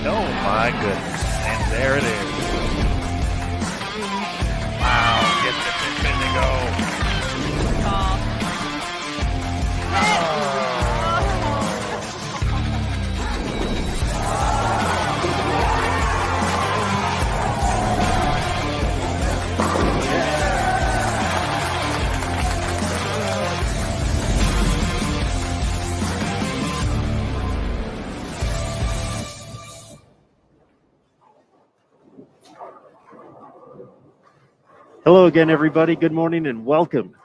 Oh my goodness. And there it is. Wow, get the pin to go. Hello again, everybody. Good morning and welcome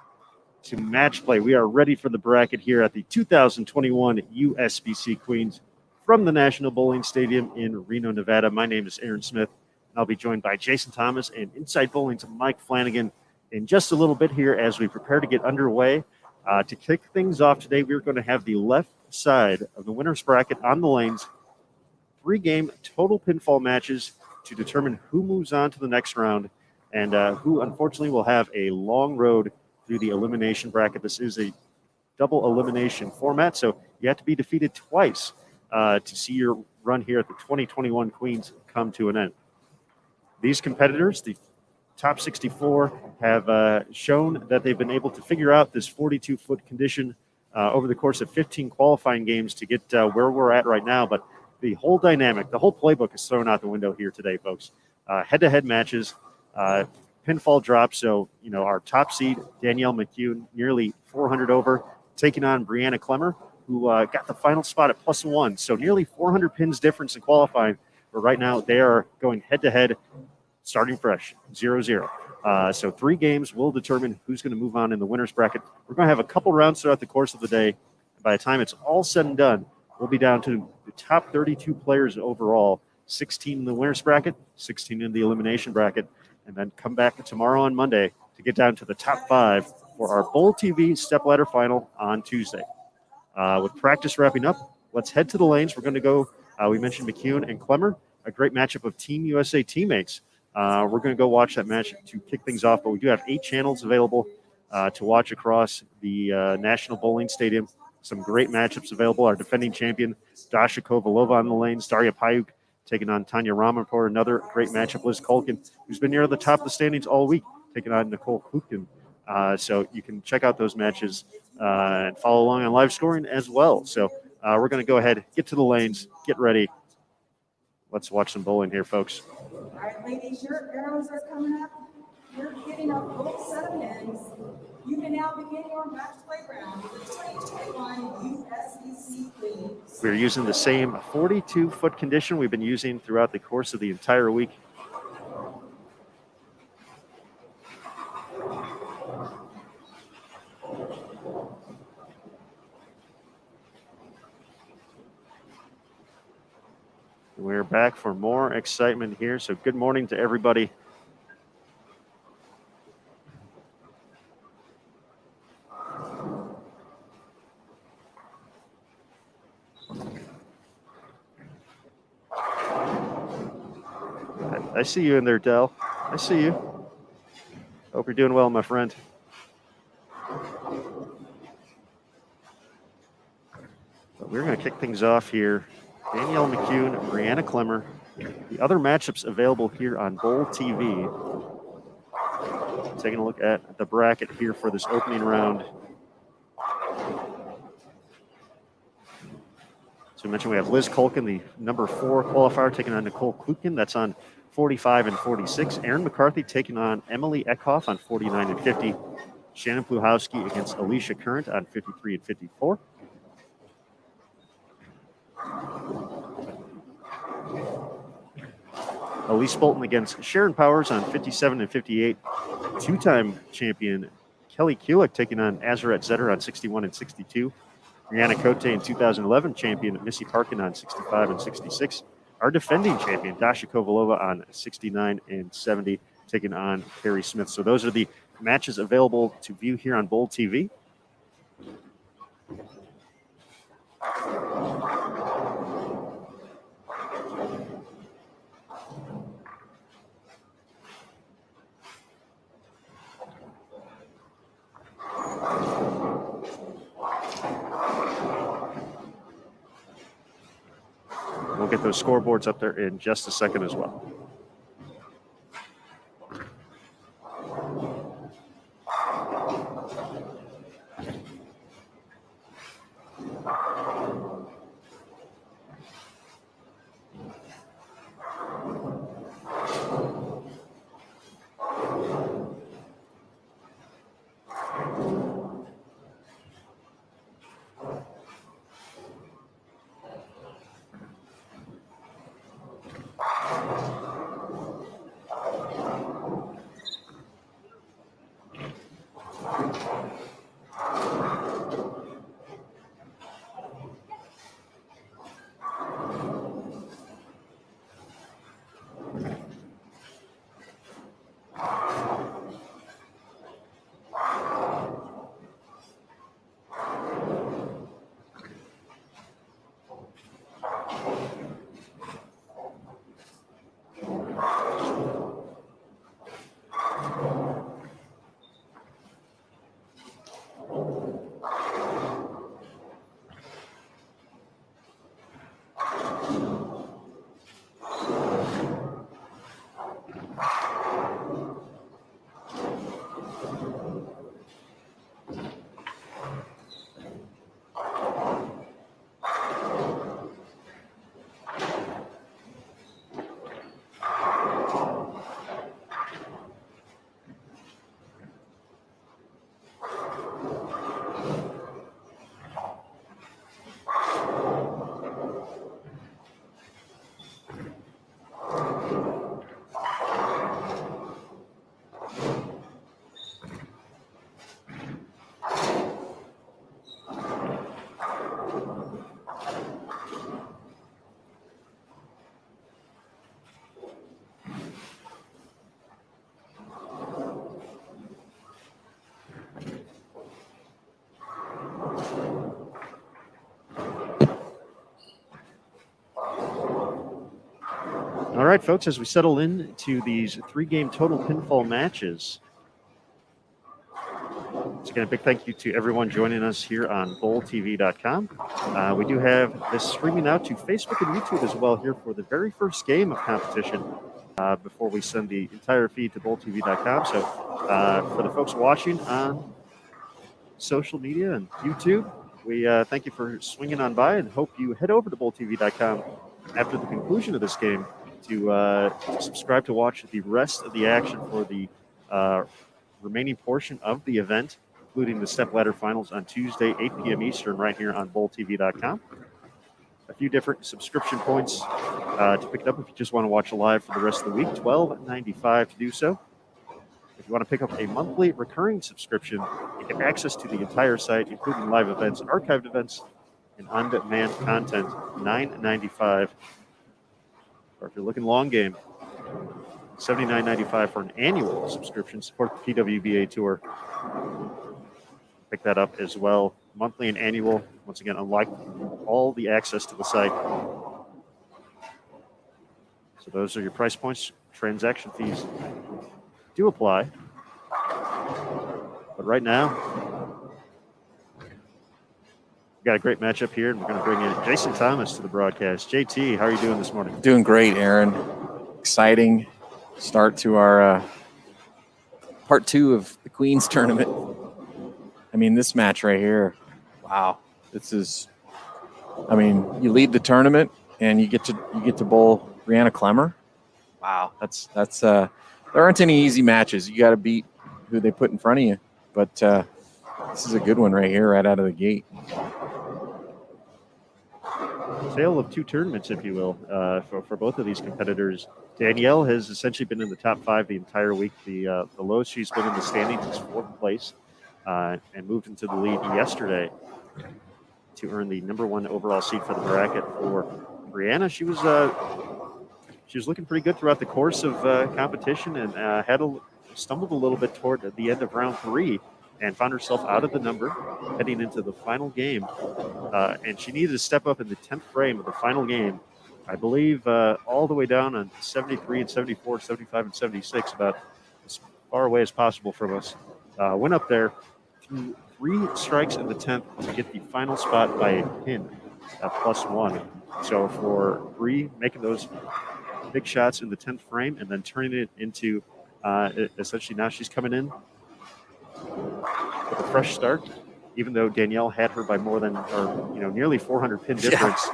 to Match Play. We are ready for the bracket here at the 2021 USBC Queens from the National Bowling Stadium in Reno, Nevada. My name is Aaron Smith, and I'll be joined by Jason Thomas and Inside Bowling's Mike Flanagan in just a little bit here as we prepare to get underway. To kick things off today, we're going to have the left side of the winner's bracket on the lanes, 3-game total pinfall matches to determine who moves on to the next round and who unfortunately will have a long road through the elimination bracket. This is a double elimination format, so you have to be defeated twice to see your run here at the 2021 Queens come to an end. These competitors, the top 64, have shown that they've been able to figure out this 42-foot condition over the course of 15 qualifying games to get where we're at right now, but the whole dynamic, the whole playbook is thrown out the window here today, folks. Head-to-head matches, pinfall drop. So, our top seed, Danielle McCune, nearly 400 over, taking on Brianna Clemmer, who got the final spot at +1. So nearly 400 pins difference in qualifying. But right now they are going head-to-head, starting fresh, 0-0. So 3 games will determine who's going to move on in the winner's bracket. We're going to have a couple rounds throughout the course of the day. By the time it's all said and done, we'll be down to the top 32 players overall, 16 in the winner's bracket, 16 in the elimination bracket, and then come back tomorrow on Monday to get down to the top 5 for our Bowl TV stepladder final on Tuesday. With practice wrapping up, let's head to the lanes. We're going to go, we mentioned McCune and Clemmer, a great matchup of Team USA teammates. We're going to go watch that match to kick things off, but we do have 8 channels available to watch across the National Bowling Stadium. Some great matchups available. Our defending champion, Dasha Kovalova on the lanes, Daria Payuk taking on Tanya Ramanpour. Another great matchup, Liz Kulkin, who's been near the top of the standings all week, taking on Nicole Kutkin. So you can check out those matches and follow along on live scoring as well. So we're going to go ahead, get to the lanes, get ready. Let's watch some bowling here, folks. All right, ladies, your arrows are coming up. You're getting a full set of pins. You can now begin your match play round with the 2021 USBC Queens. We're using the same 42-foot condition we've been using throughout the course of the entire week. We're back for more excitement here. So good morning to everybody. I see you in there, Dell. I see you. Hope you're doing well, my friend. But we're going to kick things off here. Danielle McCune, Brianna Clemmer. The other matchups available here on Bowl TV. Taking a look at the bracket here for this opening round. So we mentioned we have Liz Kulkin, the number 4 qualifier, taking on Nicole Klutkin. That's on 45 and 46. Erin McCarthy taking on Emily Eckhoff on 49 and 50. Shannon Pluhowski against Alicia Current on 53 and 54. Elise Bolton against Sharon Powers on 57 and 58. 2-time champion Kelly Kulick taking on Azeret Zetter on 61 and 62. Brianna Cote in 2011 champion Missy Parkin on 65 and 66. Our defending champion Dasha Kovalova on 69 and 70 taking on Carrie Smith. So those are the matches available to view here on Bowl TV. We'll get those scoreboards up there in just a second as well. All right, folks, as we settle into these 3-game total pinfall matches, once again, a big thank you to everyone joining us here on BowlTV.com. We do have this streaming out to Facebook and YouTube as well here for the very first game of competition before we send the entire feed to BowlTV.com. So for the folks watching on social media and YouTube, we thank you for swinging on by and hope you head over to BowlTV.com after the conclusion of this game to subscribe to watch the rest of the action for the remaining portion of the event, including the stepladder finals on Tuesday, 8 p.m. Eastern, right here on BowlTV.com. A few different subscription points to pick it up if you just want to watch live for the rest of the week. $12.95 to do so. If you want to pick up a monthly recurring subscription, you get access to the entire site, including live events, archived events, and on-demand content. $9.95. Or if you're looking long game, $79.95 for an annual subscription. Support the PWBA Tour. Pick that up as well. Monthly and annual. Once again, unlike all the access to the site. So those are your price points. Transaction fees do apply. But right now, we've got a great matchup here, and we're going to bring in Jason Thomas to the broadcast. JT, how are you doing this morning? Doing great, Aaron. Exciting start to our part 2 of the Queens tournament. I mean, this match right here, wow. This is, I mean, you lead the tournament and you get to bowl Brianna Clemmer. Wow, that's there aren't any easy matches. You got to beat who they put in front of you. But this is a good one right here, right out of the gate. Tale of two tournaments, if you will, for both of these competitors. Danielle has essentially been in the top 5 the entire week. The lowest she's been in the standings is 4th place, and moved into the lead yesterday to earn the #1 overall seed for the bracket. For Brianna, she was looking pretty good throughout the course of competition, and stumbled a little bit toward the end of round 3. And found herself out of the number heading into the final game. And she needed to step up in the 10th frame of the final game, I believe, all the way down on 73 and 74, 75 and 76, about as far away as possible from us. Went up there, threw 3 strikes in the 10th to get the final spot by a pin at +1. So for Bree making those big shots in the 10th frame and then turning it into essentially now she's coming in with a fresh start, even though Danielle had her by more than, or nearly 400 pin difference.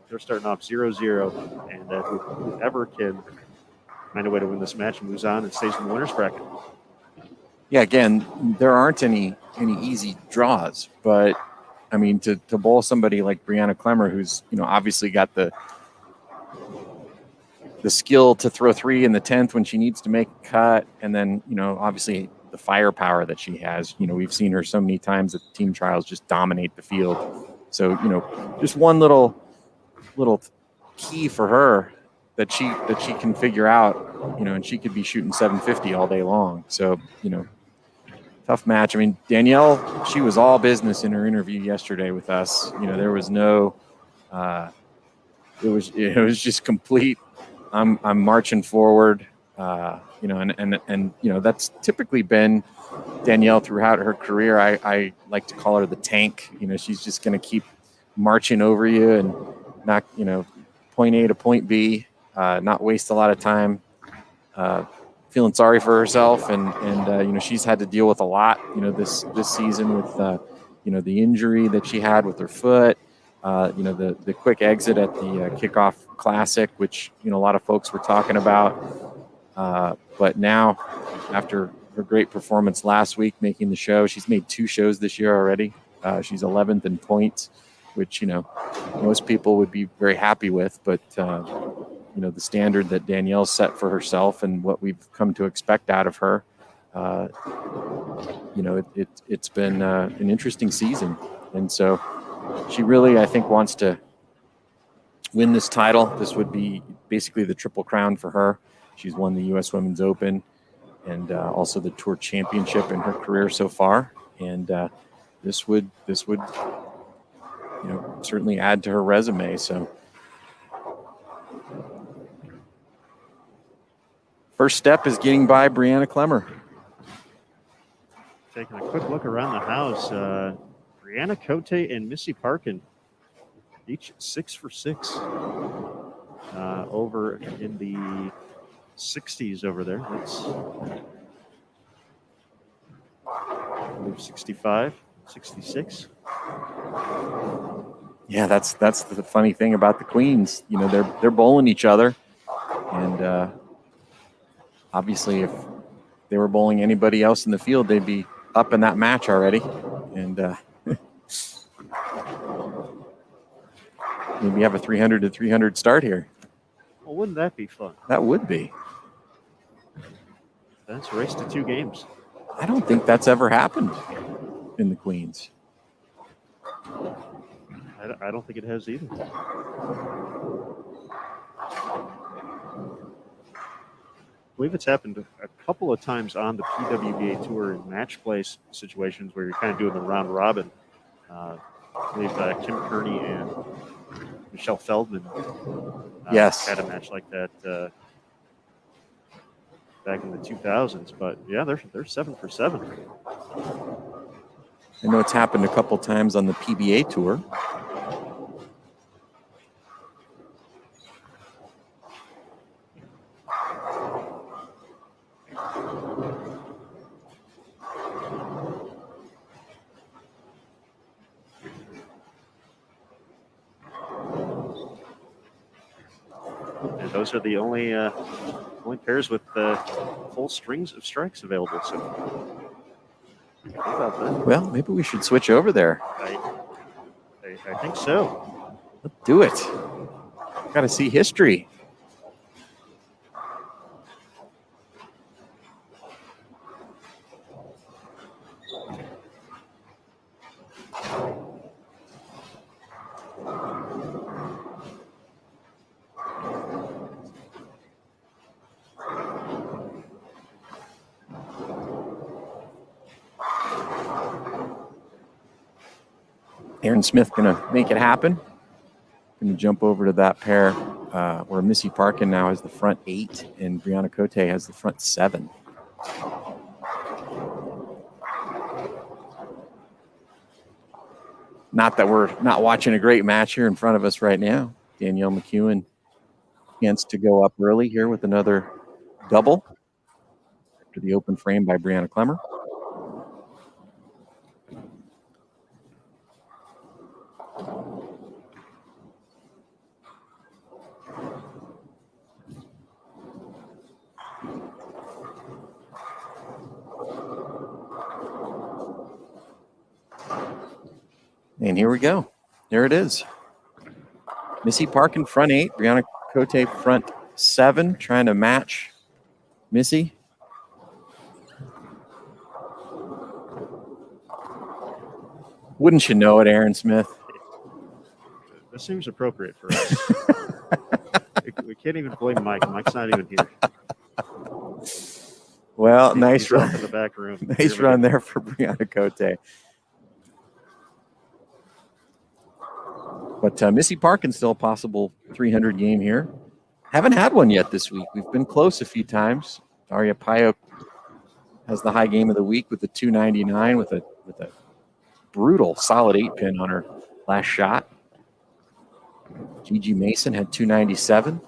They're starting off 0-0, and whoever can find a way to win this match moves on and stays in the winner's bracket. Yeah, again, there aren't any easy draws, but I mean, to bowl somebody like Brianna Clemmer, who's obviously got the skill to throw 3 in the 10th when she needs to make a cut, and then obviously the firepower that she has. We've seen her so many times at team trials just dominate the field. So just one little key for her that she can figure out, and she could be shooting 750 all day long. So tough match. I mean, Danielle, she was all business in her interview yesterday with us. There was no, it was just complete. I'm marching forward, and that's typically been Danielle throughout her career. I like to call her the tank. She's just going to keep marching over you and not, point A to point B, not waste a lot of time, feeling sorry for herself. And she's had to deal with a lot, this season with, the injury that she had with her foot. The quick exit at the kickoff classic, which a lot of folks were talking about, but now after her great performance last week making the show, she's made 2 shows this year already. She's 11th in points, which most people would be very happy with, but the standard that Danielle set for herself and what we've come to expect out of her, it's been an interesting season. And so she really, I think, wants to win this title. This would be basically the triple crown for her. She's won the U.S. Women's Open and also the Tour Championship in her career so far. And this would certainly add to her resume. So first step is getting by Brianna Clemmer. Taking a quick look around the house, Brianna Cote and Missy Parkin, each 6 for 6, over in the 60s over there. That's 65, 66. Yeah, that's the funny thing about the queens. They're bowling each other, and obviously, if they were bowling anybody else in the field, they'd be up in that match already, and maybe have a 300 to 300 start here. Well, wouldn't that be fun? That would be. That's a race to 2 games. I don't think that's ever happened in the queens. I don't think it has either. I believe it's happened a couple of times on the PWBA tour in match play situations where you're kind of doing the round robin. I believe Kim Kearney and Michelle Feldman yes, had a match like that back in the 2000s. But yeah, they're 7 for 7. I know it's happened a couple times on the PBA tour. And those are the only pairs with full strings of strikes available. So, how about that? Well, maybe we should switch over there. I think so. Let's do it. Got to see history. Aaron Smith going to make it happen. Going to jump over to that pair where Missy Parkin now has the front 8 and Brianna Cote has the front 7. Not that we're not watching a great match here in front of us right now. Danielle McEwen chance to go up early here with another double after the open frame by Brianna Clemmer. And here we go. There it is. Missy Park in front 8. Brianna Cote front 7, trying to match Missy. Wouldn't you know it, Aaron Smith? This seems appropriate for us. We can't even blame Mike. Mike's not even here. Well, nice He's run off in the back room. Nice run there for Brianna Cote. But Missy Parkin still a possible 300 game here. Haven't had one yet this week. We've been close a few times. Daria Payo has the high game of the week with the 299 with a brutal solid 8-pin on her last shot. Gigi Mason had 297.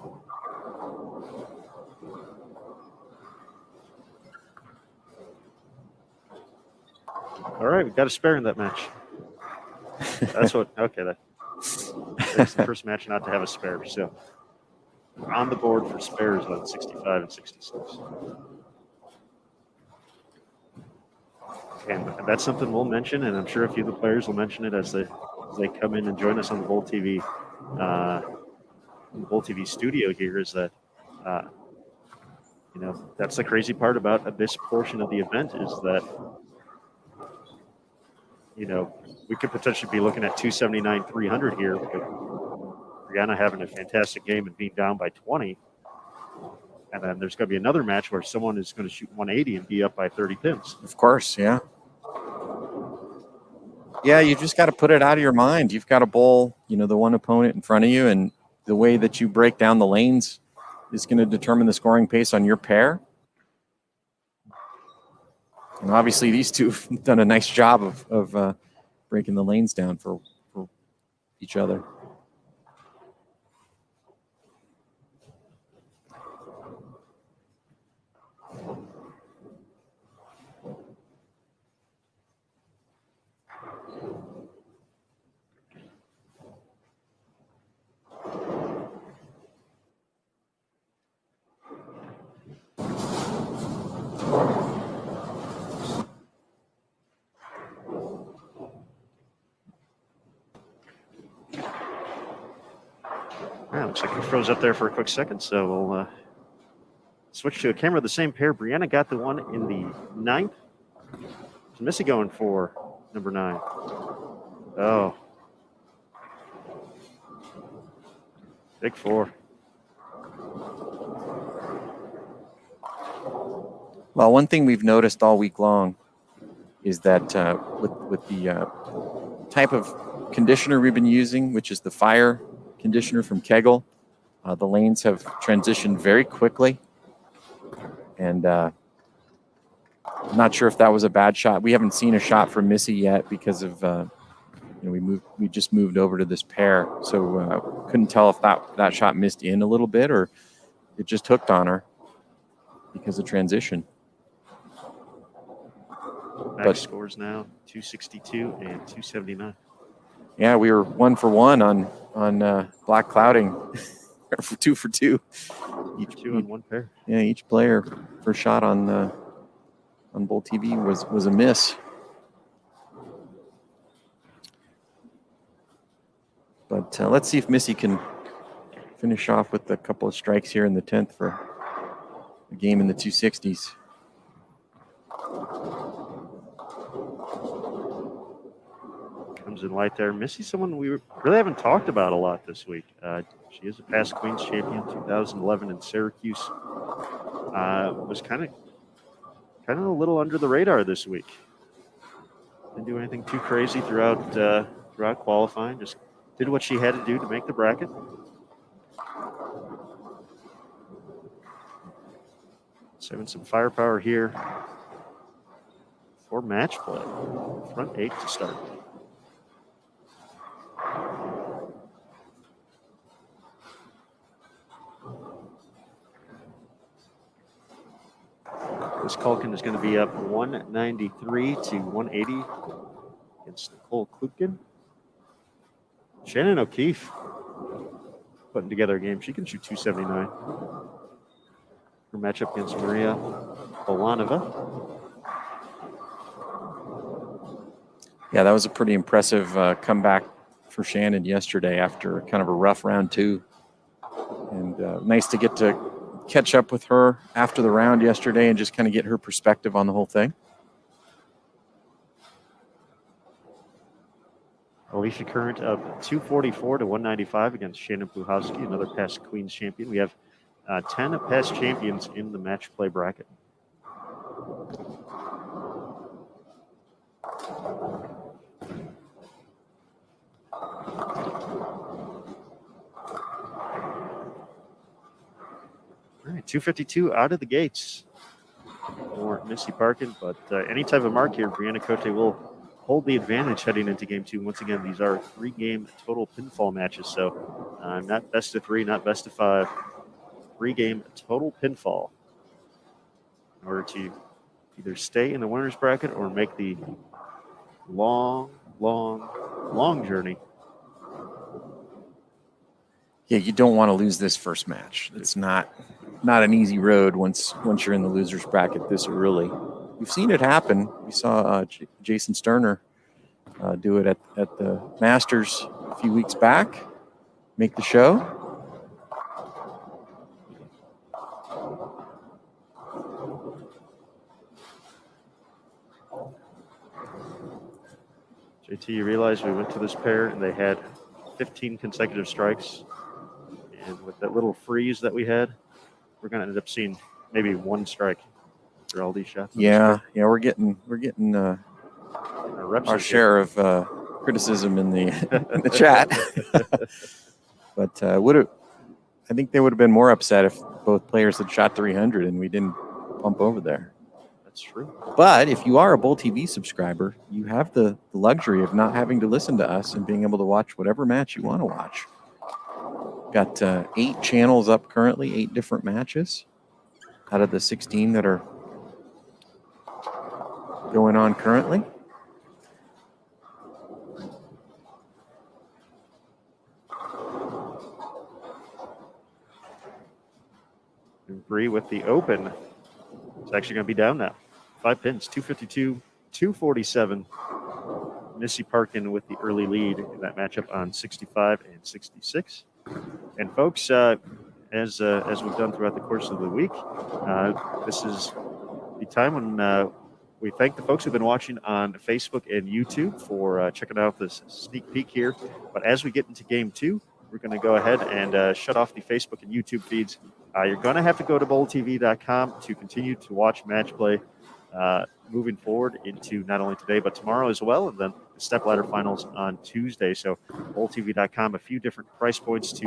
All right, we've got a spare in that match. That's what. Okay, that's the first match not to have a spare. So on the board for spares on 65 and 66. And that's something we'll mention, and I'm sure a few of the players will mention it as they come in and join us on the Bowl TV, studio here. Is that that's the crazy part about this portion of the event is that we could potentially be looking at 279, 300 here. Brianna having a fantastic game and being down by 20. And then there's going to be another match where someone is going to shoot 180 and be up by 30 pins. Of course, yeah. Yeah, you just got to put it out of your mind. You've got to bowl, the one opponent in front of you, and the way that you break down the lanes is going to determine the scoring pace on your pair. And obviously, these two have done a nice job of breaking the lanes down for each other. Looks like he froze up there for a quick second, so we'll switch to a camera of the same pair. Brianna got the one in the 9th. So Missy going for number 9. Oh. Big 4. Well, one thing we've noticed all week long is that with the type of conditioner we've been using, which is the fire conditioner from Kegel, the lanes have transitioned very quickly, and I'm not sure if that was a bad shot. We haven't seen a shot from Missy yet because of we just moved over to this pair, so couldn't tell if that shot missed in a little bit or it just hooked on her because of transition. Back scores now 262 and 279. Yeah, we were 1 for 1 on black clouding, 2 for 2. Each 2 on one pair. Yeah, each player first shot on Bowl TV was a miss. But let's see if Missy can finish off with a couple of strikes here in the 10th for a game in the 260s. Comes in light there. Missy's someone we really haven't talked about a lot this week. She is a past Queens champion, 2011 in Syracuse. Was kind of a little under the radar this week. Didn't do anything too crazy throughout qualifying. Just did what she had to do to make the bracket. Saving some firepower here for match play. Front 8 to start. This Culkin is going to be up 193 to 180 against Nicole Klutkin. Shannon O'Keefe putting together a game. She can shoot 279. Her matchup against Maria Bolanova. Yeah, that was a pretty impressive comeback for Shannon yesterday after kind of a rough round 2. And nice to get to catch up with her after the round yesterday and just kind of get her perspective on the whole thing. Alicia Current up 244 to 195 against Shannon Pluhowski, another past Queens champion. We have 10 past champions in the match play bracket. All right, 252 out of the gates for Missy Parkin, but any type of mark here, Brianna Cote will hold the advantage heading into game 2. Once again, these are 3-game total pinfall matches, so not best of 3, not best of 5. 3-game total pinfall in order to either stay in the winner's bracket or make the long journey. Yeah, you don't want to lose this first match. It's not an easy road once you're in the loser's bracket this early. We've seen it happen. We saw Jason Sterner do it at the Masters a few weeks back, make the show. JT, you realize we went to this pair and they had 15 consecutive strikes. And with that little freeze that we had, we're going to end up seeing maybe 1 strike for all these shots. Yeah, we're getting our share of criticism in the chat. But I think they would have been more upset if both players had shot 300 and we didn't pump over there. That's true. But if you are a Bull TV subscriber, you have the luxury of not having to listen to us and being able to watch whatever match you want to watch. Got 8 channels up currently, 8 different matches out of the 16 that are going on currently. Bree with the open. It's actually going to be down now. 5 pins, 252, 247. Missy Parkin with the early lead in that matchup on 65 and 66. And folks, as we've done throughout the course of the week, this is the time when we thank the folks who've been watching on Facebook and YouTube for checking out this sneak peek here. But as we get into game 2, we're going to go ahead and shut off the Facebook and YouTube feeds. You're going to have to go to bowltv.com to continue to watch match play moving forward into not only today but tomorrow as well, and then the stepladder finals on Tuesday. So bowltv.com, a few different price points to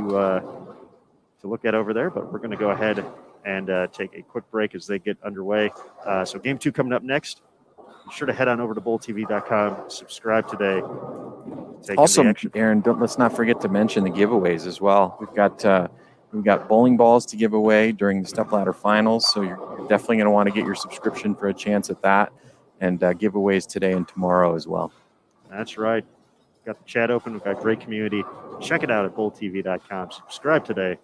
look at over there, but we're going to go ahead and take a quick break as they get underway. So game 2 coming up next. Be sure to head on over to bowltv.com, subscribe today. Also, Aaron, let's not forget to mention the giveaways as well. We've got bowling balls to give away during the stepladder finals, so you're definitely going to want to get your subscription for a chance at that, and giveaways today and tomorrow as well. That's right. Got the chat open. We've got a great community. Check it out at bowltv.com. Subscribe today.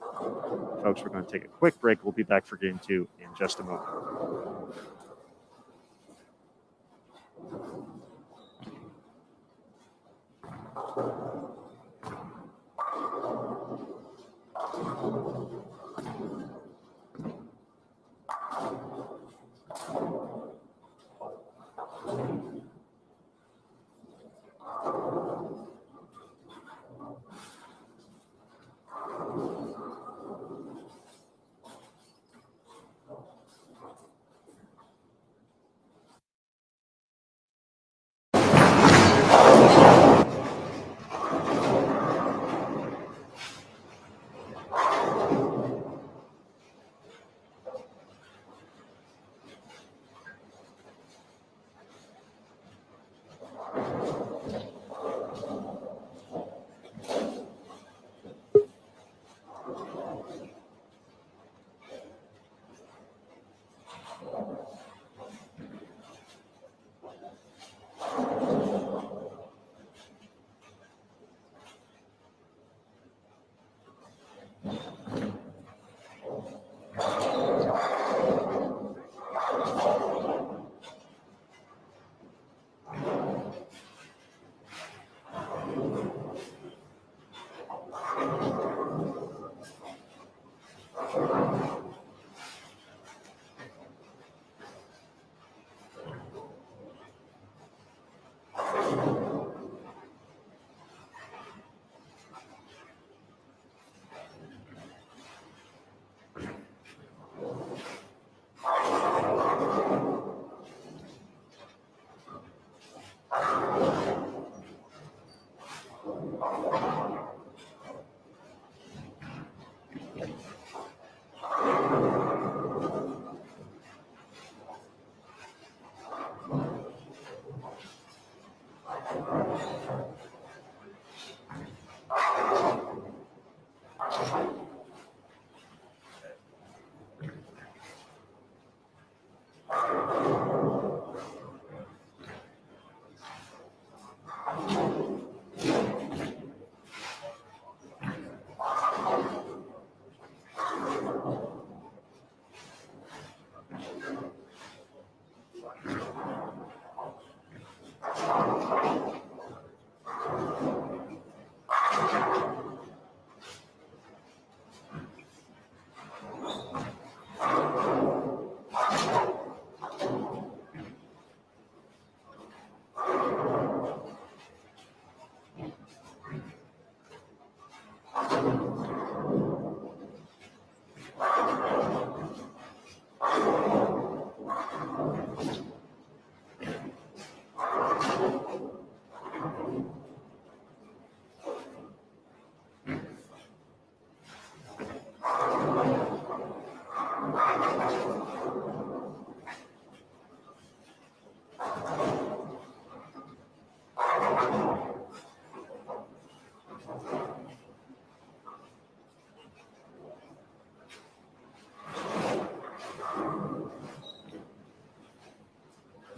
Folks, we're going to take a quick break. We'll be back for game 2 in just a moment.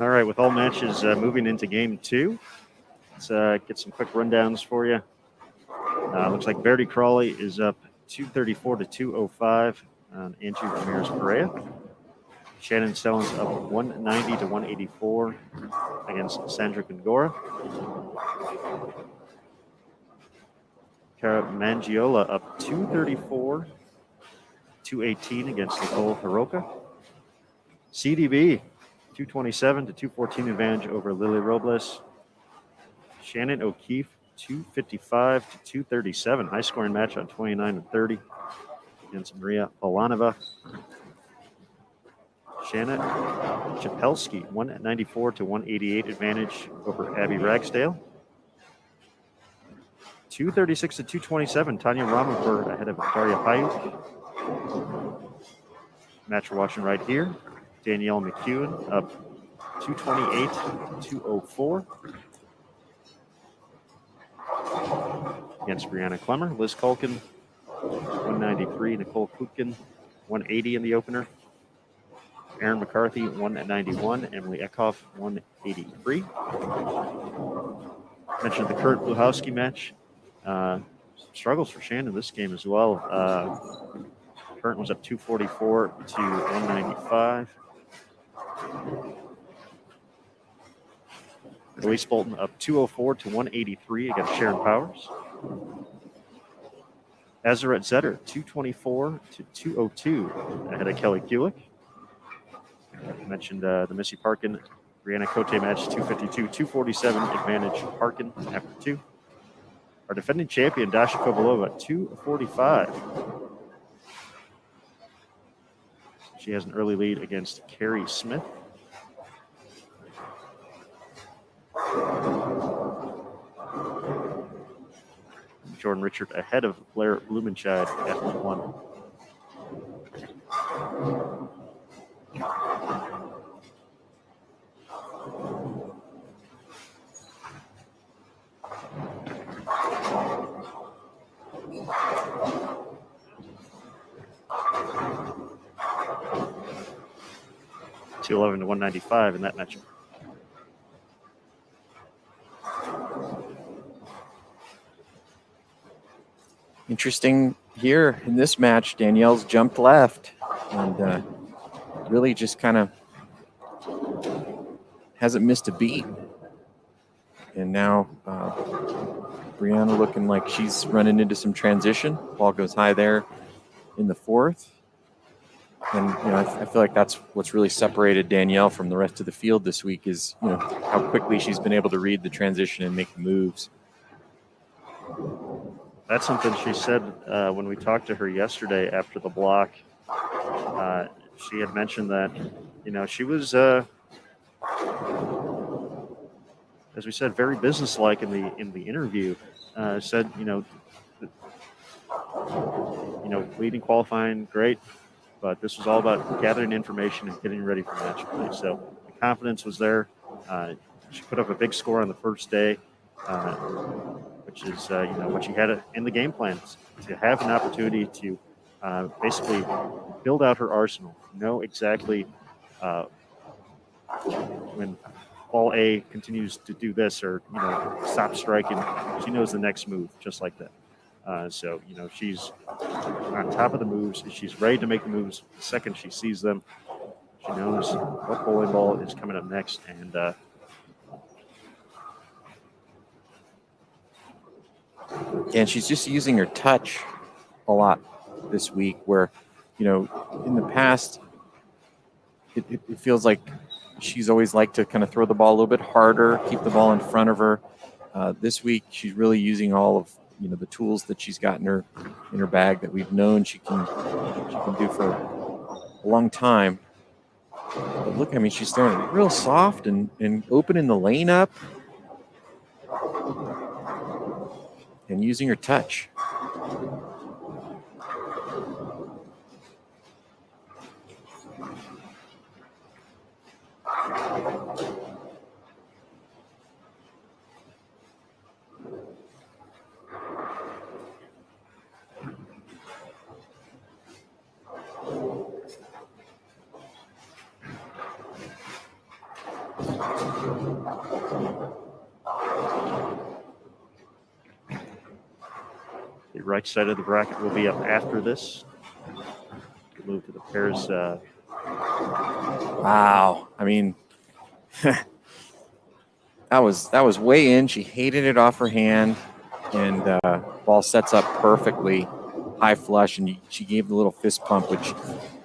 All right, with all matches moving into game 2, let's get some quick rundowns for you. Looks like Verdi Crawley is up 234 to 205 on Andrew Ramirez Perea. Shannon Stellan's up 190 to 184 against Sandra Gongora. Cara Mangiola up 234 218 against Nicole Hiroka. CDB 227 to 214 advantage over Lily Robles. Shannon O'Keefe 255 to 237. High scoring match on 29 and 30 against Maria Polanova. Shannon Chapelski 194 to 188 advantage over Abby Ragsdale. 236 to 227. Tanya Ramaper ahead of Daria Payuk. Match we're watching right here. Danielle McEwen up 228 to 204 against Brianna Clemmer. Liz Culkin 193. Nicole Kutkin 180 in the opener. Erin McCarthy 191. Emily Eckhoff 183. Mentioned the Kurt Bluhowski match. Struggles for Shannon this game as well. Kurt was up 244 to 195. Elise Bolton up 204 to 183 against Sharon Powers. Azarette Zetter 224 to 202 ahead of Kelly Kulik. I mentioned the Missy Parkin Brianna Cote match 252 247 advantage Parkin after 2. Our defending champion Dasha Kovalova 245. She has an early lead against Carrie Smith. Jordan Richard ahead of Blair Blumenscheid after 1. $211 to $195 in that matchup. Interesting here in this match. Danielle's jumped left and really just kind of hasn't missed a beat. And now Brianna looking like she's running into some transition. Ball goes high there in the 4th. And I feel like that's what's really separated Danielle from the rest of the field this week is how quickly she's been able to read the transition and make the moves. That's something she said when we talked to her yesterday after the block. She had mentioned that she was, as we said, very businesslike in the interview. Said leading qualifying, great. But this was all about gathering information and getting ready for match play. So the confidence was there. She put up a big score on the first day, which is what she had in the game plan, to have an opportunity to basically build out her arsenal, know exactly when ball A continues to do this or stop striking, she knows the next move just like that. So she's on top of the moves. She's ready to make the moves the second she sees them. She knows what bowling ball is coming up next, and she's just using her touch a lot this week, where in the past it feels like she's always liked to kind of throw the ball a little bit harder, keep the ball in front of her. This week she's really using all of the tools that she's got in her bag that we've known she can do for a long time. But look, she's throwing it real soft and opening the lane up and using her touch. The right side of the bracket will be up after this. We'll move to the pairs. Wow. That was way in. She hated it off her hand, and ball sets up perfectly, high flush, and she gave the little fist pump, which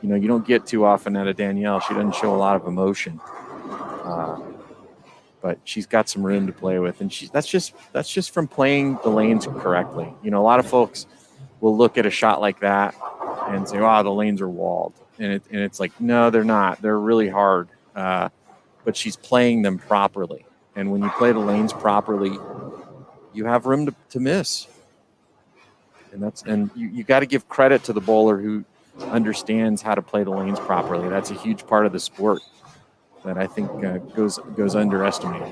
you don't get too often out of Danielle. She doesn't show a lot of emotion, but she's got some room to play with, and that's just from playing the lanes correctly. A lot of folks will look at a shot like that and say, "Wow, the lanes are walled," and it's like, no, they're not. They're really hard, but she's playing them properly. And when you play the lanes properly, you have room to miss. And you got to give credit to the bowler who understands how to play the lanes properly. That's a huge part of the sport that I think goes underestimated.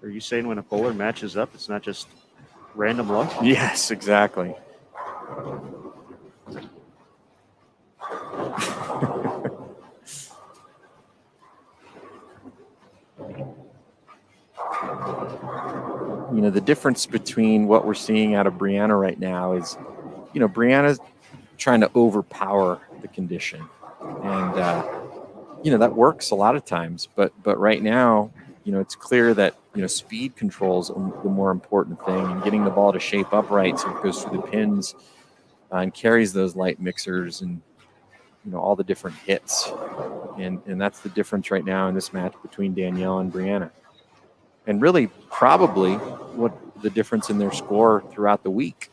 Are you saying when a bowler matches up, it's not just random luck? Yes, exactly. The difference between what we're seeing out of Brianna right now is, Brianna's trying to overpower the condition. And, that works a lot of times. But right now, it's clear that, speed control is the more important thing, and getting the ball to shape up right so it goes through the pins and carries those light mixers and, all the different hits. And that's the difference right now in this match between Danielle and Brianna. And really probably what the difference in their score throughout the week.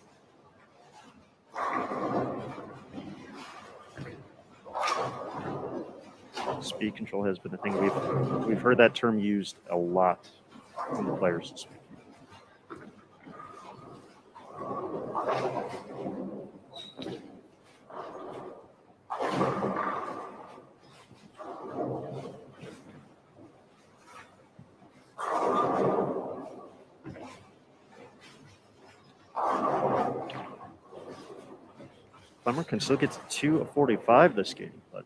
Speed control has been a thing. We've heard that term used a lot from the players this week. Clemmer can still get to 2:45 this game, but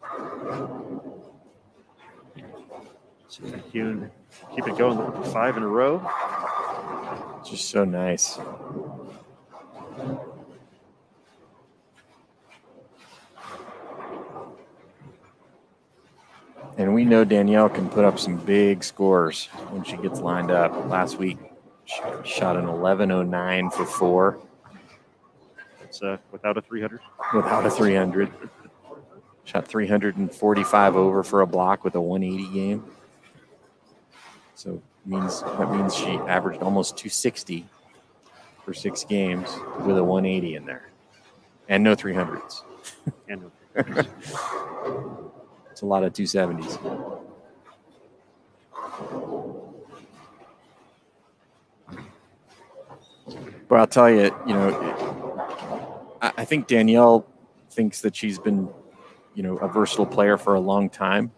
see if he can keep it going for 5 in a row. Just so nice. And we know Danielle can put up some big scores when she gets lined up. Last week, shot an 11.09 for 4. It's without a 300. Without a 300. Shot 345 over for a block with a 180 game. So that means she averaged almost 260 for 6 games with a 180 in there. And no 300s. And no 300s. It's a lot of 270s. But I'll tell you, I think Danielle thinks that she's been, a versatile player for a long time.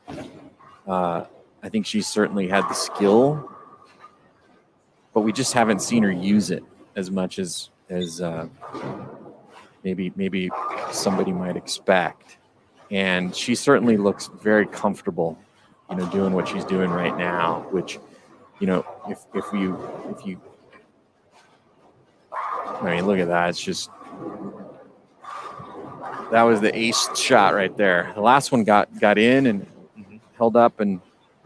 I think she's certainly had the skill, but we just haven't seen her use it as much as maybe somebody might expect. And she certainly looks very comfortable, doing what she's doing right now, which, if you look at that. It's just, that was the ace shot right there. The last one got in and held up and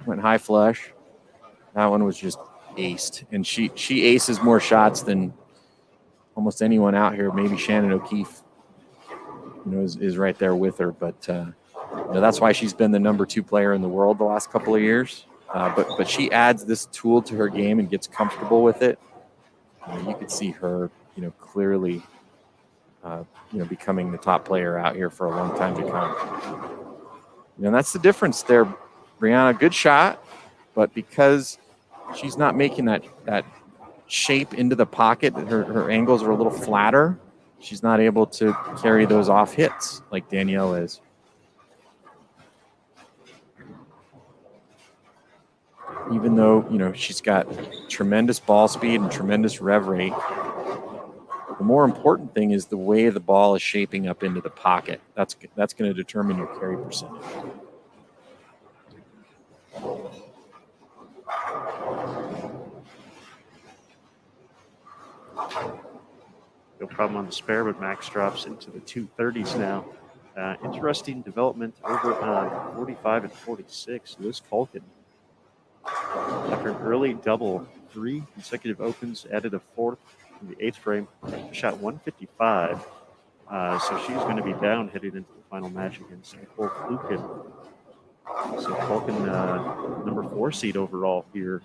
went high flush. That one was just aced. And she aces more shots than almost anyone out here. Maybe Shannon O'Keefe, is right there with her. But, that's why she's been the number 2 player in the world the last couple of years. But she adds this tool to her game and gets comfortable with it. You could see her, clearly, becoming the top player out here for a long time to come. And that's the difference there, Brianna. Good shot, but because she's not making that shape into the pocket, her angles are a little flatter, she's not able to carry those off hits like Danielle is. Even though, she's got tremendous ball speed and tremendous rev rate, the more important thing is the way the ball is shaping up into the pocket. That's going to determine your carry percentage. No problem on the spare, but Max drops into the 230s now. Interesting development over on 45 and 46. Liz Culkin, after an early double, 3 consecutive opens, added a 4th in the 8th frame, shot 155. So she's going to be down heading into the final match against Nicole Klukin. So Culkin, number 4 seed overall here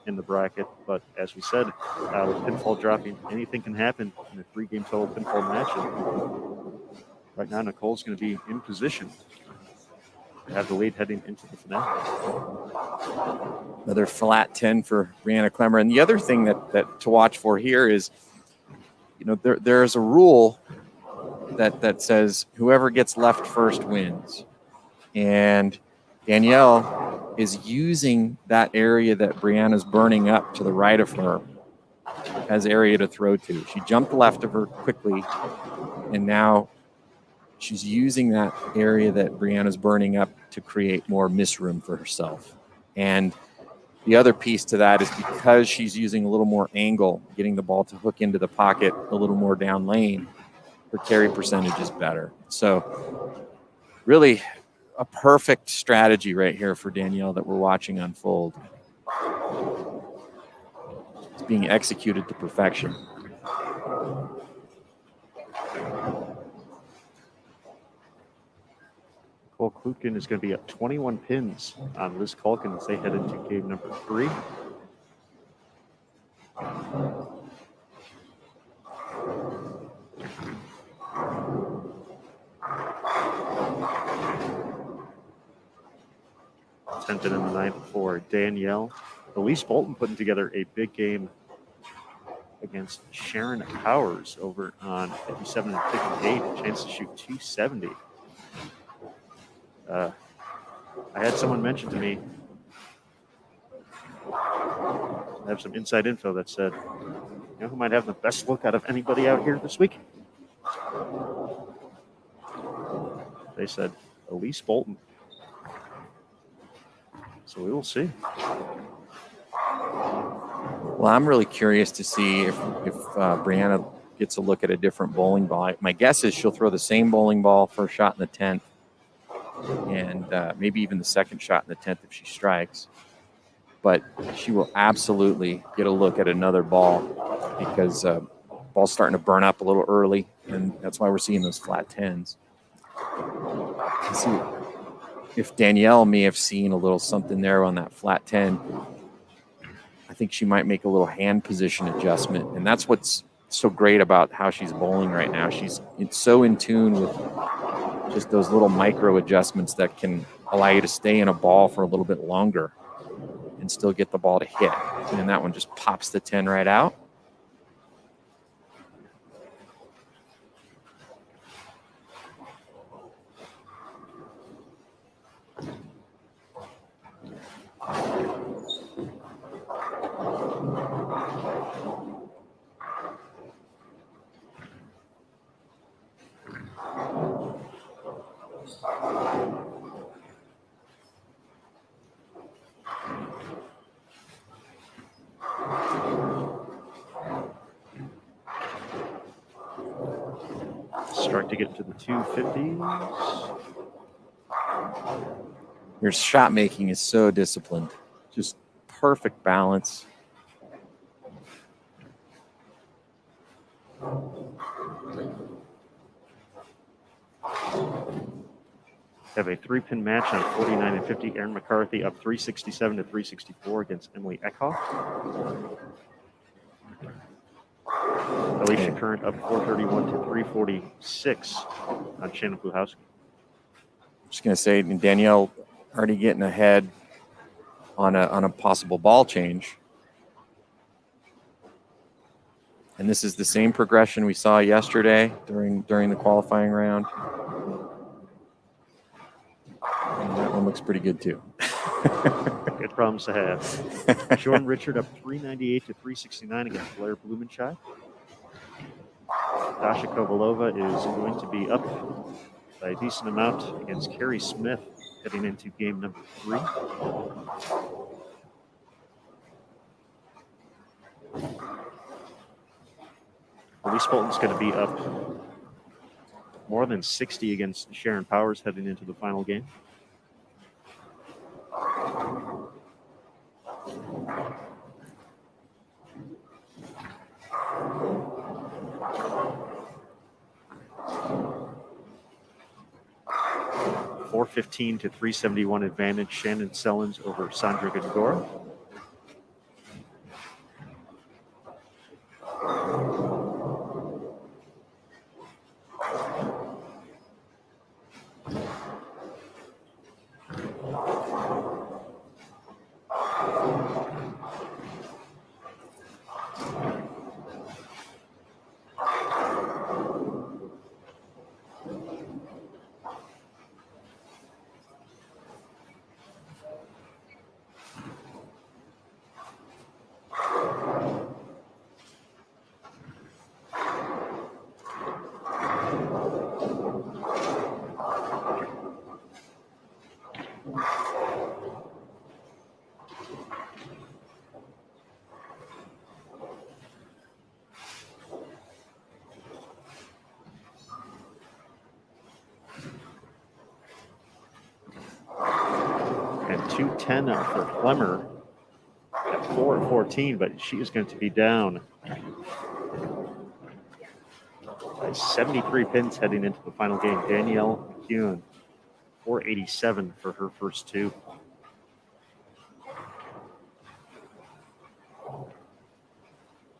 in the bracket. But as we said, with pinfall dropping, anything can happen in a 3-game total pinfall match. And right now, Nicole's going to be in position to have the lead heading into the finale. Another flat 10 for Brianna Clemmer. And the other thing that to watch for here is, there's a rule that says whoever gets left first wins. And Danielle is using that area that Brianna's burning up to the right of her as area to throw to. She jumped left of her quickly, and now she's using that area that Brianna's burning up to create more miss room for herself. And the other piece to that is because she's using a little more angle, getting the ball to hook into the pocket a little more down lane, her carry percentage is better. So really a perfect strategy right here for Danielle that we're watching unfold. It's being executed to perfection. Nicole Klukin is going to be up 21 pins on Liz Culkin as they head into game number 3. Tenth in the 9th for Danielle. Elise Bolton putting together a big game against Sharon Powers over on 57 and 58, a chance to shoot 270. I had someone mention to me, I have some inside info that said, who might have the best look out of anybody out here this week? They said Elise Bolton. So we will see. Well, I'm really curious to see if Brianna gets a look at a different bowling ball. My guess is she'll throw the same bowling ball for a shot in the 10th, and maybe even the second shot in the 10th if she strikes. but she will absolutely get a look at another ball because ball's starting to burn up a little early, and that's why we're seeing those flat 10s. Let's see if Danielle may have seen a little something there on that flat 10. I think she might make a little hand position adjustment, and that's what's so great about how she's bowling right now. She's so in tune with just those little micro adjustments that can allow you to stay in a ball for a little bit longer and still get the ball to hit. And that one just pops the 10 right out. Start to get to the 250s. Your shot making is so disciplined. Just perfect balance. Have a 3-pin match on 49 and 50. Erin McCarthy up 367 to 364 against Emily Eckhoff. Alicia Current up 431 to 346 on Shannon Pluhowski. Just going to say, Danielle already getting ahead on a possible ball change. And this is the same progression we saw yesterday during the qualifying round. And that one looks pretty good too. Good problems to have. Jordan Richard up 398 to 369 against Blair Blumenscheid. Dasha Kovalova is going to be up by a decent amount against Carrie Smith heading into game number 3. Elise Bolton's going to be up more than 60 against Sharon Powers heading into the final game. .415 to 371 advantage. Shannon Sellens over Sandra Gongora. And 210 for Clemmer at 4-14, but she is going to be down by 73 pins heading into the final game. Danielle McEwen, 487 for her first 2.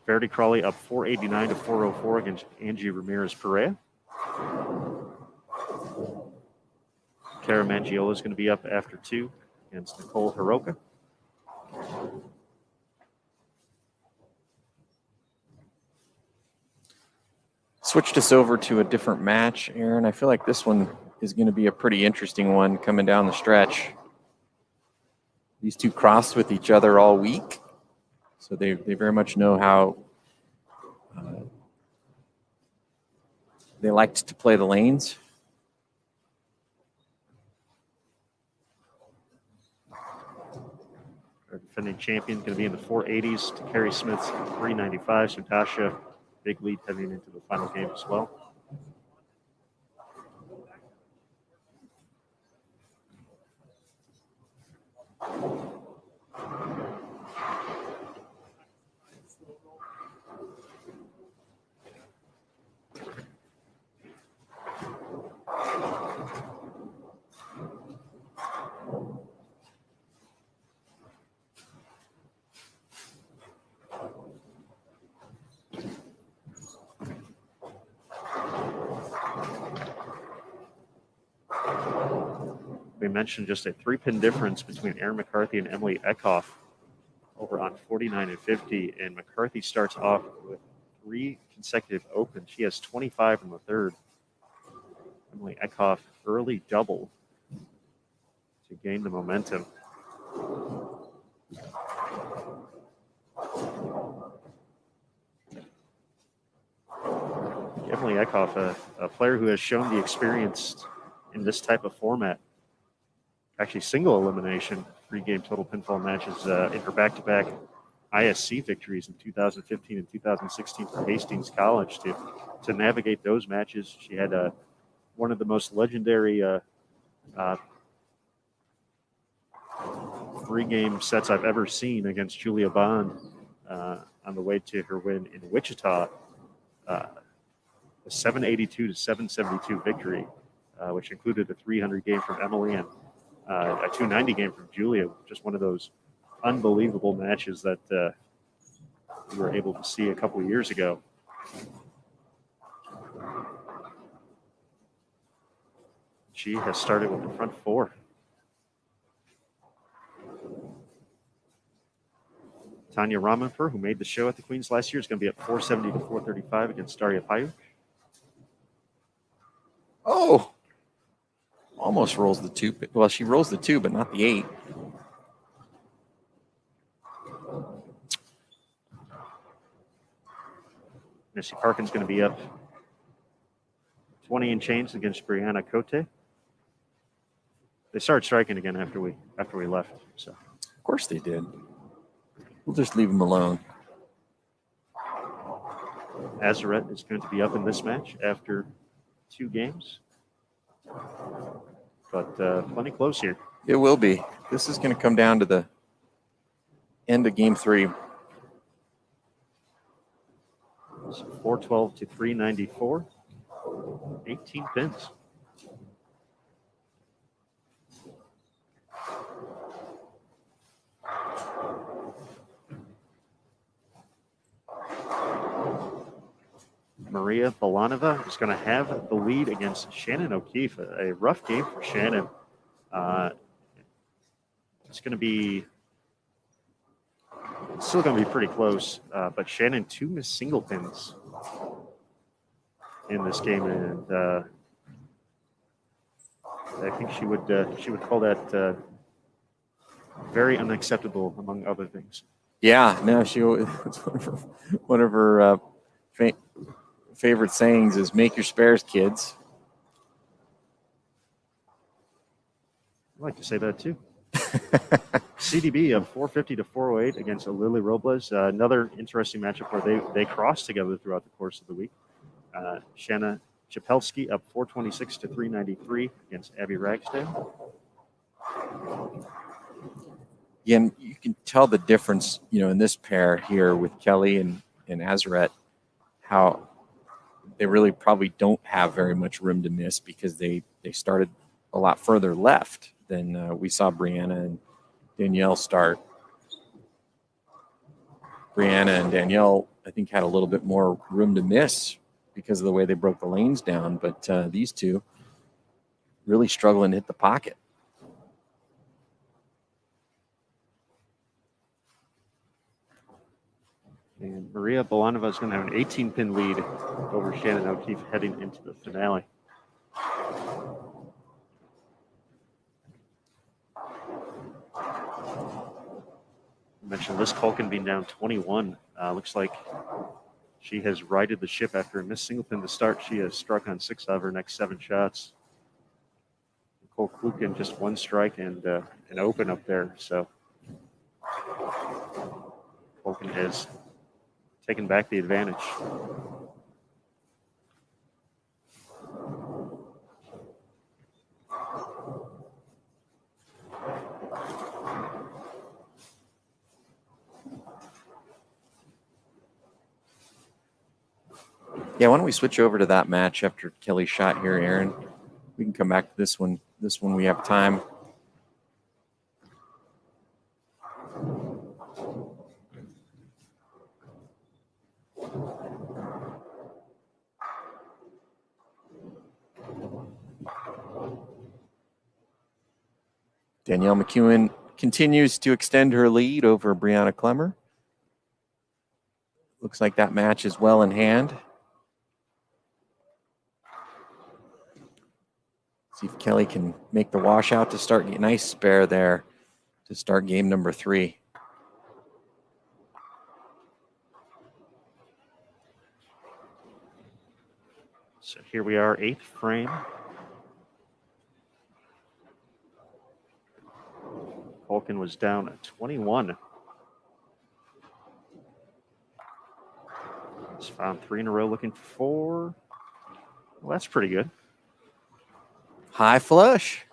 Verity Crawley up 489 to 404 against Angie Ramirez-Perea. Cara Mangiola is going to be up after 2 against Nicole Hiroka. Switched us over to a different match, Aaron. I feel like this one is going to be a pretty interesting one coming down the stretch. These two crossed with each other all week, so they very much know how they liked to play the lanes. Our defending champion going to be in the 480s to Carrie Smith's 395. So Tasha, big lead heading into the final game as well. we mentioned, just a 3-pin difference between Erin McCarthy and Emily Eckhoff over on 49 and 50. And McCarthy starts off with 3 consecutive opens. She has 25 in the third. Emily Eckhoff early double to gain the momentum. Emily Eckhoff, a player who has shown the experience in this type of format. Actually, single elimination, 3-game total pinfall matches in her back-to-back ISC victories in 2015 and 2016 for Hastings College. To navigate those matches, she had one of the most legendary 3-game sets I've ever seen against Julia Bond on the way to her win in Wichita. A 782 to 772 victory, which included a 300 game from Emily and a 290 game from Julia. Just one of those unbelievable matches that we were able to see a couple of years ago. She has started with the front 4. Tanya Ramenfer, who made the show at the Queens last year, is going to be up 470 to 435 against Daria Payu. Oh, almost rolls the 2. Well, she rolls the 2, but not the 8. Missy Parkin's going to be up 20 and change against Brianna Cote. They started striking again after we left. So, of course they did. We'll just leave them alone. Azarette is going to be up in this match after 2 games. But plenty close here. It will be. This is going to come down to the end of game 3. So 412 to 394. 18 pins. Maria Balanova is going to have the lead against Shannon O'Keefe. A rough game for Shannon. It's still going to be pretty close, but Shannon 2 missed single pins in this game, and I think she would call that very unacceptable, among other things. Yeah, no, it's one of her favorite sayings is "Make your spares, kids." I like to say that too. CDB up 450 to 408 against Lily Robles. Another interesting matchup where they crossed together throughout the course of the week. Shanna Chapelski up 426 to 393 against Abby Ragsdale. Again, you can tell the difference, in this pair here with Kelly and Azarette, how they really probably don't have very much room to miss because they started a lot further left than we saw Brianna and Danielle start. Brianna and Danielle, I think, had a little bit more room to miss because of the way they broke the lanes down, but these two really struggling to hit the pocket. And Maria Balanova is going to have an 18-pin lead over Shannon O'Keefe heading into the finale. I mentioned Liz Culkin being down 21. Looks like she has righted the ship after a missed single pin to start. She has struck on 6 of her next 7 shots. Nicole Klukin just 1 strike and an open up there. So Culkin has taken back the advantage. Yeah, why don't we switch over to that match after Kelly's shot here, Aaron? We can come back to this one. This one we have time. Danielle McEwen continues to extend her lead over Brianna Clemmer. Looks like that match is well in hand. See if Kelly can make the washout to start. Nice spare there to start game number 3. So here we are, 8th frame. Culkin was down at 21. He's found 3 in a row, looking for 4. Well, that's pretty good. High flush.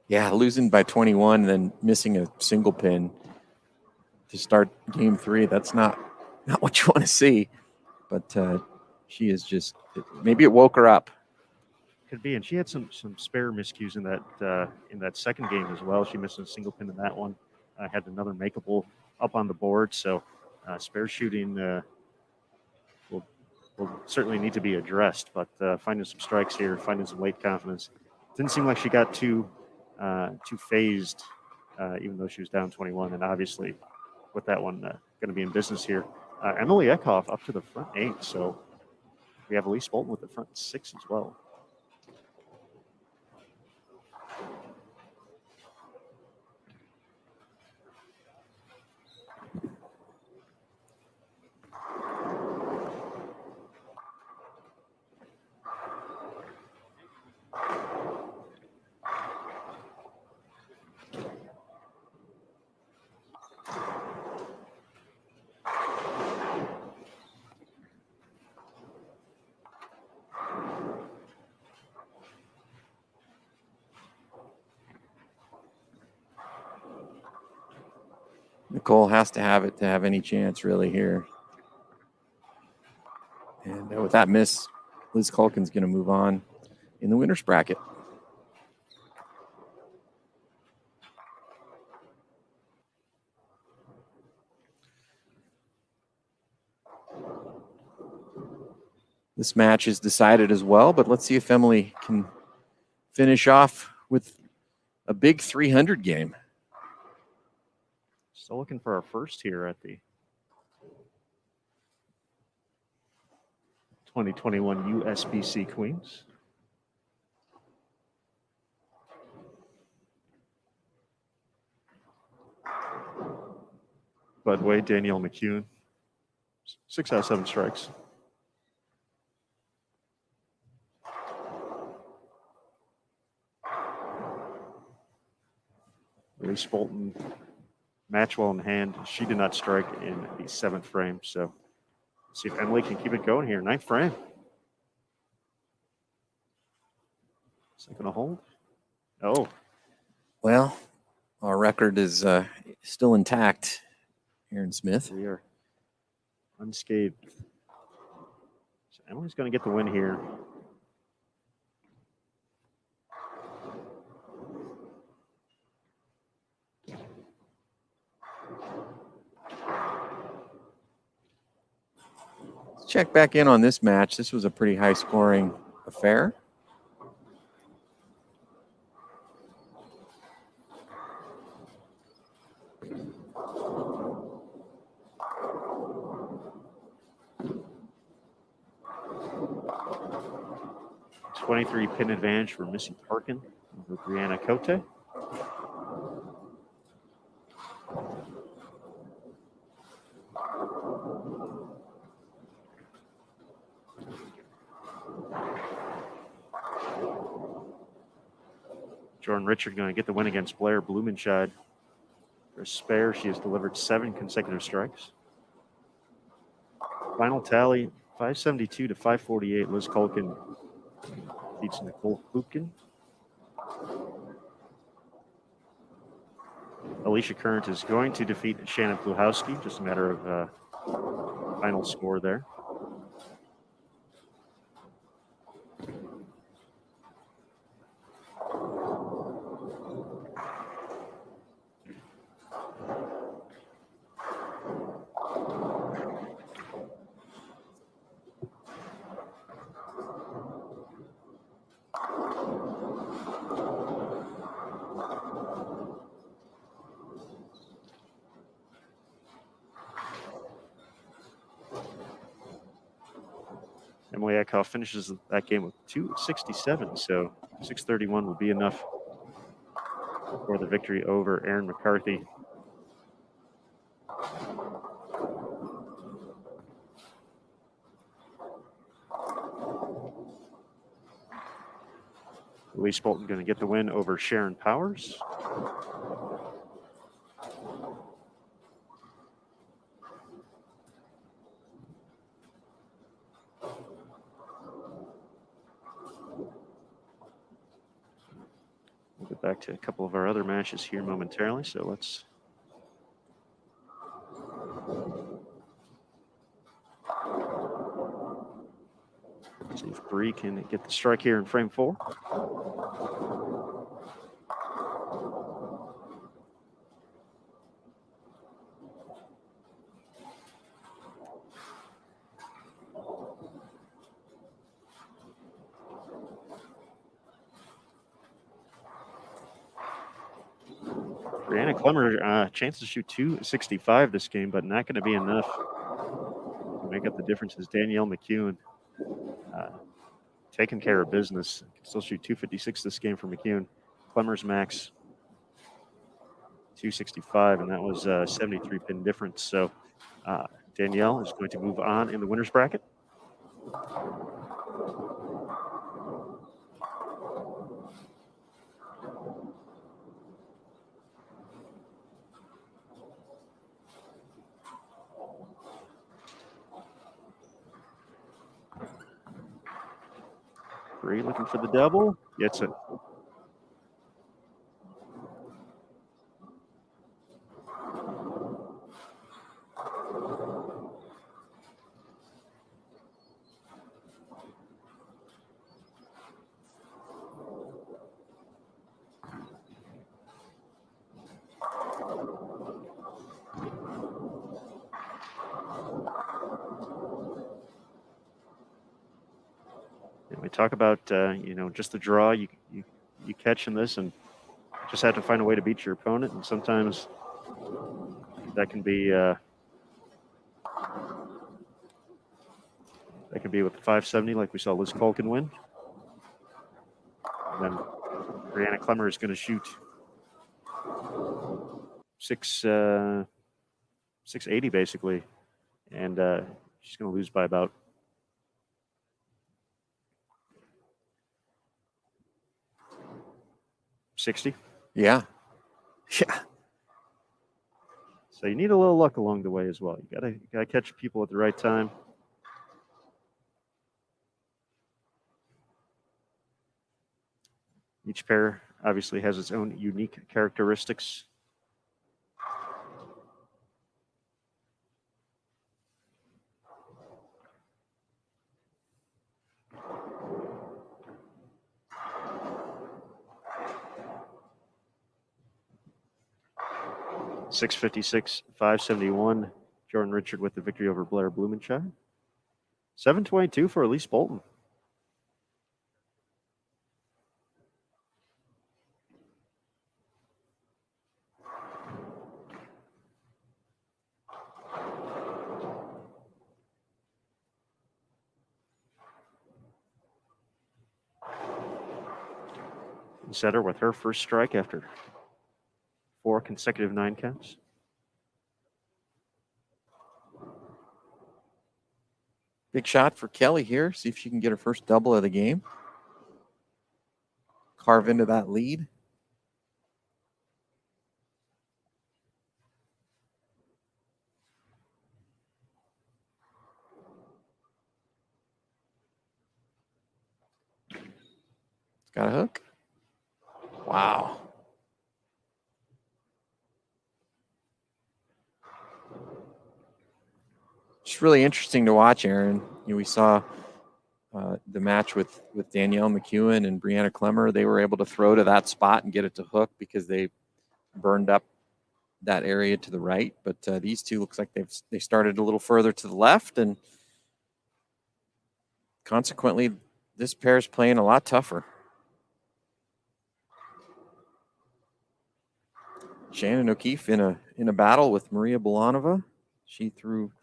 Yeah, losing by 21 and then missing a single pin to start game 3. That's not what you want to see. But she is just, maybe it woke her up. Could be, and she had some spare miscues in that second game as well. She missed a single pin in that one. Had another makeable up on the board, so spare shooting will certainly need to be addressed. But finding some strikes here, finding some late confidence. Didn't seem like she got too phased, even though she was down 21. And obviously, with that one going to be in business here, Emily Eckhoff up to the front 8. So we have Elise Bolton with the front 6 as well. Nicole has to have it to have any chance really here. And with that miss, Liz Culkin's going to move on in the winner's bracket. This match is decided as well, but let's see if Emily can finish off with a big 300 game. Still looking for our first here at the 2021 USBC Queens. By the way, Danielle McEwen, 6 out of 7 strikes. Elise Bolton, match well in hand. She did not strike in the 7th frame. So let's see if Emily can keep it going here. 9th frame. Is that going to hold? Oh. Well, our record is still intact, Aaron Smith. We are unscathed. So Emily's going to get the win here. Let's check back in on this match. This was a pretty high-scoring affair. .23 pin advantage for Missy Parkin over Brianna Cote. Jordan Richard going to get the win against Blair Blumenscheid. For a spare, she has delivered 7 consecutive strikes. Final tally, 572 to 548. Liz Culkin beats Nicole Klupkin. Alicia Current is going to defeat Shannon Pluhowski. Just a matter of final score there. Emily Eckhoff finishes that game with 267, so 631 will be enough for the victory over Erin McCarthy. Elise Bolton going to get the win over Sharon Powers. We'll get back to a couple of our other matches here momentarily, so let's see if Bree can get the strike here in frame 4. Brianna Clemmer, chance to shoot 265 this game, but not going to be enough to make up the difference as Danielle McEwen taking care of business. Can still shoot 256 this game for McEwen. Clemmer's max 265, and that was a 73 pin difference. So Danielle is going to move on in the winner's bracket. Bree looking for the double. Gets it. We talk about just the draw you catch in this, and just have to find a way to beat your opponent. And sometimes that can be with the 570, like we saw Liz Colkin win. And then Brianna Clemmer is going to shoot 680 basically, and she's going to lose by about 60. Yeah. So you need a little luck along the way as well. You gotta catch people at the right time. Each pair obviously has its own unique characteristics. .656, 571. Jordan Richard with the victory over Blair Blumenshire. 722 for Elise Bolton. Setter with her first strike after 4 consecutive 9 counts. Big shot for Kelly here. See if she can get her first double of the game. Carve into that lead. It's got a hook. Wow. It's really interesting to watch, Aaron. We saw the match with Danielle McEwen and Brianna Clemmer. They were able to throw to that spot and get it to hook because they burned up that area to the right. But these two looks like they started a little further to the left, and consequently, this pair is playing a lot tougher. Shannon O'Keefe in a battle with Maria Bolanova. She threw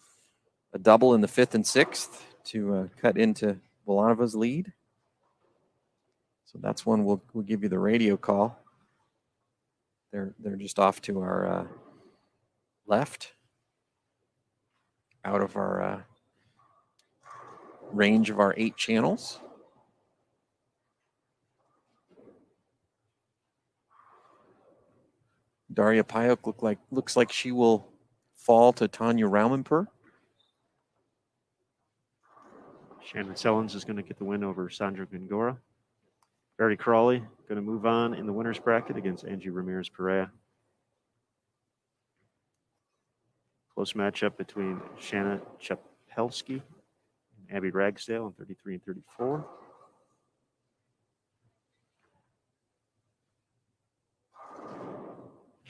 a double in the 5th and 6th to cut into Volanova's lead. So that's one we'll give you the radio call. They're just off to our left, out of our range of our 8 channels. Daria Payok looks like she will fall to Tanya Raumenper. Shannon Sellens is going to get the win over Sandra Gongora. Verity Crawley going to move on in the winner's bracket against Angie Ramirez-Perea. Close matchup between Shanna Chapelski and Abby Ragsdale on 33 and 34.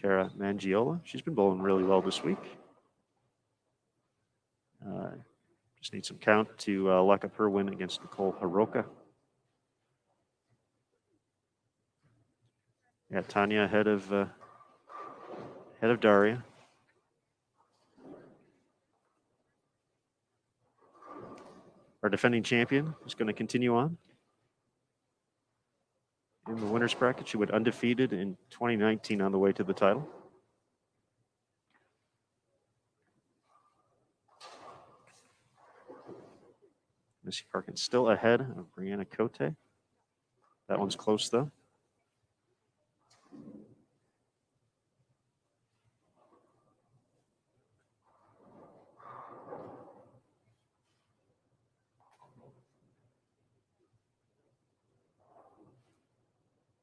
Cara Mangiola, she's been bowling really well this week. Just need some count to lock up her win against Nicole Haroka. Yeah, Tanya ahead of Daria. Our defending champion is going to continue on. In the winner's bracket, she went undefeated in 2019 on the way to the title. Missy Parkins still ahead of Brianna Cote. That one's close, though.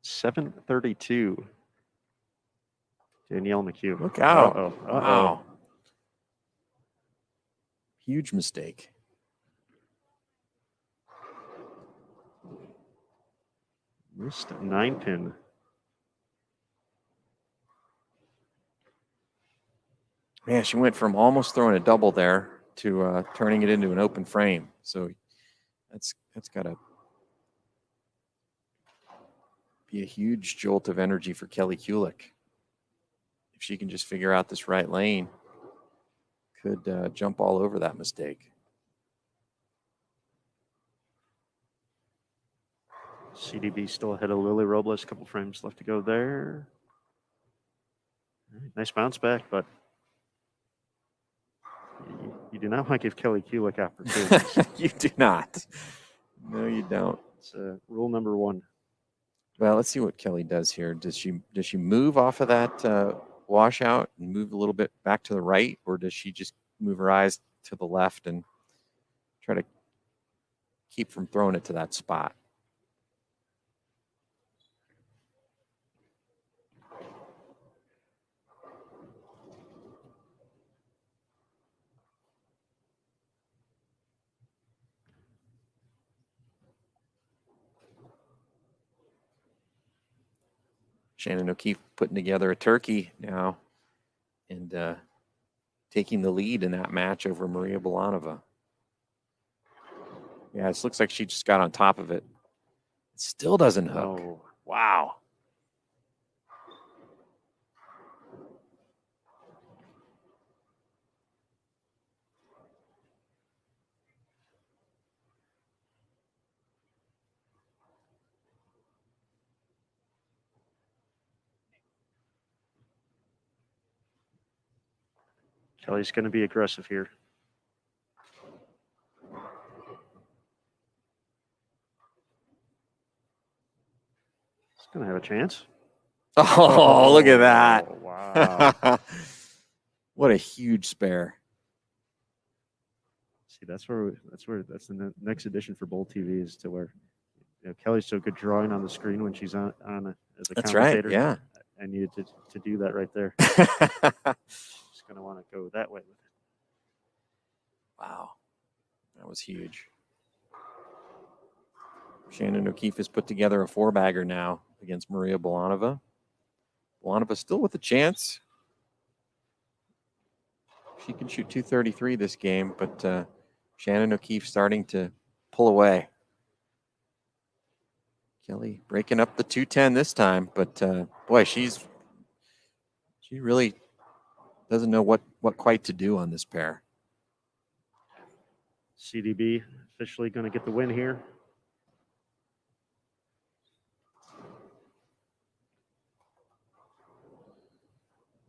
.732. Danielle McHugh. Look out. Uh-oh. Wow. Huge mistake. Missed a 9-pin. Man, she went from almost throwing a double there to turning it into an open frame. So that's got to be a huge jolt of energy for Kelly Kulik. If she can just figure out this right lane, could jump all over that mistake. CDB still ahead of Lily Robles. A couple frames left to go there. All right, nice bounce back, but you do not want to give Kelly Kulik opportunities. You do not. No, you don't. It's rule number 1. Well, let's see what Kelly does here. Does she move off of that washout and move a little bit back to the right, or does she just move her eyes to the left and try to keep from throwing it to that spot? Shannon O'Keefe putting together a turkey now and taking the lead in that match over Maria Bolanova. Yeah, this looks like she just got on top of it. It still doesn't hook. Oh, Wow. Kelly's going to be aggressive here. It's going to have a chance. Oh, look at that. Oh, wow. What a huge spare. See, that's the next edition for Bowl TV is to where Kelly's so good drawing on the screen when she's on as a That's commentator. right. Yeah. I needed to do that right there. Just going to want to go that way with it. Wow. That was huge. Shannon O'Keefe has put together a 4-bagger now against Maria Bolanova. Bolanova still with a chance. She can shoot 233 this game, but Shannon O'Keefe starting to pull away. Kelly breaking up the 210 this time, but boy, she really doesn't know what quite to do on this pair. CDB officially going to get the win here.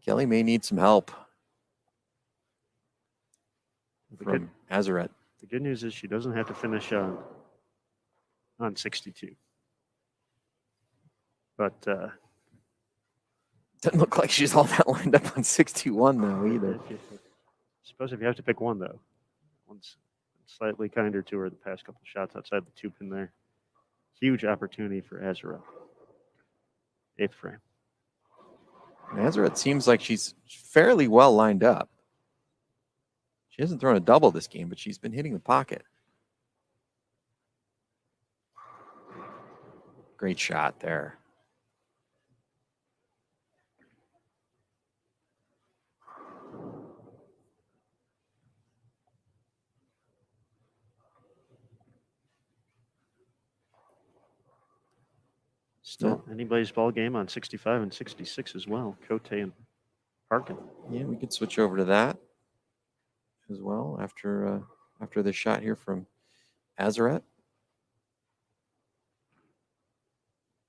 Kelly may need some help The from good, Azaret. the good news is she doesn't have to finish on 62. But Doesn't look like she's all that lined up on 61 though either. suppose if you have to pick one, though, one's slightly kinder to her the past couple shots outside the 2-pin there. Huge opportunity for Azaret. 8th frame. Azaret seems like she's fairly well lined up. She hasn't thrown a double this game, but she's been hitting the pocket. Great shot there. Still anybody's ball game on 65 and 66 as well. Cote and Parkin. Yeah, we could switch over to that as well after the shot here from Azaret.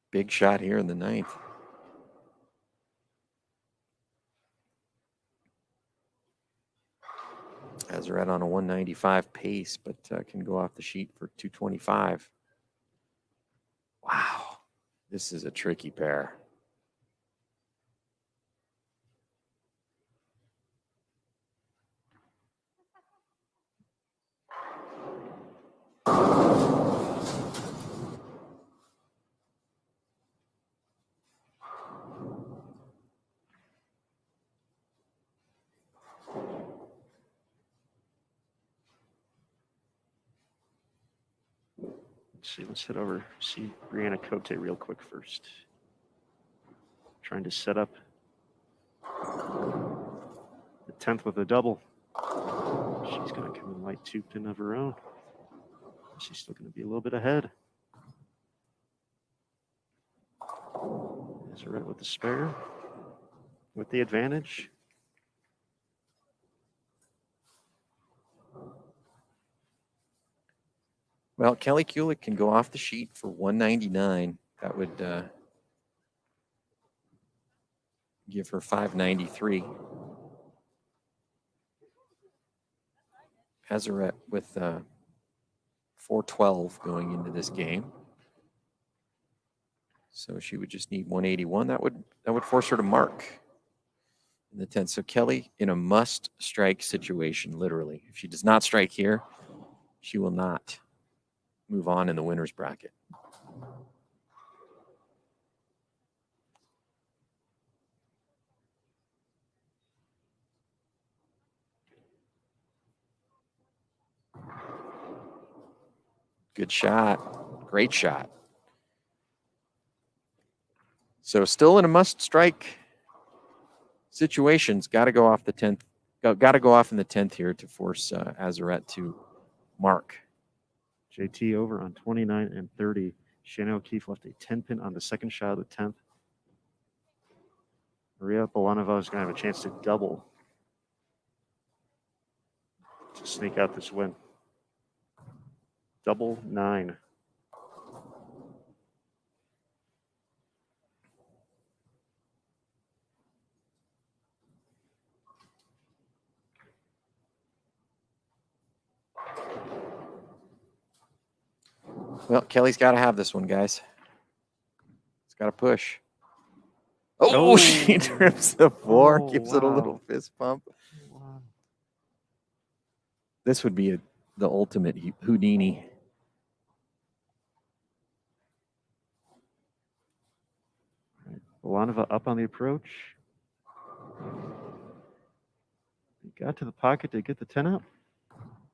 Big shot here in the 9th. Azaret on a 195 pace, but can go off the sheet for 225. Wow, this is a tricky pair. Let's head over, see Brianna Cote real quick first. Trying to set up the 10th with a double. She's going to come in light 2-pin of her own. She's still going to be a little bit ahead. Azaret with the spare, with the advantage. Well, Kelly Kulik can go off the sheet for 199. That would give her 593. Azaret with 412 going into this game. So she would just need 181. That would force her to mark in the 10th. So Kelly in a must strike situation, literally. If she does not strike here, she will not move on in the winner's bracket. Good shot. Great shot. So still in a must strike situations. Got to go off the 10th. Got to go off in the 10th here to force Azaret to mark. JT over on 29 and 30. Shannon O'Keefe left a 10-pin on the second shot of the 10th. Maria Bolanova is going to have a chance to double to sneak out this win. Double 9. Well, Kelly's got to have this one, guys. It's got to push. Oh, she trips the 4, gives it a little fist pump. Wow. This would be the ultimate Houdini. Bolanova up on the approach. He got to the pocket to get the 10 out.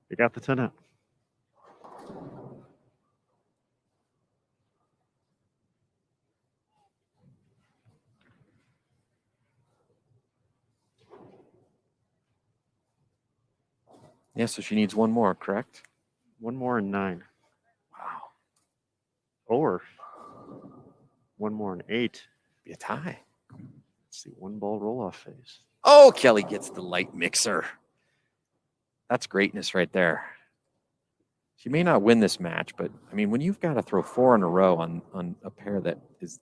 They got the 10 out. Yeah, so she needs one more, correct? One more and 9. Wow. Or one more and 8. Be a tie. Let's see, one ball roll-off phase. Oh, Kelly gets the light mixer. That's greatness right there. She may not win this match, but I mean, when you've got to throw 4 in a row on a pair that is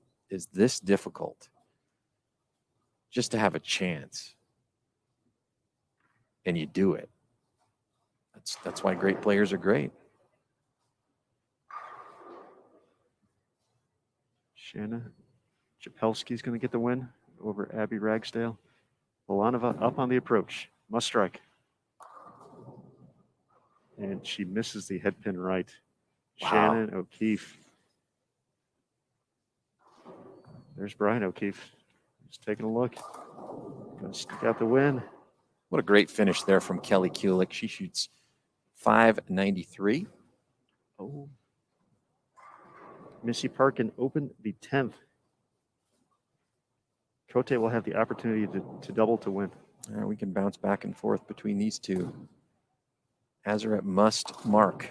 this difficult, just to have a chance, and you do it. That's why great players are great. Shanna Chapelski's going to get the win over Abby Ragsdale. Bolanova up on the approach. Must strike. And she misses the head pin right. Wow. Shannon O'Keefe. There's Brian O'Keefe. Just taking a look. Going to stick out the win. What a great finish there from Kelly Kulik. She shoots .593. Oh. Missy Parkin opened the 10th. Cote will have the opportunity to double to win. We can bounce back and forth between these two. Azeret must mark.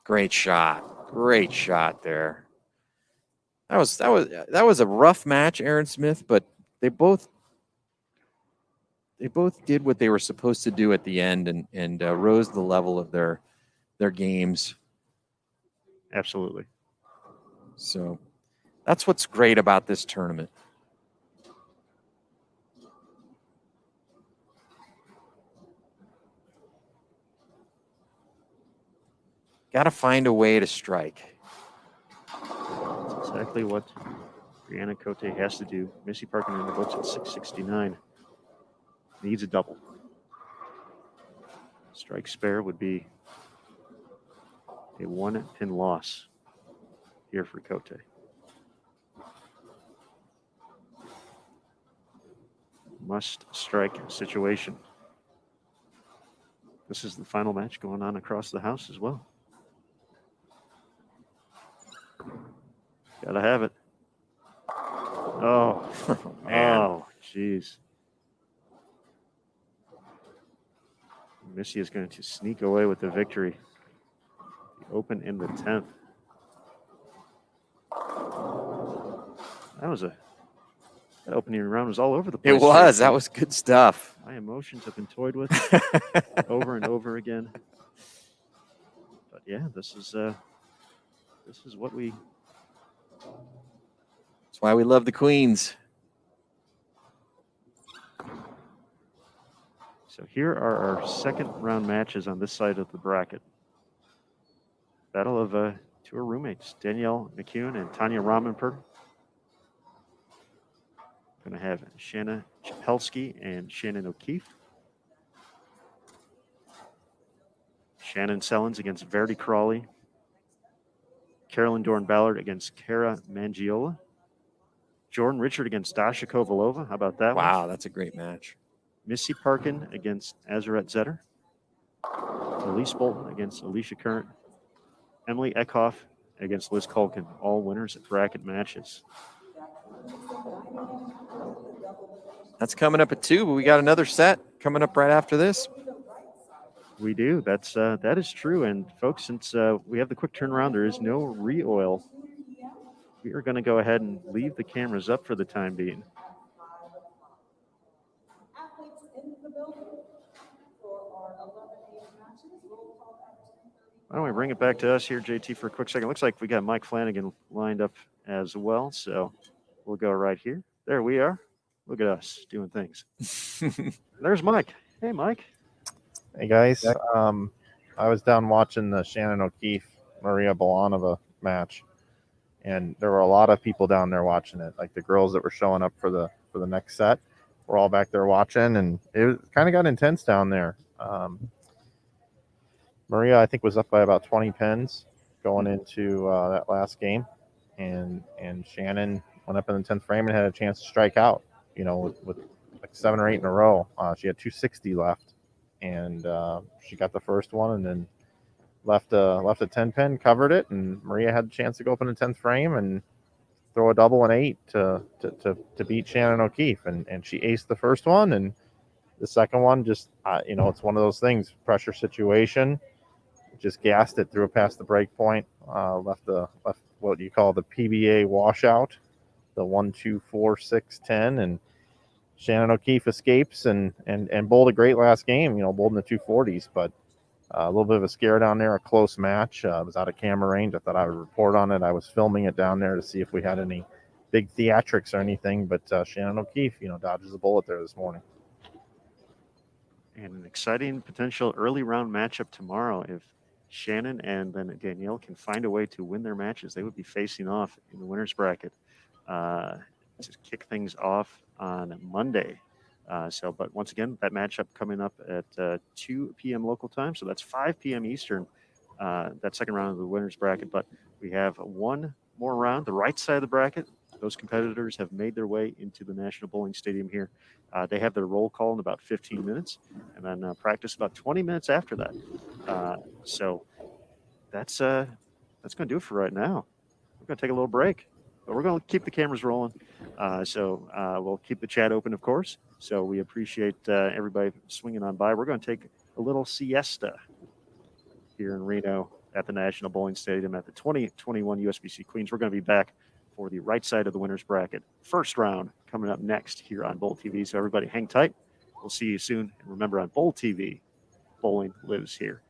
Great shot. Great shot there. That was a rough match, Aaron Smith, but they both did what they were supposed to do at the end and rose the level of their games. Absolutely. So that's what's great about this tournament. Got to find a way to strike. That's exactly what Brianna Cote has to do. Missy Parkin in the books at 669. Needs a double. Strike spare would be a 1-pin loss here for Cote. Must strike situation. This is the final match going on across the house as well. Gotta have it. Oh, man. Oh, jeez. Missy is going to sneak away with the victory. The Open in the 10th. That opening round was all over the place. It was. That was good stuff. My emotions have been toyed with over and over again. But yeah, this is what we. That's why we love the Queens. So here are our second round matches on this side of the bracket. Battle of two roommates, Danielle McCune and Tanya Ramenper. Going to have Shanna Chapelski and Shannon O'Keefe. Shannon Sellens against Verity Crawley. Carolyn Dorn-Ballard against Kara Mangiola. Jordan Richard against Dasha Kovalova. How about that one? Wow, that's a great match. Missy Parkin against Azeret Zetter. Elise Bolton against Alicia Current. Emily Eckhoff against Liz Culkin. All winners at bracket matches. That's coming up at 2, but we got another set coming up right after this. We do. That is true. And folks, since we have the quick turnaround, there is no re-oil. We are going to go ahead and leave the cameras up for the time being. Why don't we bring it back to us here, JT, for a quick second? Looks like we got Mike Flanagan lined up as well, so we'll go right here. There we are. Look at us doing things. There's Mike. Hey, Mike. Hey, guys. I was down watching the Shannon O'Keefe, Maria Bolanova match, and there were a lot of people down there watching it. Like the girls that were showing up for the next set were all back there watching, and it kind of got intense down there. Maria, I think, was up by about 20 pins going into that last game, and Shannon went up in the 10th frame and had a chance to strike out, with like 7 or 8 in a row. She had 260 left, and she got the first one and then left a 10 pin, covered it, and Maria had a chance to go up in the 10th frame and throw a double and 8 to beat Shannon O'Keefe, and she aced the first one, and the second one just, it's one of those things, pressure situation. just gassed it, threw it past the break point, left what you call the PBA washout, the 1, 2, 4, 6, 10, and Shannon O'Keefe escapes and bowled a great last game. Bowled in the 240s, but a little bit of a scare down there, a close match. It was out of camera range. I thought I would report on it. I was filming it down there to see if we had any big theatrics or anything, but Shannon O'Keefe, dodges a bullet there this morning. And an exciting potential early round matchup tomorrow. If Shannon and then Danielle can find a way to win their matches, they would be facing off in the winner's bracket to kick things off on Monday. But once again, that matchup coming up at 2 p.m. local time. So that's 5 p.m. Eastern, that second round of the winner's bracket. But we have one more round, the right side of the bracket. Those competitors have made their way into the National Bowling Stadium here. They have their roll call in about 15 minutes and then practice about 20 minutes after that. So that's going to do it for right now. We're going to take a little break, but we're going to keep the cameras rolling. We'll keep the chat open, of course. So we appreciate everybody swinging on by. We're going to take a little siesta here in Reno at the National Bowling Stadium at the 2021 USBC Queens. We're going to be back for the right side of the winner's bracket. First round coming up next here on Bowl TV. So everybody hang tight. We'll see you soon. And remember, on Bowl TV, bowling lives here.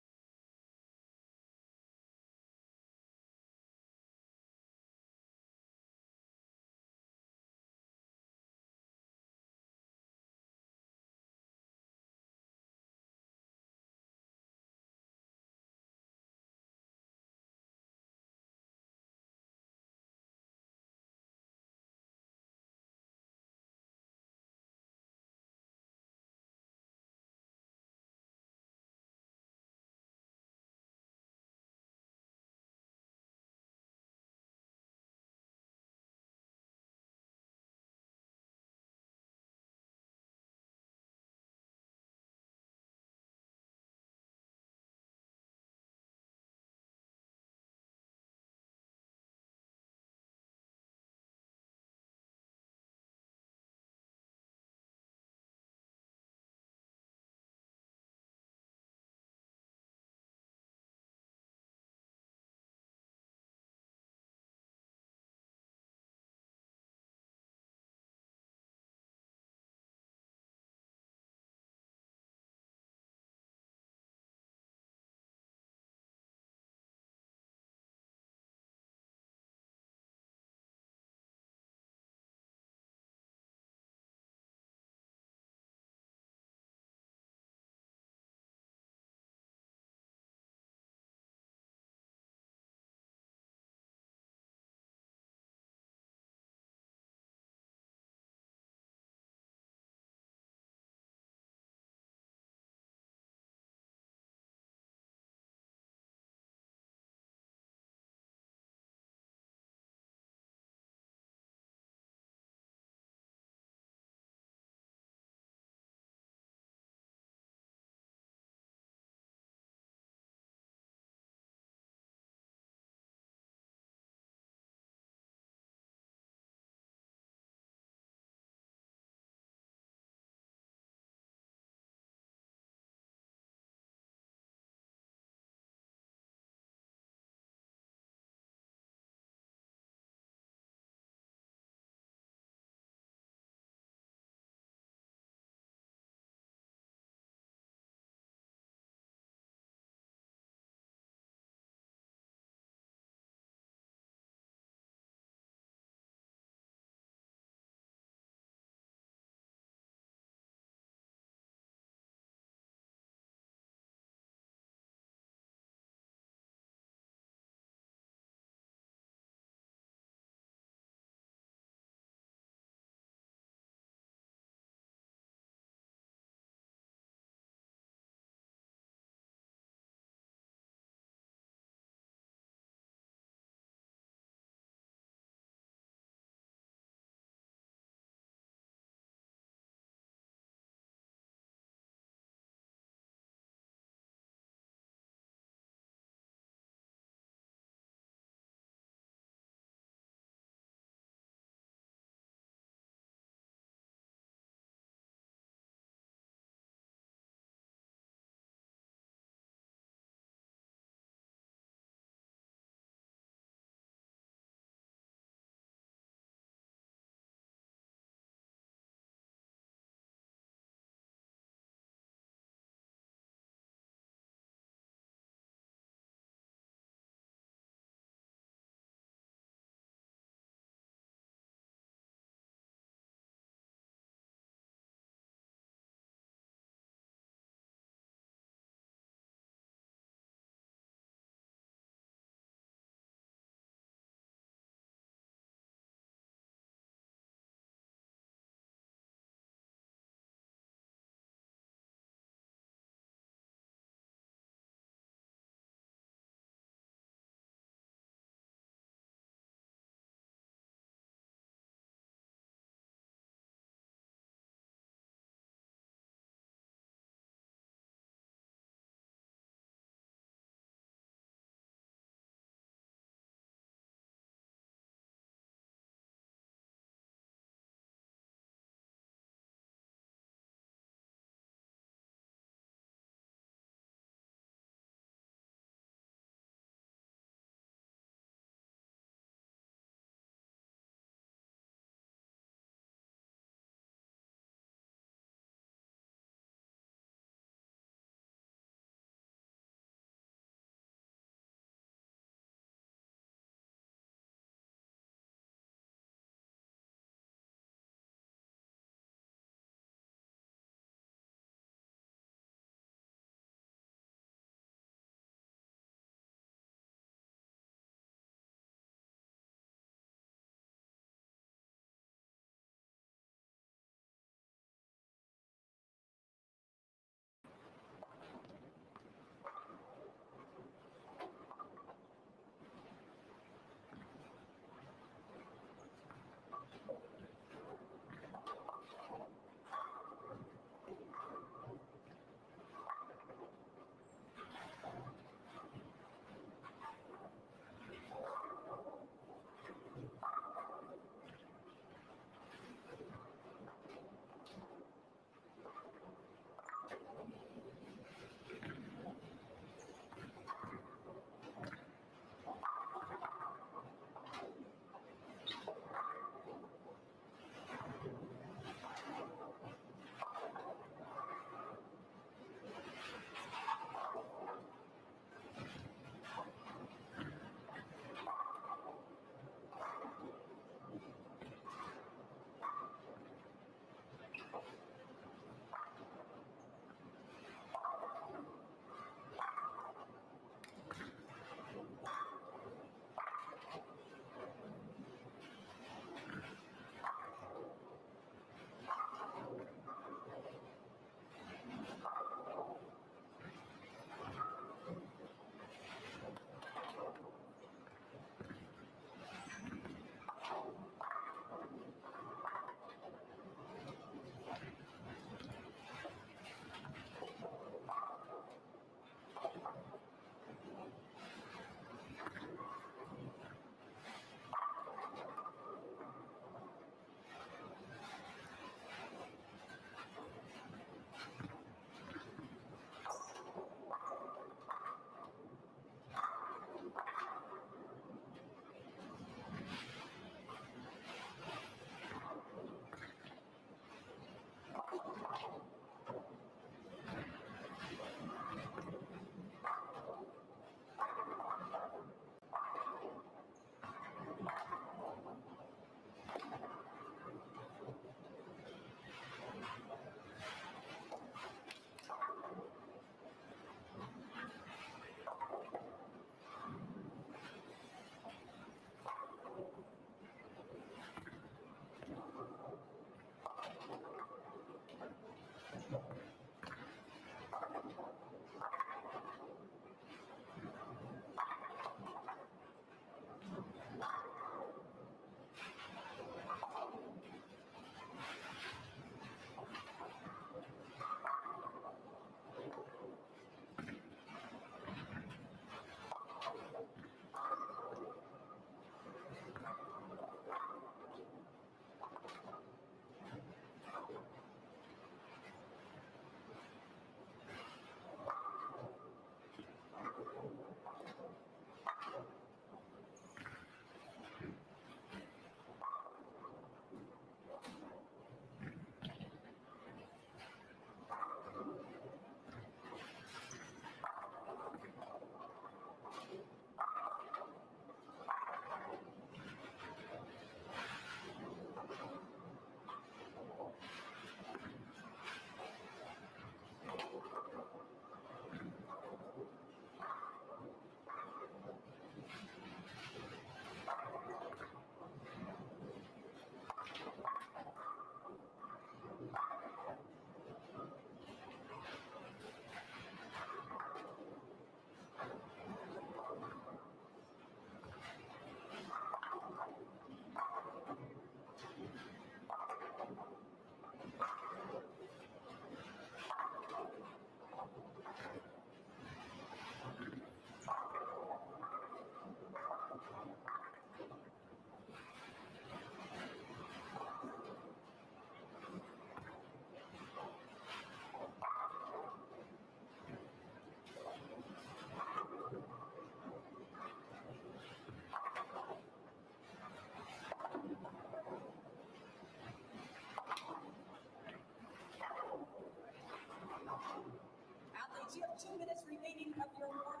2 minutes remaining of your format.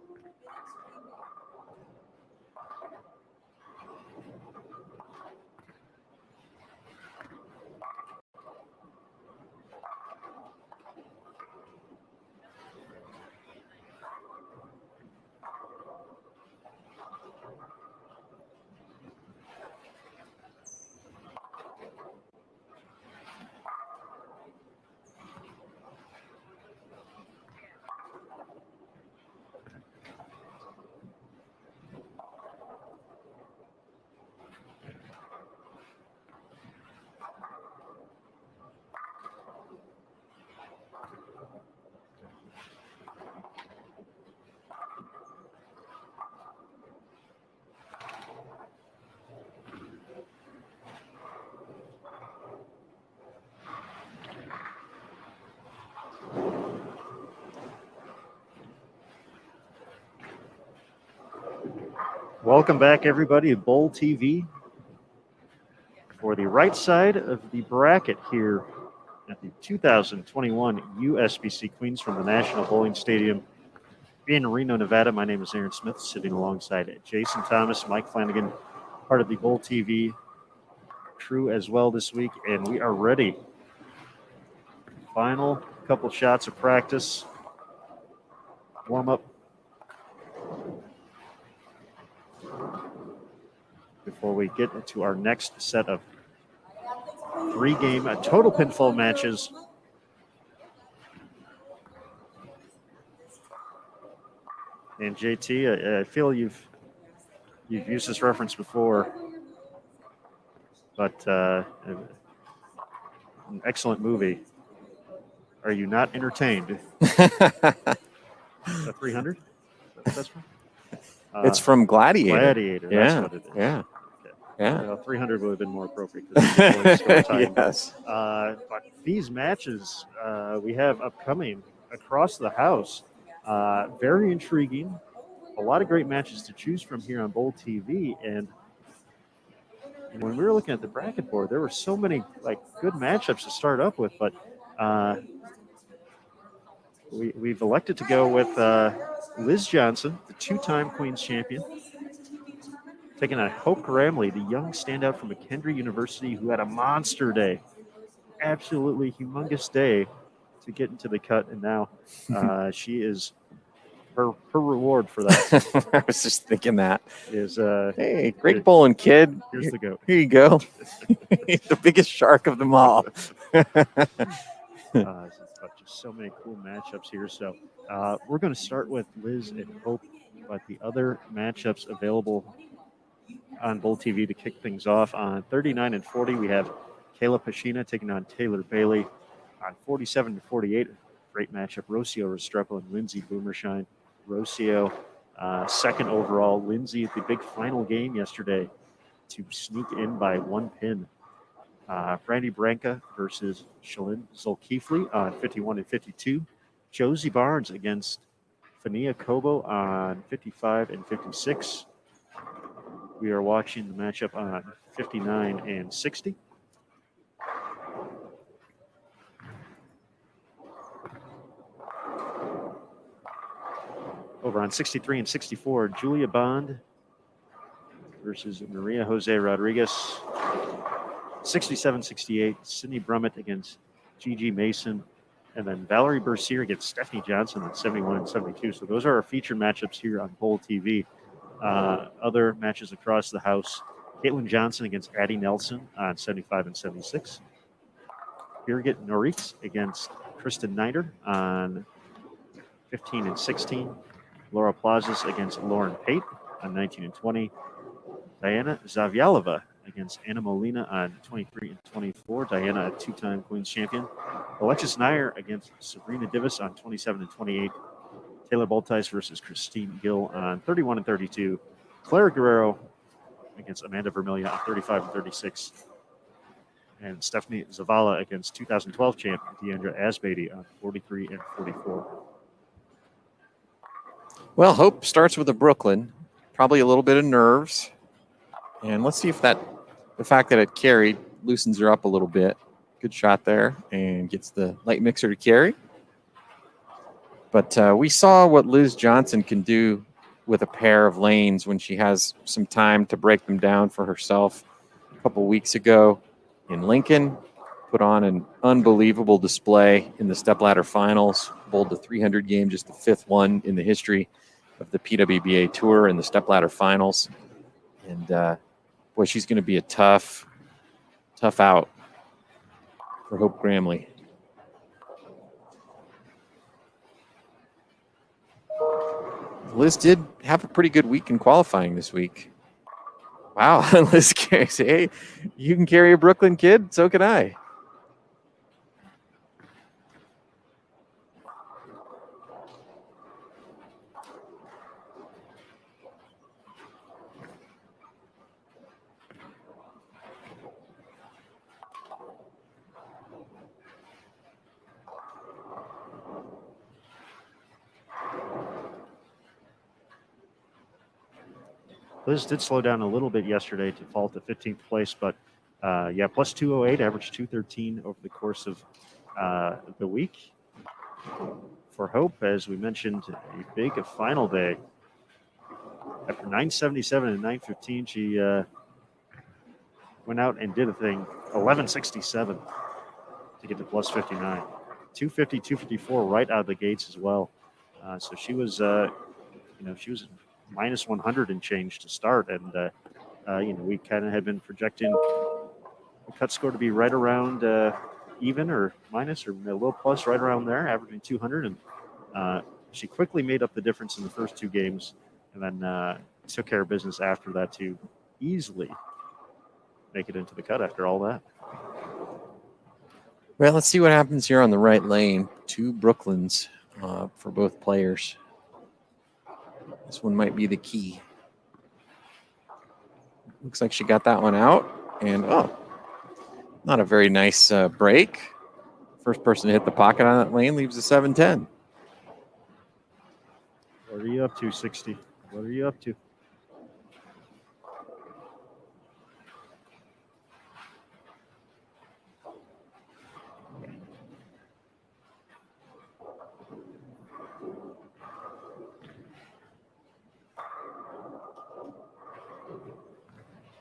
2 minutes remaining. Welcome back, everybody, to Bowl TV for the right side of the bracket here at the 2021 USBC Queens from the National Bowling Stadium in Reno, Nevada. My name is Aaron Smith, sitting alongside Jason Thomas, Mike Flanagan, part of the Bowl TV crew as well this week, and we are ready. Final couple shots of practice, warm up before we get into our next set of 3-game total pinfall matches. And JT, I feel you've used this reference before, but an excellent movie. Are you not entertained? The 300? That's from? It's from Gladiator. Gladiator. Yeah. That's what it is. Yeah. Yeah. Well, 300 would have been more appropriate. 'Cause it's score time. Yes. But these matches we have upcoming across the house, very intriguing. A lot of great matches to choose from here on Bowl TV. And when we were looking at the bracket board, there were so many good matchups to start up with. But we've elected to go with Liz Johnson, the 2-time Queens champion, taking on Hope Gramley, the young standout from McKendree University who had a monster day, absolutely humongous day to get into the cut. And now she is her reward for that. I was just thinking that. Is hey, great bowling, kid. Here's the goat. Here you go. The biggest shark of them all. Just so many cool matchups here. So we're going to start with Liz and Hope, but the other matchups available on Bowl TV to kick things off on 39 and 40, we have Kayla Pashina taking on Taylor Bailey. On 47 to 48, great matchup. Rocio Restrepo and Lindsay Boomershine. Rocio, second overall. Lindsay at the big final game yesterday to sneak in by 1 pin. Brandy Branca versus Shalyn Zolkifli on 51 and 52. Josie Barnes against Fania Kobo on 55 and 56. We are watching the matchup on 59 and 60. Over on 63 and 64, Julia Bond versus Maria Jose Rodriguez. 67-68, Sydney Brummett against Gigi Mason. And then Valerie Bercier against Stephanie Johnson at 71 and 72. So those are our featured matchups here on Bowl TV. Other matches across the house, Caitlin Johnson against Addie Nelson on 75 and 76. Birgit Norix against Kristen Niter on 15 and 16. Laura Plazas against Lauren Pate on 19 and 20. Diana Zavialova against Anna Molina on 23 and 24. Diana, a 2-time Queens champion. Alexis Nair against Sabrina Divis on 27 and 28. Taylor Boltice versus Christine Gill on 31 and 32. Clara Guerrero against Amanda Vermilia on 35 and 36. And Stephanie Zavala against 2012 champ Deandra Asbeatty on 43 and 44. Well, Hope starts with a Brooklyn, probably a little bit of nerves. And let's see if the fact that it carried loosens her up a little bit. Good shot there and gets the light mixer to carry. But we saw what Liz Johnson can do with a pair of lanes when she has some time to break them down for herself a couple weeks ago in Lincoln. Put on an unbelievable display in the stepladder finals, bowled the 300 game, just the 5th one in the history of the PWBA Tour in the stepladder finals. And boy, she's going to be a tough out for Hope Gramley. Liz did have a pretty good week in qualifying this week. Wow, Liz carries. Hey, you can carry a Brooklyn kid, so can I. Liz did slow down a little bit yesterday to fall to 15th place, but yeah, plus 208, average 213 over the course of the week. For Hope, as we mentioned, a big final day. After 977 and 915, she went out and did a thing, 1167 to get to plus 59. 250, 254 right out of the gates as well. So she was, she was minus 100 and change to start. And, we kind of had been projecting the cut score to be right around even or minus or a little plus right around there, averaging 200. And she quickly made up the difference in the first 2 games and then took care of business after that to easily make it into the cut after all that. Well, let's see what happens here on the right lane. 2 Brooklyns for both players. This one might be the key. Looks like she got that one out. And, not a very nice break. First person to hit the pocket on that lane leaves a 710. What are you up to, 60? What are you up to?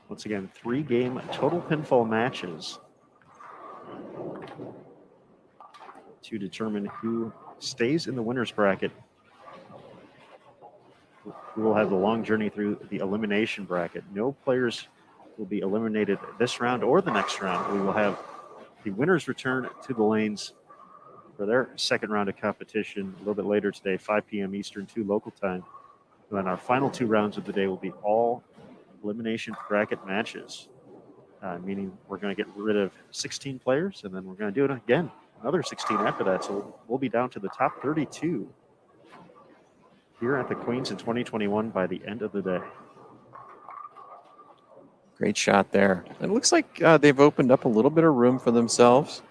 Once again, 3-game total pinfall matches to determine who stays in the winner's bracket. We will have the long journey through the elimination bracket. No players will be eliminated this round or the next round. We will have the winners return to the lanes for their second round of competition a little bit later today, 5 p.m. Eastern, 2 local time. And then our final 2 rounds of the day will be all elimination bracket matches, meaning we're going to get rid of 16 players, and then we're going to do it again, another 16 after that. So we'll be down to the top 32 here at the Queens in 2021 by the end of the day. Great shot there. It looks like they've opened up a little bit of room for themselves.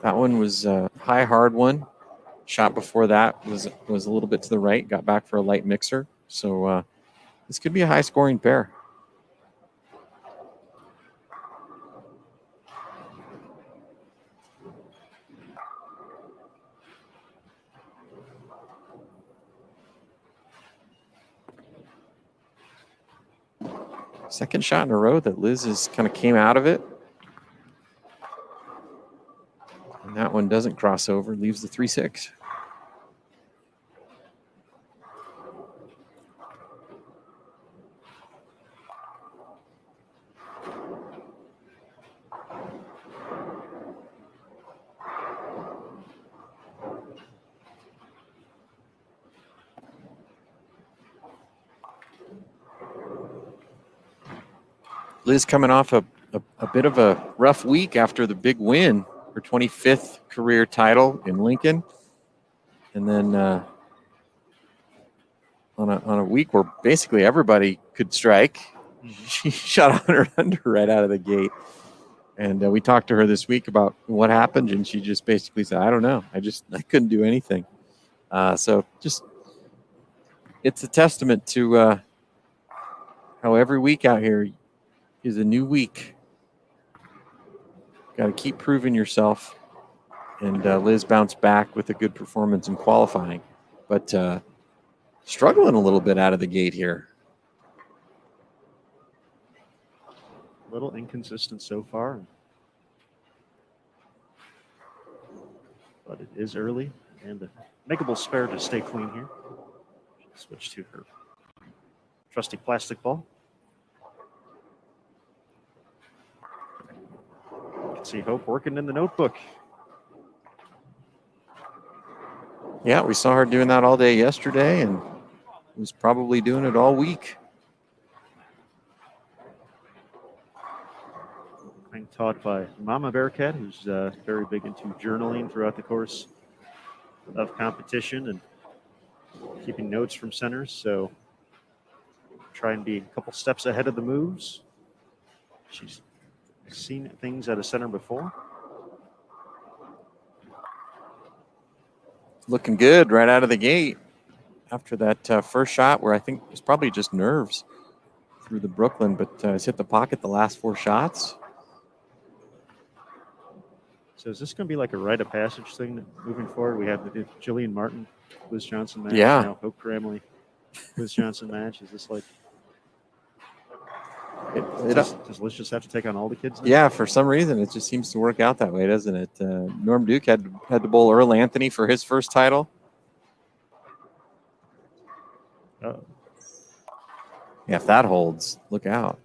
That one was a high, hard one. Shot before that was a little bit to the right, got back for a light mixer. So this could be a high-scoring pair. Second shot in a row that Liz has kind of came out of it. And that one doesn't cross over, leaves the 3-6. Liz coming off a bit of a rough week after the big win, her 25th career title in Lincoln. And then on a week where basically everybody could strike, she shot 100 under right out of the gate. And we talked to her this week about what happened, and she just basically said, I don't know. I couldn't do anything. So just it's a testament to how every week out here is a new week. Got to keep proving yourself. and Liz bounced back with a good performance in qualifying, but struggling a little bit out of the gate here. A little inconsistent so far, but it is early and a makeable spare to stay clean here. Switch to her trusty plastic ball. You can see Hope working in the notebook. Yeah, we saw her doing that all day yesterday and was probably doing it all week. Being taught by Mama Bearcat, who's very big into journaling throughout the course of competition and keeping notes from centers. So try and be a couple steps ahead of the moves. She's seen things at a center before. Looking good right out of the gate after that first shot where I think it was probably just nerves through the Brooklyn, but has hit the pocket the last 4 shots. So is this going to be like a rite of passage thing moving forward? We have the Jillian Martin, Liz Johnson match. Yeah. Now Hope Cramley, Liz Johnson match. Is this like... Does Liz just have to take on all the kids now? Yeah, for some reason, it just seems to work out that way, doesn't it? Norm Duke had to bowl Earl Anthony for his first title. Uh-oh. Yeah, if that holds, look out.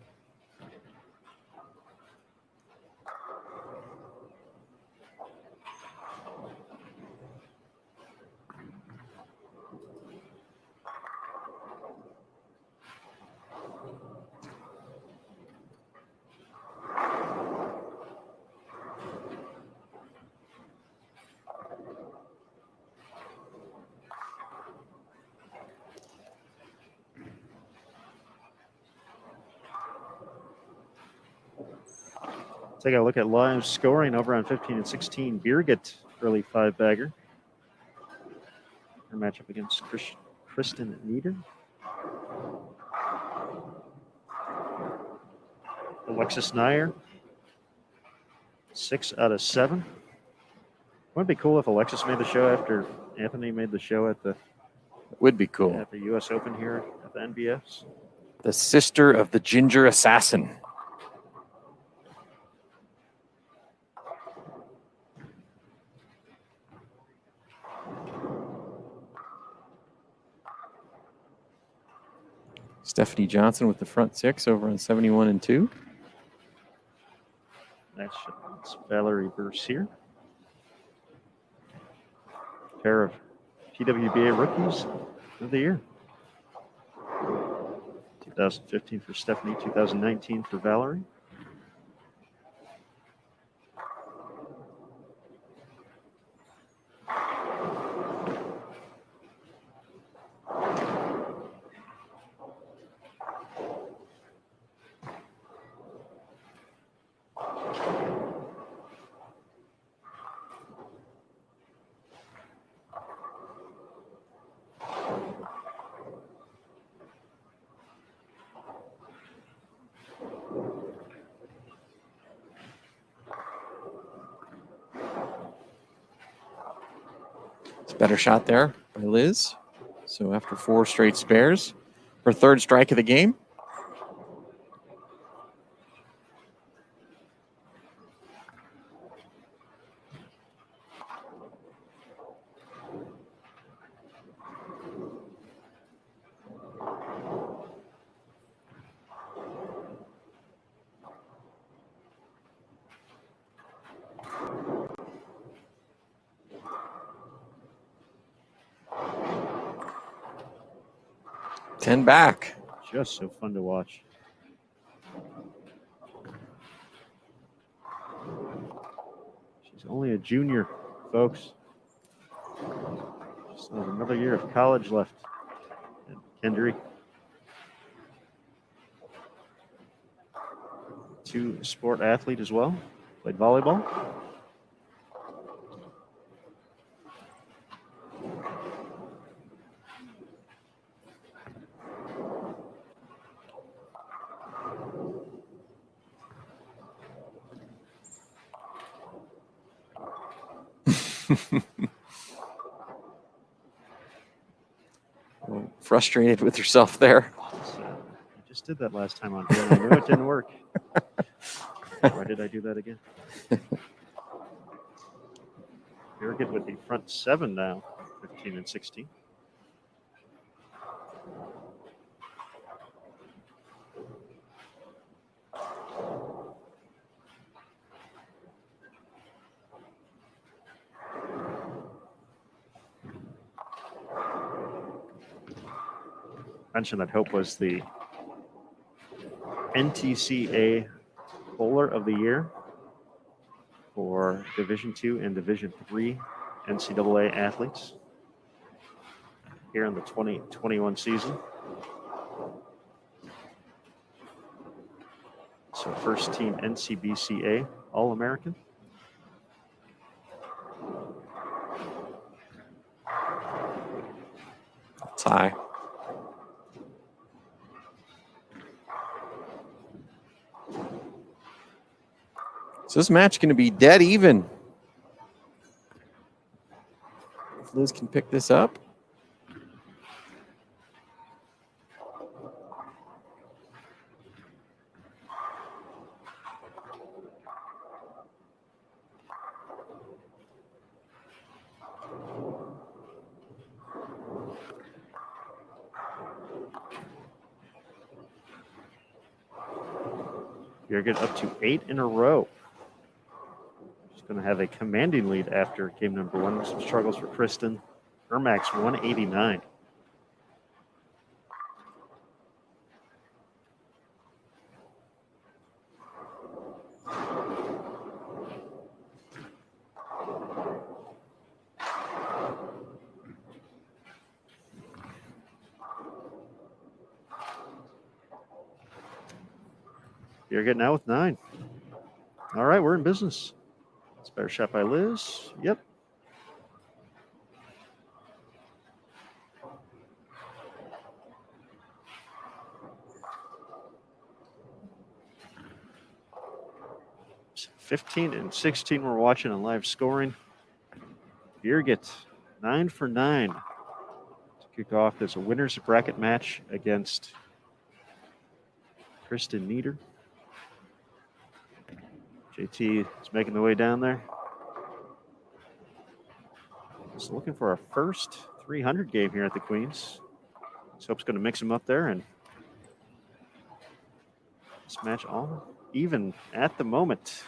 Take a look at live scoring over on 15 and 16. Birgit, early 5-bagger. Her matchup against Kristen Nieder. Alexis Nair, 6 out of 7. Wouldn't it be cool if Alexis made the show after Anthony made the show at the It would be cool. at the U.S. Open here at the NBS? The sister of the Ginger Assassin. Stephanie Johnson with the front 6 over on 71 and 2. That's Valerie Bercier. Pair of PWBA rookies of the year. 2015 for Stephanie, 2019 for Valerie. Better shot there by Liz. So after 4 straight spares, her 3rd strike of the game. Ten back. Just so fun to watch. She's only a junior, folks. Just another year of college left. And Kendry. 2 sport athlete as well. Played volleyball. Frustrated with yourself there. I just did that last time on here, and I knew it didn't work. Why did I do that again? Harrogate with the front 7 now, 15 and 16. Mentioned that Hope was the NTCA Bowler of the Year for Division II and Division III NCAA athletes here in the 2021 season. So first team NCBCA All-American. That's high. So this match going to be dead even. If Liz can pick this up. You're getting up to 8 in a row. She's going to have a commanding lead after game number 1. Some struggles for Kristen. Her max 189. You're getting out with 9. All right, we're in business. It's a better shot by Liz. Yep. So 15 and 16 we're watching on live scoring. Harrogate 9 for 9 to kick off as a winner's bracket match against Kristen Nieder. JT is making the way down there. Just looking for our first 300 game here at the Queens. Let's hope it's going to mix them up there, and this match all even at the moment.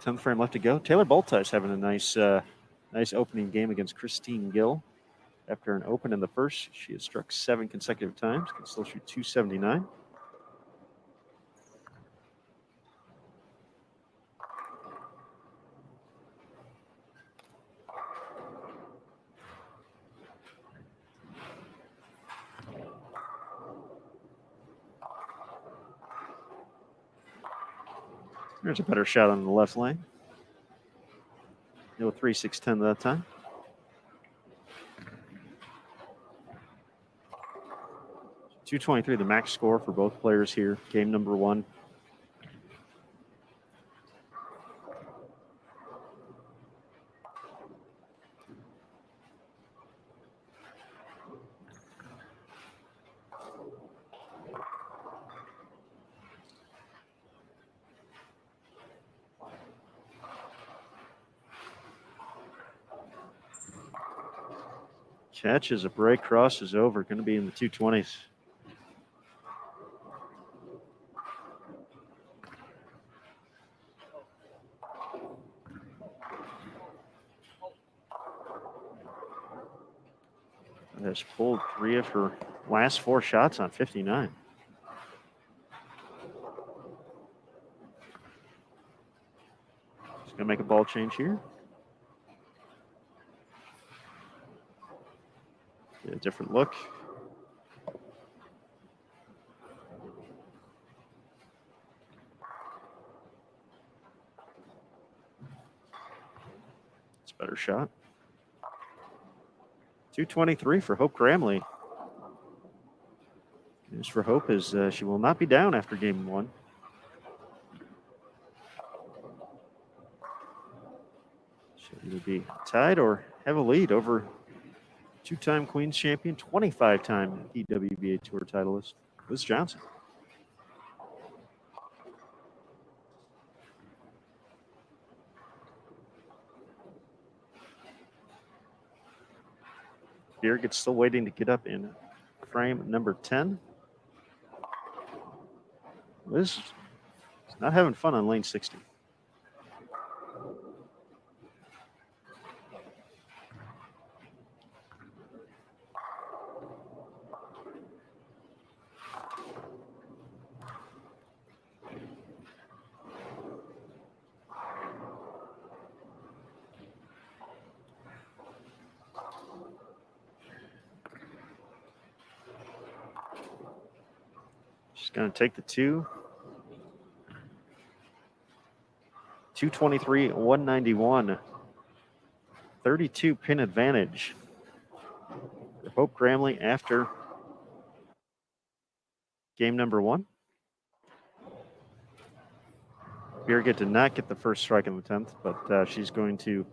10th frame left to go. Taylor Bolta is having a nice opening game against Christine Gill. After an open in the first, she has struck 7 consecutive times. Can still shoot .279. There's a better shot on the left lane. No 3-6-10 that time. .223, the max score for both players here. Game number 1. Catches a break, crosses over, going to be in the 220s. And has pulled 3 of her last 4 shots on 59. She's going to make a ball change here. Get a different look. It's a better shot. 223 for Hope Gramley. News for Hope is she will not be down after game 1. She'll either be tied or have a lead over two-time Queens champion, 25-time PWBA Tour titleist, Liz Johnson. Birgit's still waiting to get up in frame number 10. Liz is not having fun on lane 60. She's going to take the 223, 191. 32 pin advantage for Hope Gramley after game number 1. Birgit did not get the first strike in the 10th, but she's going to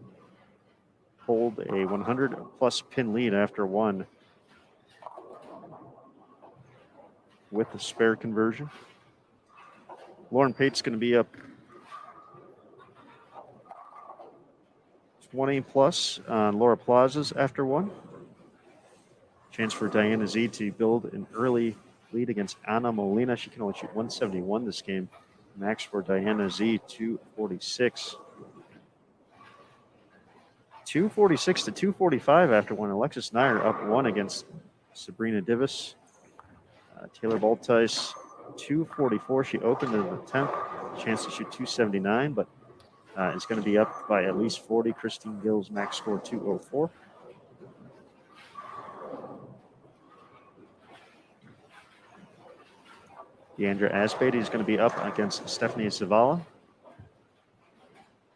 hold a 100-plus pin lead after 1 with the spare conversion. Lauren Pate's going to be up 20-plus on Laura Plazas after 1. Chance for Diana Z to build an early lead against Ana Molina. She can only shoot 171 this game. Max for Diana Z, 246. 246 to 245 after 1. Alexis Nyer up 1 against Sabrina Divis. Taylor Baltice, 244. She opened in the 10th. Chance to shoot 279, but is going to be up by at least 40. Christine Gill's max score 204. Deandra Asbetti is going to be up against Stephanie Zavala.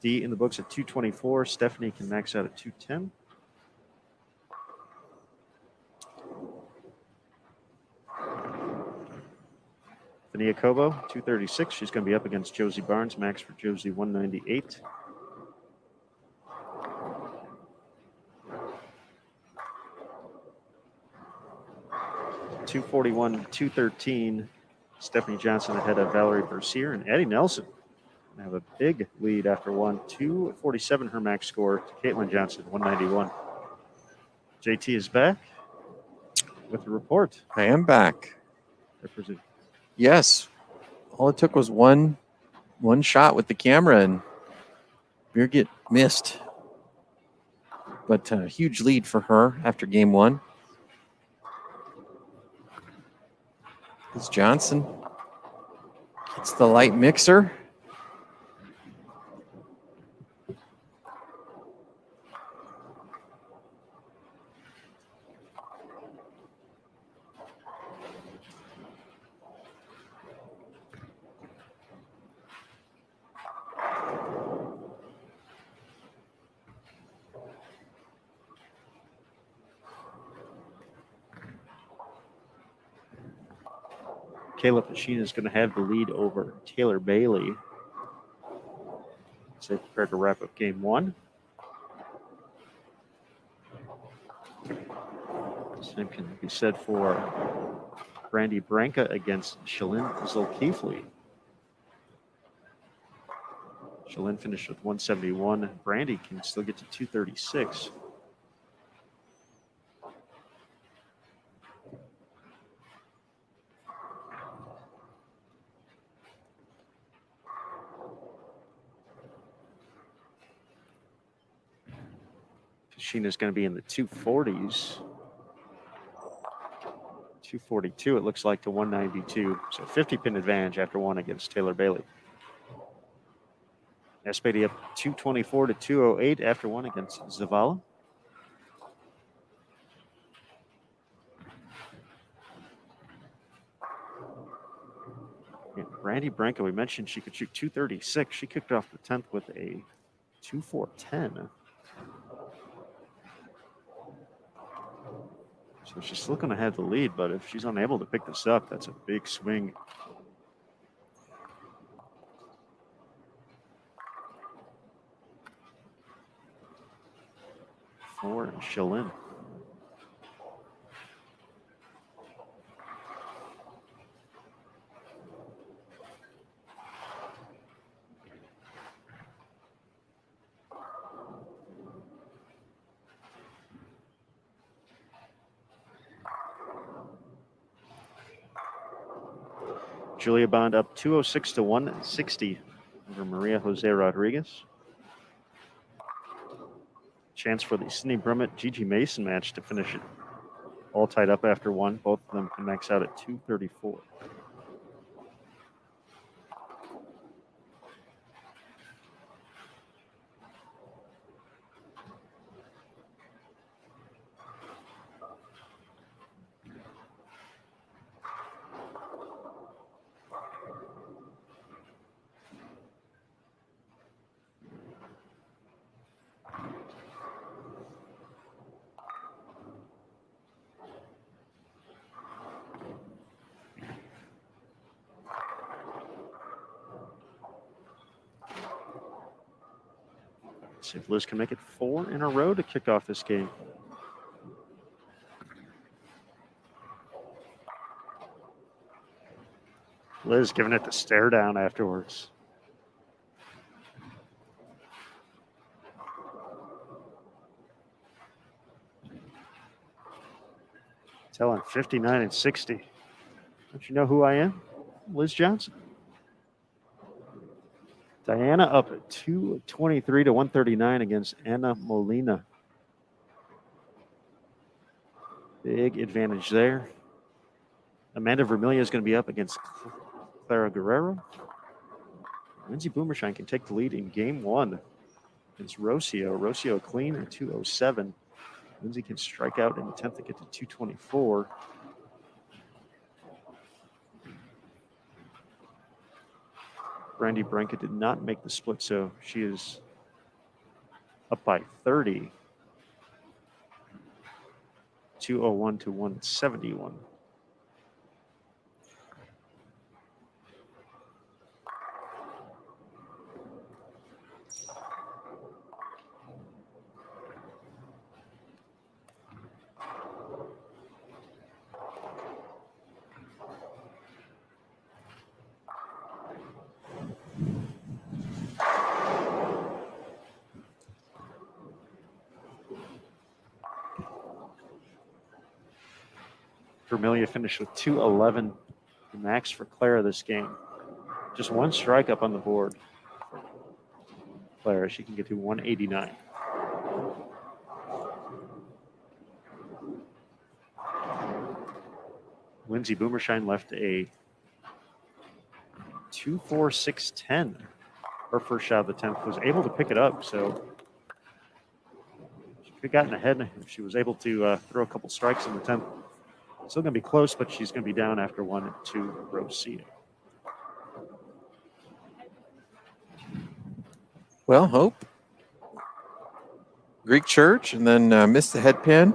D in the books at 224. Stephanie can max out at 210. Fania Kobo, 236. She's going to be up against Josie Barnes. Max for Josie, 198. .241, 213. Stephanie Johnson ahead of Valerie Bercier, and Addie Nelson have a big lead after 1. 247 her max score to Caitlin Johnson, 191. JT is back with the report. I am back. Yes. All it took was one shot with the camera, and Birgit missed. But a huge lead for her after game 1. As Johnson gets the light mixer. Kayla Pachina is going to have the lead over Taylor Bailey. So they're prepared to wrap up game 1. Same can be said for Brandy Branca against Shalyn Zulkifli. Shalyn finished with 171. Brandy can still get to 236. Sheena's going to be in the 240s. 242, it looks like, to 192. So 50-pin advantage after 1 against Taylor Bailey. Asbetti up 224 to 208 after 1 against Zavala. And Brandy Branco, we mentioned she could shoot 236. She kicked off the 10th with a 2.410. So she's still going to have the lead, but if she's unable to pick this up, that's a big swing. for Shalin. Julia Bond up 206 to 160 over Maria Jose Rodriguez. Chance for the Sydney Brummett Gigi Mason match to finish it all tied up after one. Both of them can max out at 234. See if Liz can make it 4 in a row to kick off this game. Liz giving it the stare down afterwards. Telling 59 and 60. Don't you know who I am? Liz Johnson. Diana up at 223 to 139 against Anna Molina. Big advantage there. Amanda Vermilia is going to be up against Clara Guerrero. Lindsay Boomershine can take the lead in game 1 against Rocio. Rocio clean at 207. Lindsay can strike out in the 10th to get to 224. Brandy Branca did not make the split, so she is up by 30. 201 to 171. Vermilia finished with 211 max for Clara this game. Just one strike up on the board. Clara, she can get to 189. Lindsay Boomershine left a 2-4-6-10. Her first shot of the 10th, was able to pick it up, so she could have gotten ahead if she was able to throw a couple strikes in the 10th. Still going to be close, but she's going to be down after 1-2 Rocio. Well, Hope. Greek Church, and then missed the head pin.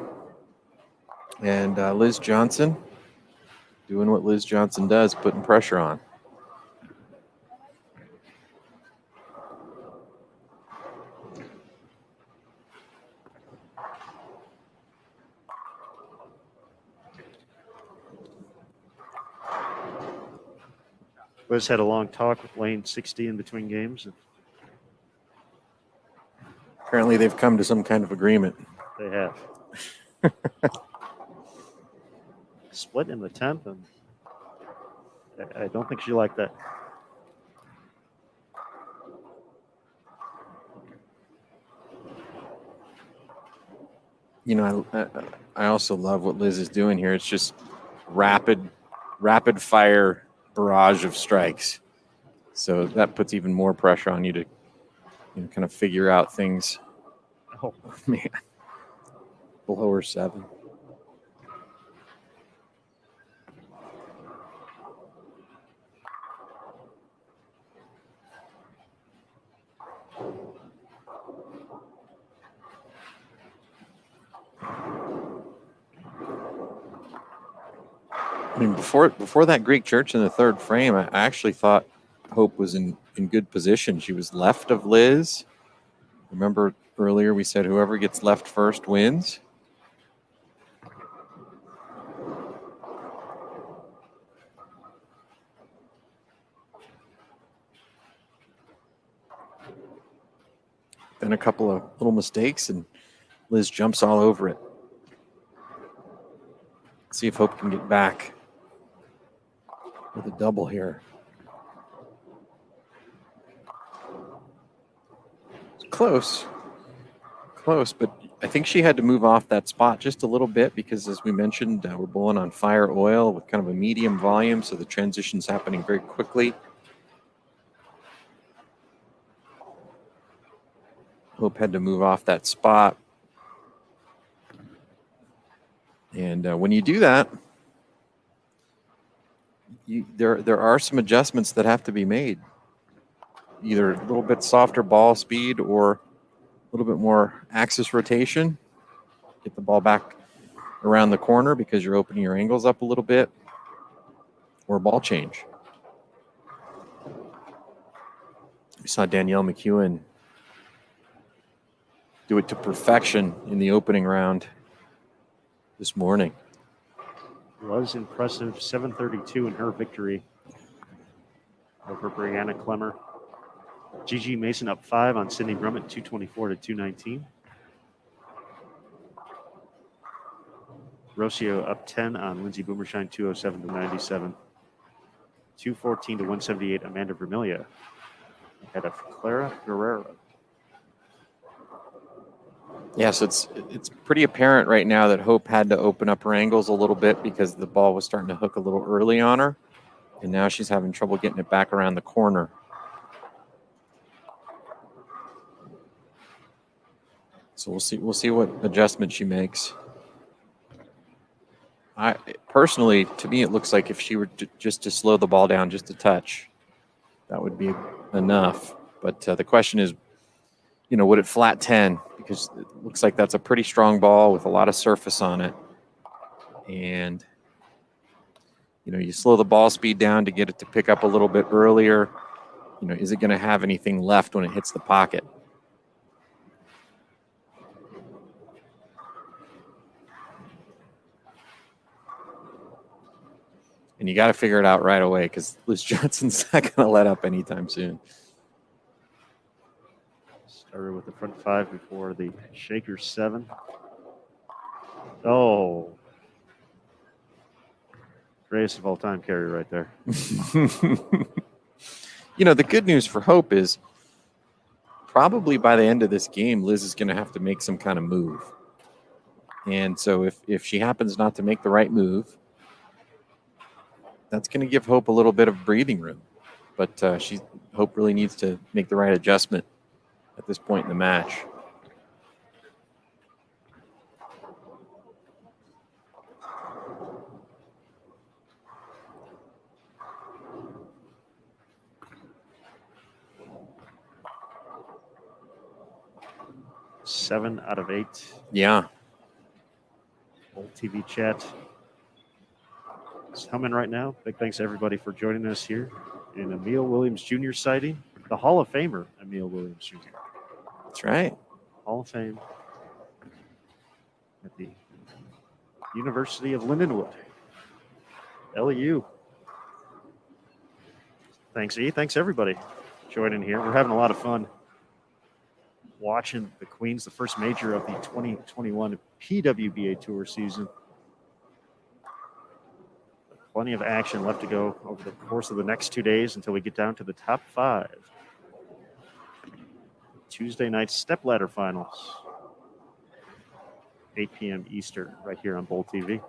And Liz Johnson doing what Liz Johnson does, putting pressure on. Liz had a long talk with Lane 60 in between games. Apparently they've come to some kind of agreement. They have. Split in the 10th, and I don't think she liked that. You know, I also love what Liz is doing here. It's just rapid fire barrage of strikes. So that puts even more pressure on you to kind of figure out things. Oh, man. Below her 7. I mean, before that Greek Church in the third frame, I actually thought Hope was in good position. She was left of Liz, Remember earlier we said whoever gets left first wins? Then a couple of little mistakes, and Liz jumps all over it. See if Hope can get back with a double here. Close, but I think she had to move off that spot just a little bit because, as we mentioned, we're bowling on fire oil with kind of a medium volume, so the transition's happening very quickly. Hope had to move off that spot. And when you do that, there are some adjustments that have to be made. Either a little bit softer ball speed or a little bit more axis rotation. Get the ball back around the corner because you're opening your angles up a little bit, or ball change. We saw Danielle McEwen do it to perfection in the opening round this morning. It was impressive. 7:32 in her victory over Brianna Clemmer. Gigi Mason up 5 on Sydney Brummett, 224 to 219. Rocio up 10 on Lindsay Boomershine, 207 to 97. 214 to 178, Amanda Vermilia ahead of Clara Guerrero. Yes, it's pretty apparent right now that Hope had to open up her angles a little bit because the ball was starting to hook a little early on her, and now she's having trouble getting it back around the corner. So we'll see what adjustment she makes. I personally, to me, it looks like if she were just to slow the ball down just a touch, that would be enough. But the question is, would it flat 10? Because it looks like that's a pretty strong ball with a lot of surface on it. And, you slow the ball speed down to get it to pick up a little bit earlier. Is it going to have anything left when it hits the pocket? And you got to figure it out right away because Liz Johnson's not going to let up anytime soon. Started with the front 5 before the shaker 7. Oh. Greatest of all time carry right there. The good news for Hope is probably by the end of this game, Liz is going to have to make some kind of move. And so if she happens not to make the right move, that's going to give Hope a little bit of breathing room. But Hope really needs to make the right adjustment at this point in the match. Seven out of 8. Yeah. Old TV chat. It's humming right now. Big thanks to everybody for joining us here in Emil Williams Jr. sighting. The Hall of Famer, Emil Williams Jr. That's right. Hall of Fame at the University of Lindenwood, LEU. Thanks, E. Thanks, everybody, joining here. We're having a lot of fun watching the Queens, the first major of the 2021 PWBA Tour season. Plenty of action left to go over the course of the next 2 days until we get down to the top 5. Tuesday night stepladder finals, 8 p.m. Eastern, right here on Bowl TV.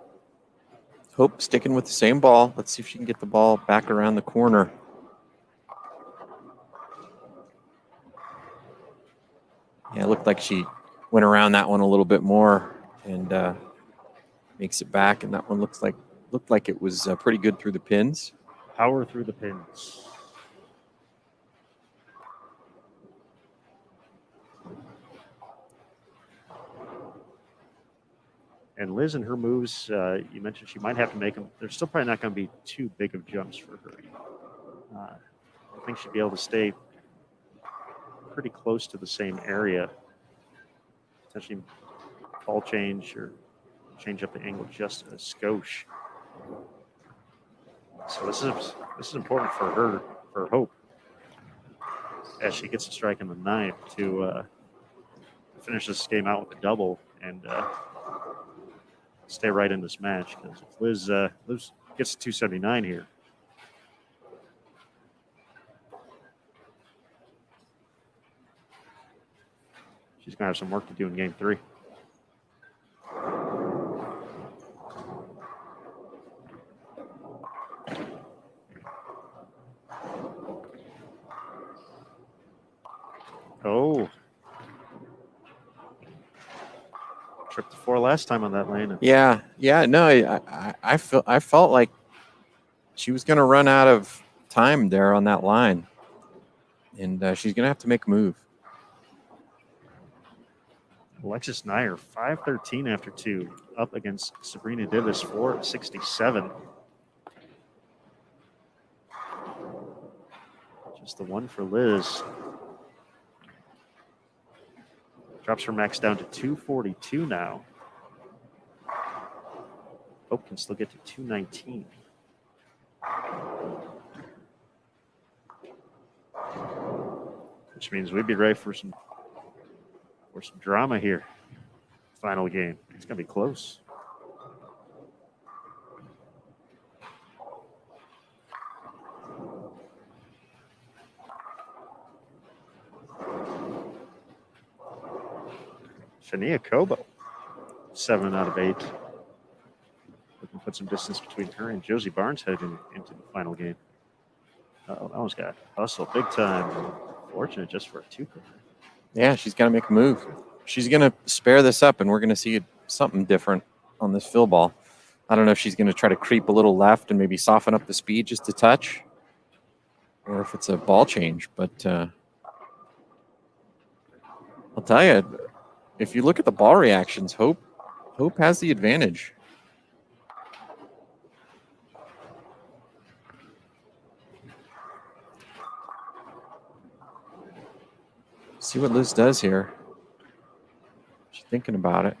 Hope sticking with the same ball. Let's see if she can get the ball back around the corner. Yeah, it looked like she went around that one a little bit more and makes it back. And that one looked like it was pretty good through the pins. Power through the pins. And Liz and her moves, you mentioned she might have to make them. They're still probably not going to be too big of jumps for her. I think she'd be able to stay pretty close to the same area. Potentially ball change or change up the angle just a skosh. So this is important for her, for Hope, as she gets a strike in the ninth to finish this game out with a double and stay right in this match. Because if Liz gets to 279 here, she's gonna have some work to do in game 3. Oh. Tripped the 4 last time on that lane. Yeah. No, I felt like she was going to run out of time there on that line, and she's going to have to make a move. Alexis Nyer, 5-13 after 2, up against Sabrina Divis, 4-67. Just the one for Liz. Drops her max down to 242 now. Hope can still get to 219. Which means we'd be ready for some drama here. Final game. It's gonna be close. Shania Kobo, 7 out of 8. We can put some distance between her and Josie Barnes heading into the final game. Oh, that one's got hustle big time. Fortunate just for a 2. Yeah, she's got to make a move. She's going to spare this up, and we're going to see something different on this fill ball. I don't know if she's going to try to creep a little left and maybe soften up the speed just a touch, or if it's a ball change. But I'll tell you, if you look at the ball reactions, Hope has the advantage. See what Liz does here. She's thinking about it.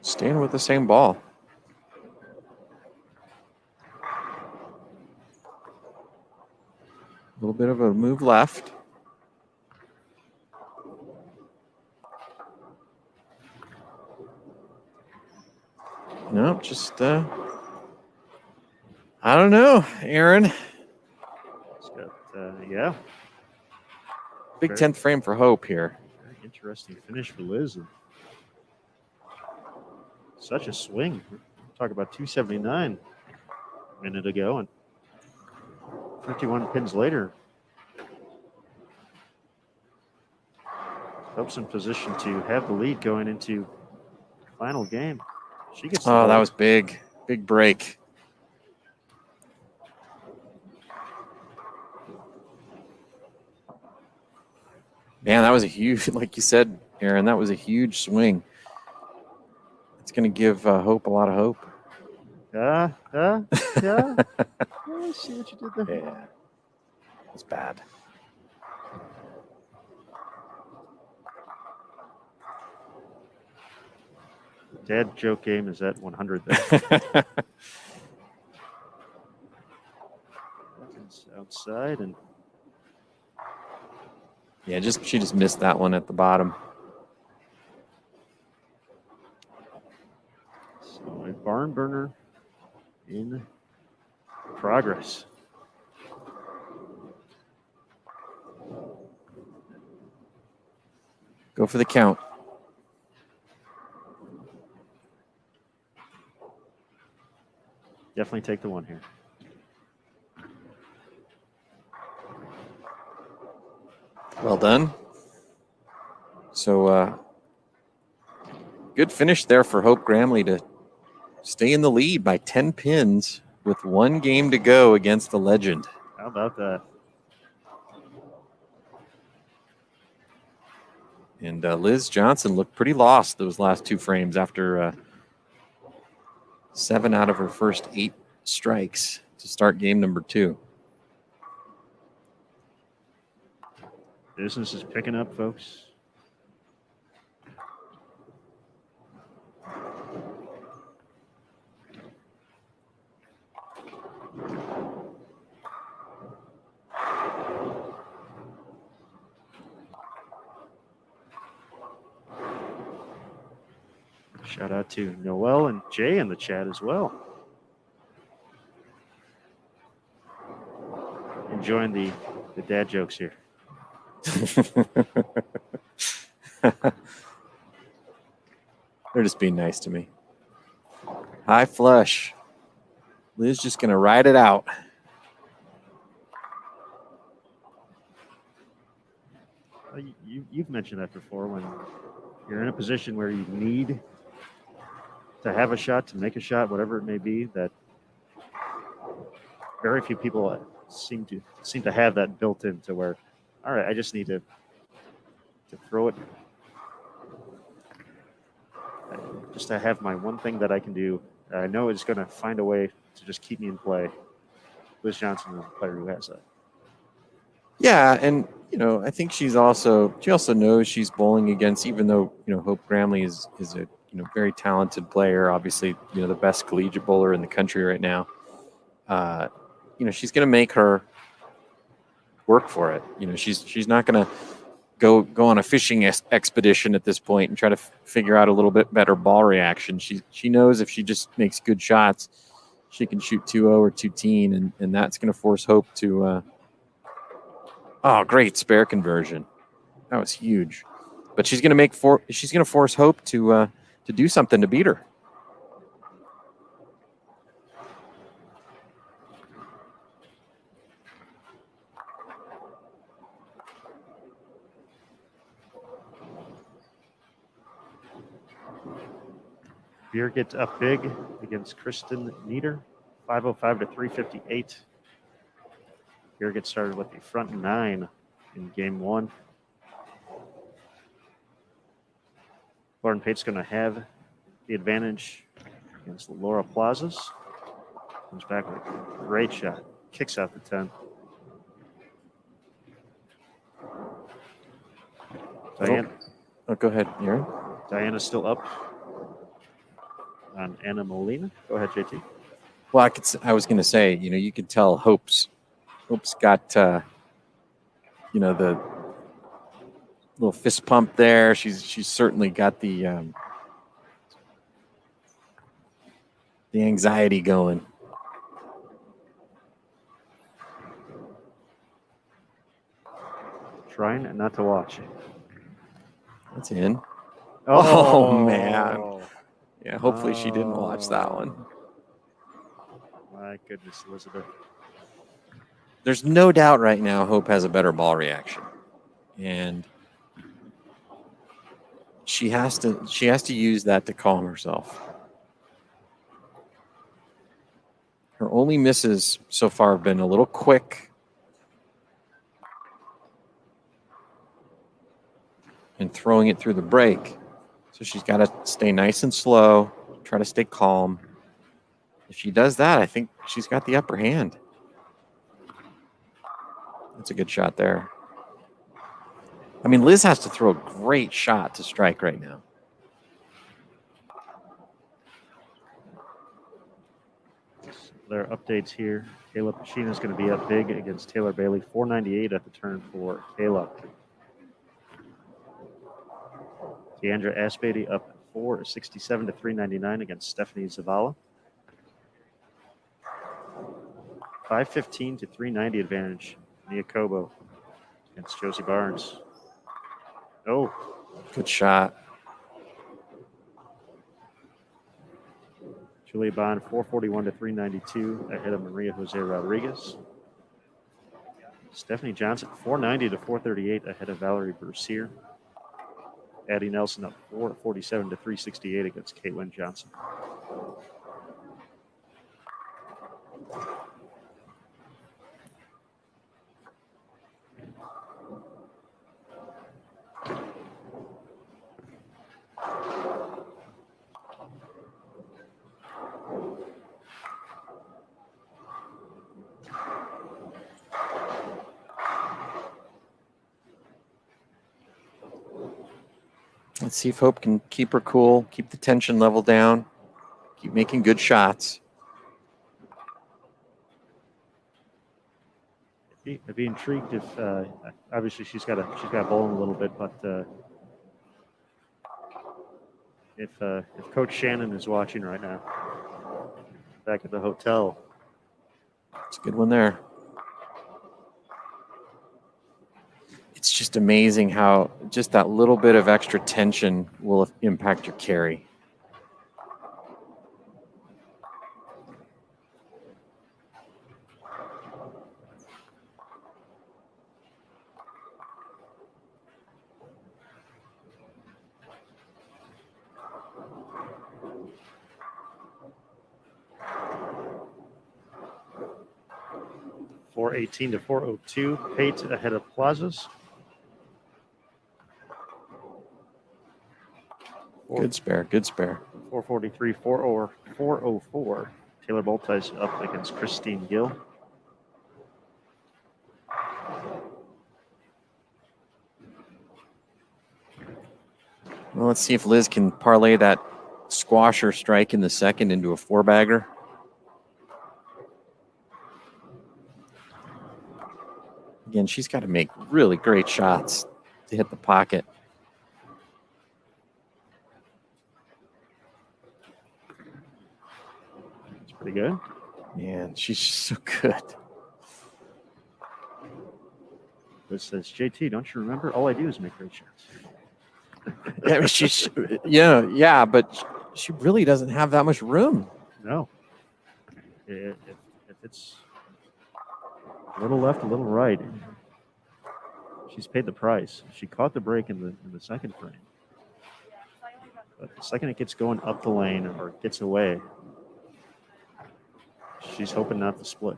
Staying with the same ball. A little bit of a move left. No, just I don't know, Aaron. It's got yeah. Big 10th frame for Hope here. Very interesting finish for Liz. And such a swing. Talk about 279 a minute ago, and 51 pins later. Hope's in position to have the lead going into the final game. She gets. Oh, that was big. Big break. Man, that was a huge, like you said, Aaron, that was a huge swing. It's going to give Hope a lot of hope. Yeah. Yeah, see what you did there. Yeah. It's bad. Dad joke game is at 100 there. Outside and yeah, she just missed that one at the bottom. so a barn burner in progress. Go for the count. Definitely take the one here. Well done. So good finish there for Hope Gramley to stay in the lead by 10 pins with 1 game to go against the legend. How about that? And Liz Johnson looked pretty lost those last 2 frames after 7 out of her first 8 strikes to start game number 2. Business is picking up, folks. Shout out to Noel and Jay in the chat as well. Enjoying the dad jokes here. They're just being nice to me. High flush. Liz just going to ride it out. You've mentioned that before when you're in a position where you need to have a shot, to make a shot, whatever it may be, that very few people seem to have that built into where, all right, I just need to throw it. Just to have my one thing that I can do. I know it's going to find a way to just keep me in play. Liz Johnson is a player who has that. Yeah, and I think she also knows she's bowling against, even though Hope Gramley is a very talented player, obviously the best collegiate bowler in the country right now. She's going to make her work for it. She's not going to go on a fishing expedition at this point and try to figure out a little bit better ball reaction. She knows if she just makes good shots, she can shoot 2-0 or 2-teen, and that's going to force Hope to. Great spare conversion. That was huge. But she's going to force Hope to do something to beat her. Beer gets up big against Kristen Nieder, 505 to 358. Beer gets started with the front 9 in game 1. Lauren Pate's going to have the advantage against Laura Plazas. Comes back with a great shot. Kicks out the 10. Diana. Oh, go ahead, Aaron. Diana's still up on Anna Molina. Go ahead, JT. Well, I was going to say, you could tell Hope's got, the little fist pump there. She's certainly got the anxiety going. Trying not to watch. That's in. Oh man. Yeah, hopefully she didn't watch that one. My goodness, Elizabeth. There's no doubt right now Hope has a better ball reaction. And she has to use that to calm herself. Her only misses so far have been a little quick and throwing it through the break. So she's got to stay nice and slow, try to stay calm. If she does that, I think she's got the upper hand. That's a good shot there. I mean, Liz has to throw a great shot to strike right now. There are updates here. Kayla Pacina is going to be up big against Taylor Bailey. 498 at the turn for Kayla. Deandra Aspady up 467 to 399 against Stephanie Zavala. 515 to 390 advantage. Nia Kobo against Josie Barnes. Oh, good shot. Julia Bond 441 to 392 ahead of Maria Jose Rodriguez. Stephanie Johnson 490 to 438 ahead of Valerie Bercier. Addie Nelson up 447 to 368 against Caitlin Johnson. Let's see if Hope can keep her cool, keep the tension level down, keep making good shots. I'd be intrigued if obviously she's got to bowl in a little bit, but if Coach Shannon is watching right now, back at the hotel, it's a good one there. It's just amazing how just that little bit of extra tension will impact your carry. .418 to .402. Pate ahead of Plazas. Good spare, good spare. 443, 404. Taylor Bolti's up against Christine Gill. Well, let's see if Liz can parlay that squasher strike in the second into a four-bagger. Again, she's got to make really great shots to hit the pocket. It's pretty good. Man, she's so good. This says, JT, don't you remember? All I do is make great shots. I mean, she's, yeah, but she really doesn't have that much room. No. If it's a little left, a little right, she's paid the price. She caught the break in the second frame. But the second it gets going up the lane or gets away, she's hoping not to split.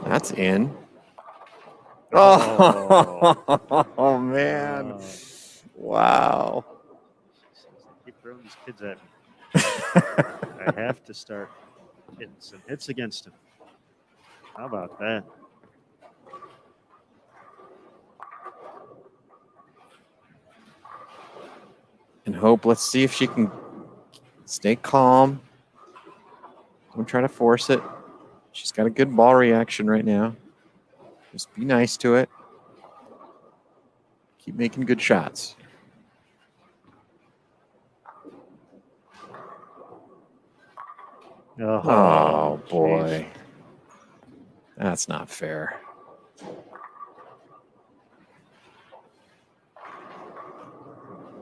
That's in. Oh man. Wow. Keep throwing these kids at me. I have to start hitting some hits against them. How about that? And Hope, let's see if she can stay calm. Don't try to force it. She's got a good ball reaction right now. Just be nice to it. Keep making good shots. Oh boy. Geez. That's not fair.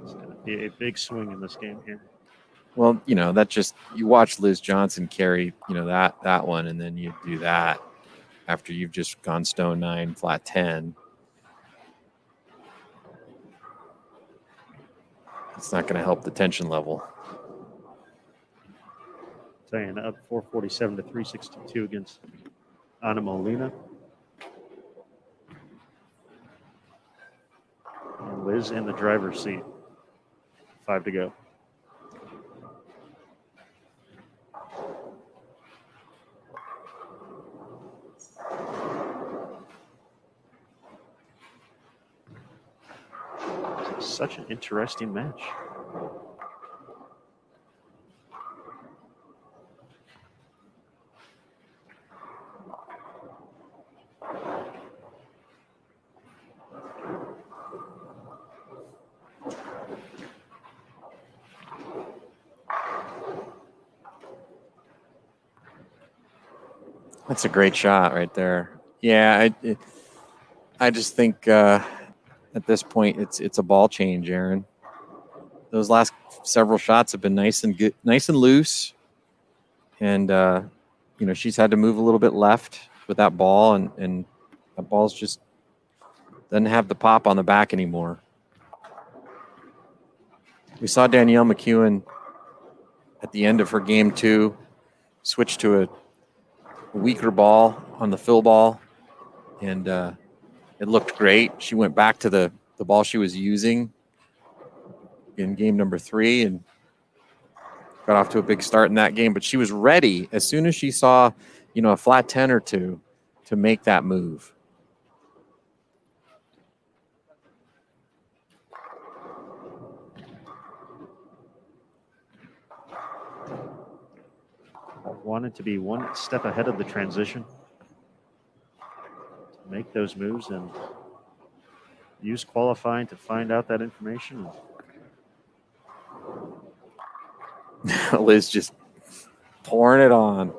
It's going to be a big swing in this game here. Well, that just, you watch Liz Johnson carry, that one, and then you do that after you've just gone stone 9, flat 10. It's not going to help the tension level. Diana up 447 to 362 against Ana Molina. And Liz in the driver's seat. 5 to go. Such an interesting match. That's a great shot right there. Yeah, I just think at this point it's a ball change, Aaron. Those last several shots have been nice and good, nice and loose, and she's had to move a little bit left with that ball, and that ball's just doesn't have the pop on the back anymore. We saw Danielle McEwen at the end of her game 2 switch to a weaker ball on the fill ball, and it looked great. She went back to the ball she was using in game number 3, and got off to a big start in that game, but she was ready as soon as she saw, a flat 10 or two to make that move. Wanted to be one step ahead of the transition, to make those moves and use qualifying to find out that information. Liz just pouring it on.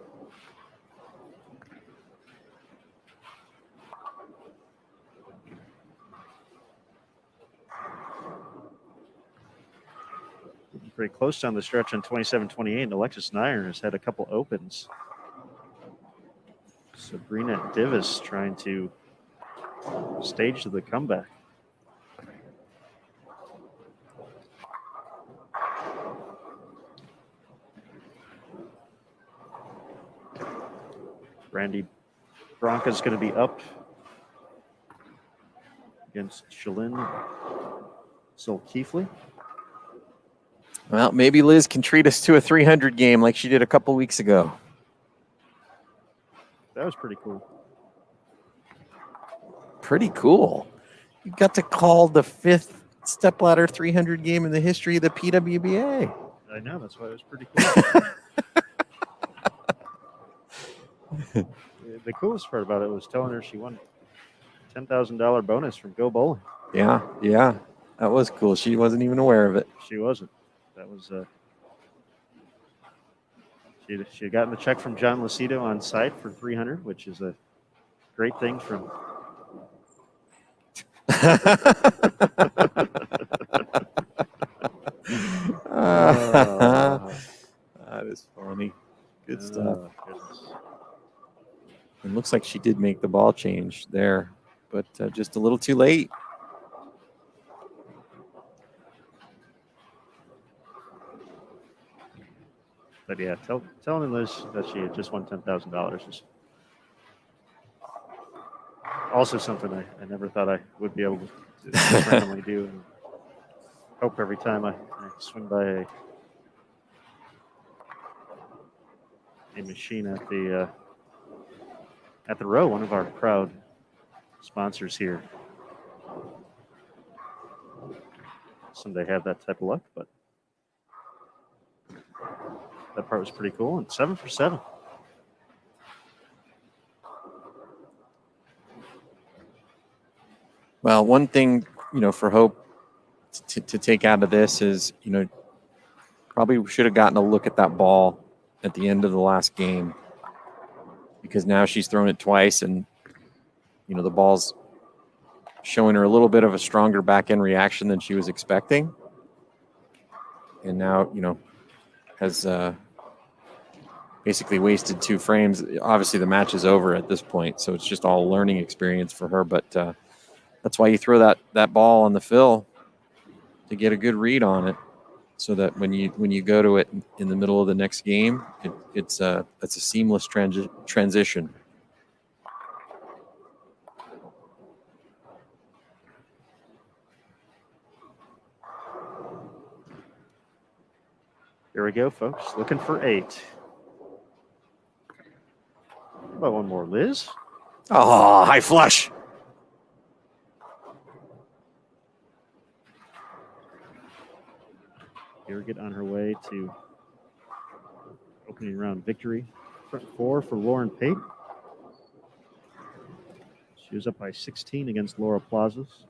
Very close down the stretch on 27-28, and Alexis Nair has had a couple opens. Sabrina Divis trying to stage the comeback. Brandy Bronca's going to be up against Shalyn Solkeefley. Well, maybe Liz can treat us to a 300 game like she did a couple weeks ago. That was pretty cool. Pretty cool. You got to call the 5th stepladder 300 game in the history of the PWBA. I know, that's why it was pretty cool. The coolest part about it was telling her she won a $10,000 bonus from Go Bowling. Yeah, that was cool. She wasn't even aware of it. She wasn't. That was she had gotten the check from John Lucido on site for $300, which is a great thing from. That is funny. Good stuff. Goodness. It looks like she did make the ball change there, but just a little too late. But yeah, telling Liz that she had just won $10,000 is also something I never thought I would be able to randomly do, and hope every time I swing by a machine at the row, one of our proud sponsors here. Someday have that type of luck, but that part was pretty cool. And 7 for 7. Well, one thing, for Hope to take out of this is, probably should have gotten a look at that ball at the end of the last game, because now she's thrown it twice and, the ball's showing her a little bit of a stronger back end reaction than she was expecting. And now, has basically wasted 2 frames. Obviously, the match is over at this point, so it's just all a learning experience for her. But that's why you throw that ball on the fill, to get a good read on it, so that when you go to it in the middle of the next game, it's a seamless transition. Here we go, folks. Looking for 8. How about one more, Liz? Oh, high flush. Irrigate on her way to opening round victory. Front 4 for Lauren Pate. She was up by 16 against Laura Plazas.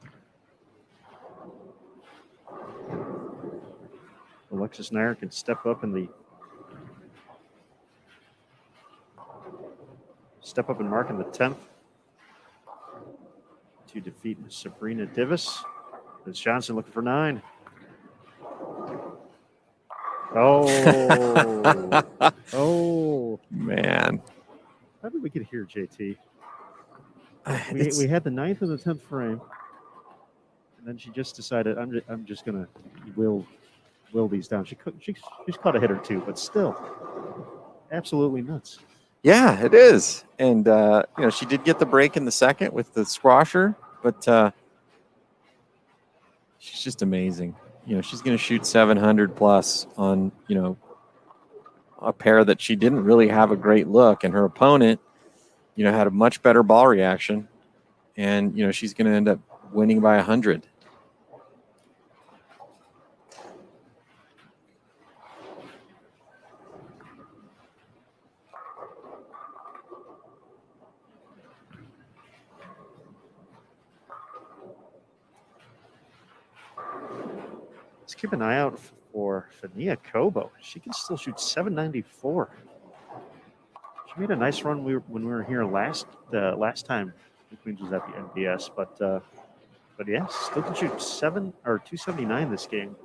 Alexis Nair can step up and mark in the 10th to defeat Sabrina Divis. Liz Johnson looking for 9. Oh, Man. How did we get here, JT? We had the 9th and the 10th frame, and then she just decided, I'm just gonna will these down. She's caught a hit or 2, but still, absolutely nuts. Yeah, it is. And she did get the break in the second with the squasher, but she's just amazing. She's going to shoot 700 plus on a pair that she didn't really have a great look, and her opponent, had a much better ball reaction, and she's going to end up winning by 100. Let's keep an eye out for Fania Kobo. She can still shoot 794. She made a nice run when we were here last time the Queens was at the NBS, but yeah, still can shoot 279 this game.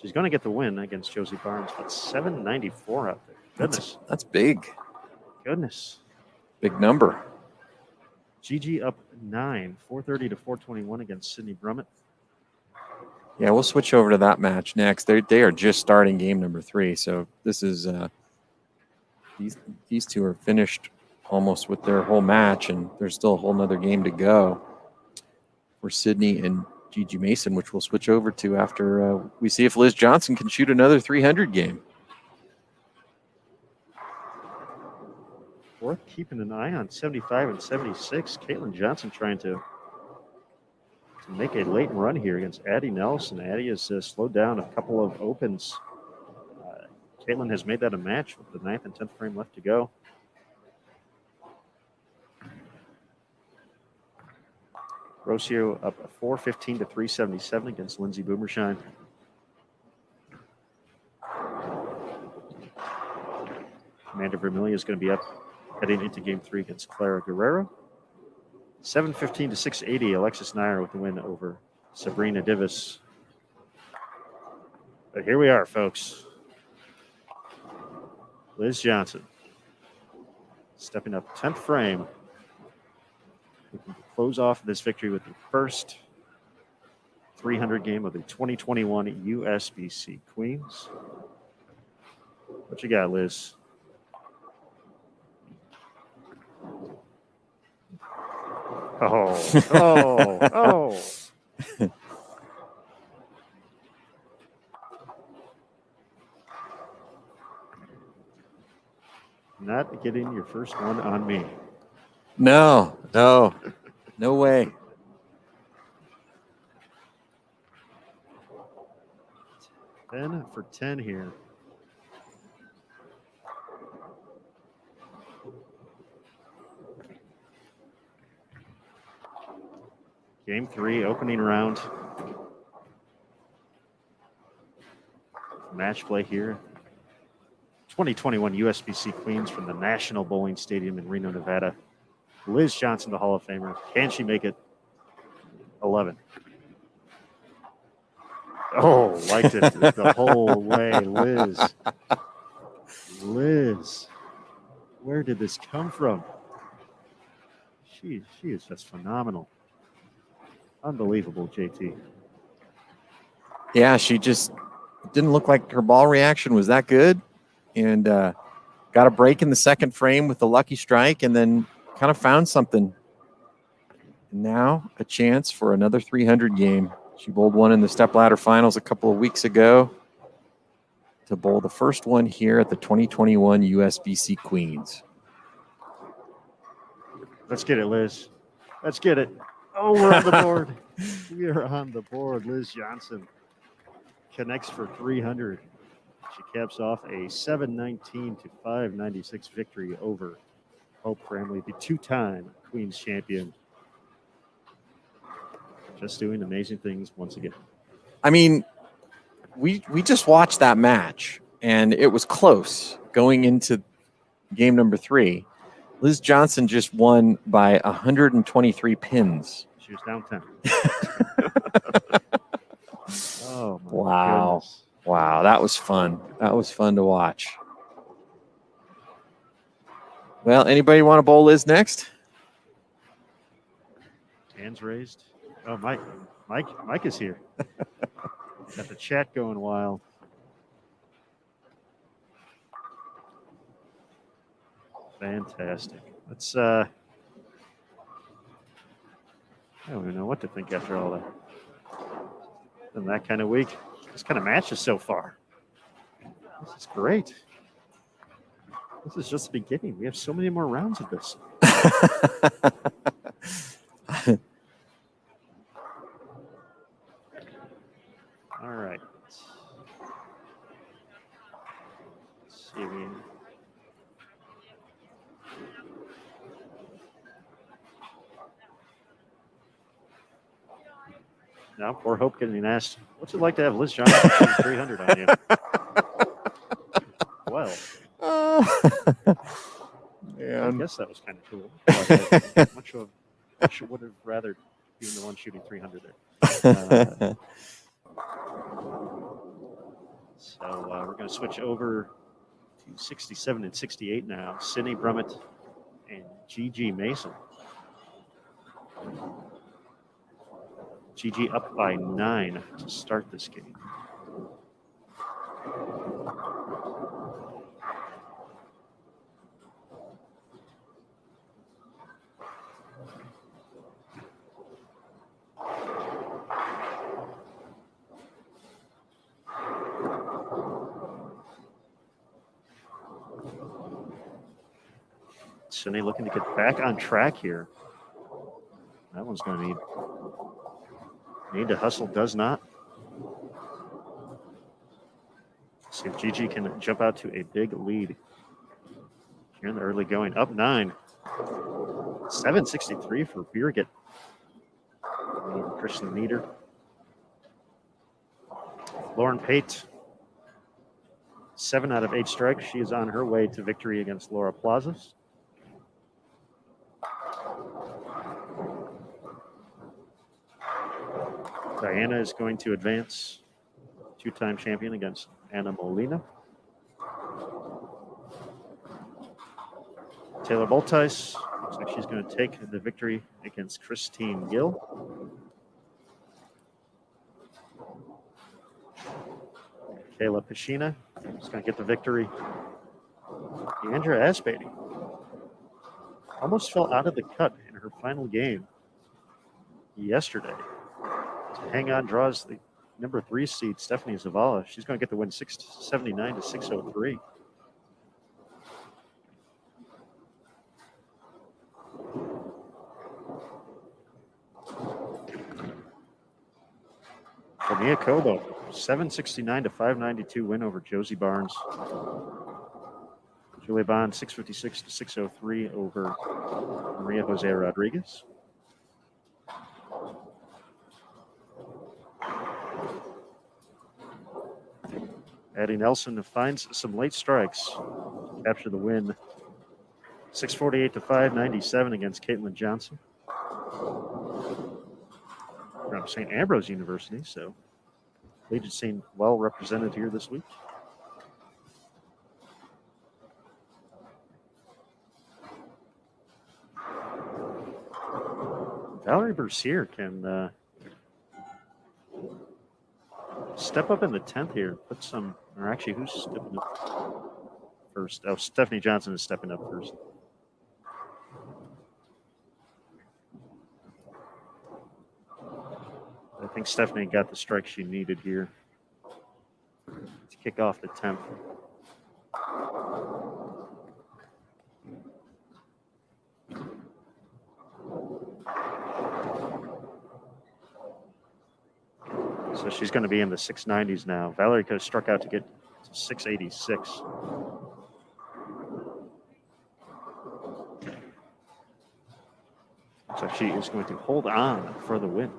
She's going to get the win against Josie Barnes, but 794 out there. Goodness, that's big. Goodness, big number. Gigi up 9, 430 to 421 against Sydney Brummett. Yeah, we'll switch over to that match next. They are just starting game number 3, so this is these two are finished almost with their whole match, and there's still a whole nother game to go for Sydney and Gigi Mason, which we'll switch over to after we see if Liz Johnson can shoot another 300 game. Worth keeping an eye on 75 and 76. Caitlin Johnson trying to make a late run here against Addie Nelson. Addie has slowed down a couple of opens. Caitlin has made that a match with the 9th and 10th frame left to go. Rocio up 415 to 377 against Lindsay Boomershine. Amanda Vermillion is going to be up heading into game 3 against Clara Guerrero. 715 to 680, Alexis Nair with the win over Sabrina Divis. But here we are, folks. Liz Johnson stepping up 10th frame. We can close off this victory with the first 300 game of the 2021 USBC Queens. What you got, Liz? Oh. Not getting your first one on me. No way. Ten for 10 here. Game 3, opening round. Match play here. 2021 USBC Queens from the National Bowling Stadium in Reno, Nevada. Liz Johnson, the Hall of Famer. Can she make it? 11. Oh, liked it the whole way, Liz. Liz, where did this come from? She is just phenomenal. Unbelievable, JT. Yeah, she just didn't look like her ball reaction was that good, and got a break in the second frame with the lucky strike, and then kind of found something. Now a chance for another 300 game. She bowled one in the stepladder finals a couple of weeks ago to bowl the first one here at the 2021 USBC Queens. Let's get it, Liz. Let's get it. Oh, we're on the board. We are on the board. Liz Johnson connects for 300. She caps off a 719 to 596 victory over Hope Framley, the two-time Queens champion. Just doing amazing things once again. I mean, we just watched that match, and it was close going into game number 3. Liz Johnson just won by 123 pins. She was down 10. Oh, my wow. goodness. Wow, that was fun. That was fun to watch. Well, anybody want to bowl Liz next? Hands raised. Oh, Mike is here. Got the chat going wild. Fantastic. Let's I don't even know what to think after all that. Been that kind of week. This kind of matches so far. This is great. This is just the beginning. We have so many more rounds of this. All right. Let's see. Now, poor Hope getting asked, what's it like to have Liz Johnson 300 on you? Well, I guess that was kind of cool. But much would have rather been the one shooting 300 there. So we're going to switch over to 67 and 68 now. Sydney Brummett and Gigi Mason. Gigi up by 9 to start this game. Sydney looking to get back on track here. That one's going to need to hustle, does not. See if Gigi can jump out to a big lead here in the early going. Up 9. 763 for Birgit. Christian Nieder. Lauren Pate. 7 out of 8 strikes. She is on her way to victory against Laura Plazas. Diana is going to advance. 2-time champion against Anna Molina. Taylor Boltice looks like she's going to take the victory against Christine Gill. Kayla Pashina is going to get the victory. Deandra Aspady almost fell out of the cut in her final game yesterday. To hang on, draws the number 3 seed, Stephanie Zavala. She's going to get the win 679 to 603. Mia Kobo, 769 to 592 win over Josie Barnes. Julia Bond, 656 to 603 over Maria Jose Rodriguez. Addie Nelson finds some late strikes to capture the win. 648 to 597 against Caitlin Johnson from St. Ambrose University. So Collegiate scene well represented here this week. Valerie Bercier can step up in the 10th here. Put some, or actually, who's stepping up first? Oh, Stephanie Johnson is stepping up first. I think Stephanie got the strike she needed here to kick off the 10th. So she's going to be in the 690s now. Valerie could have struck out to get to 686. So she is going to hold on for the win.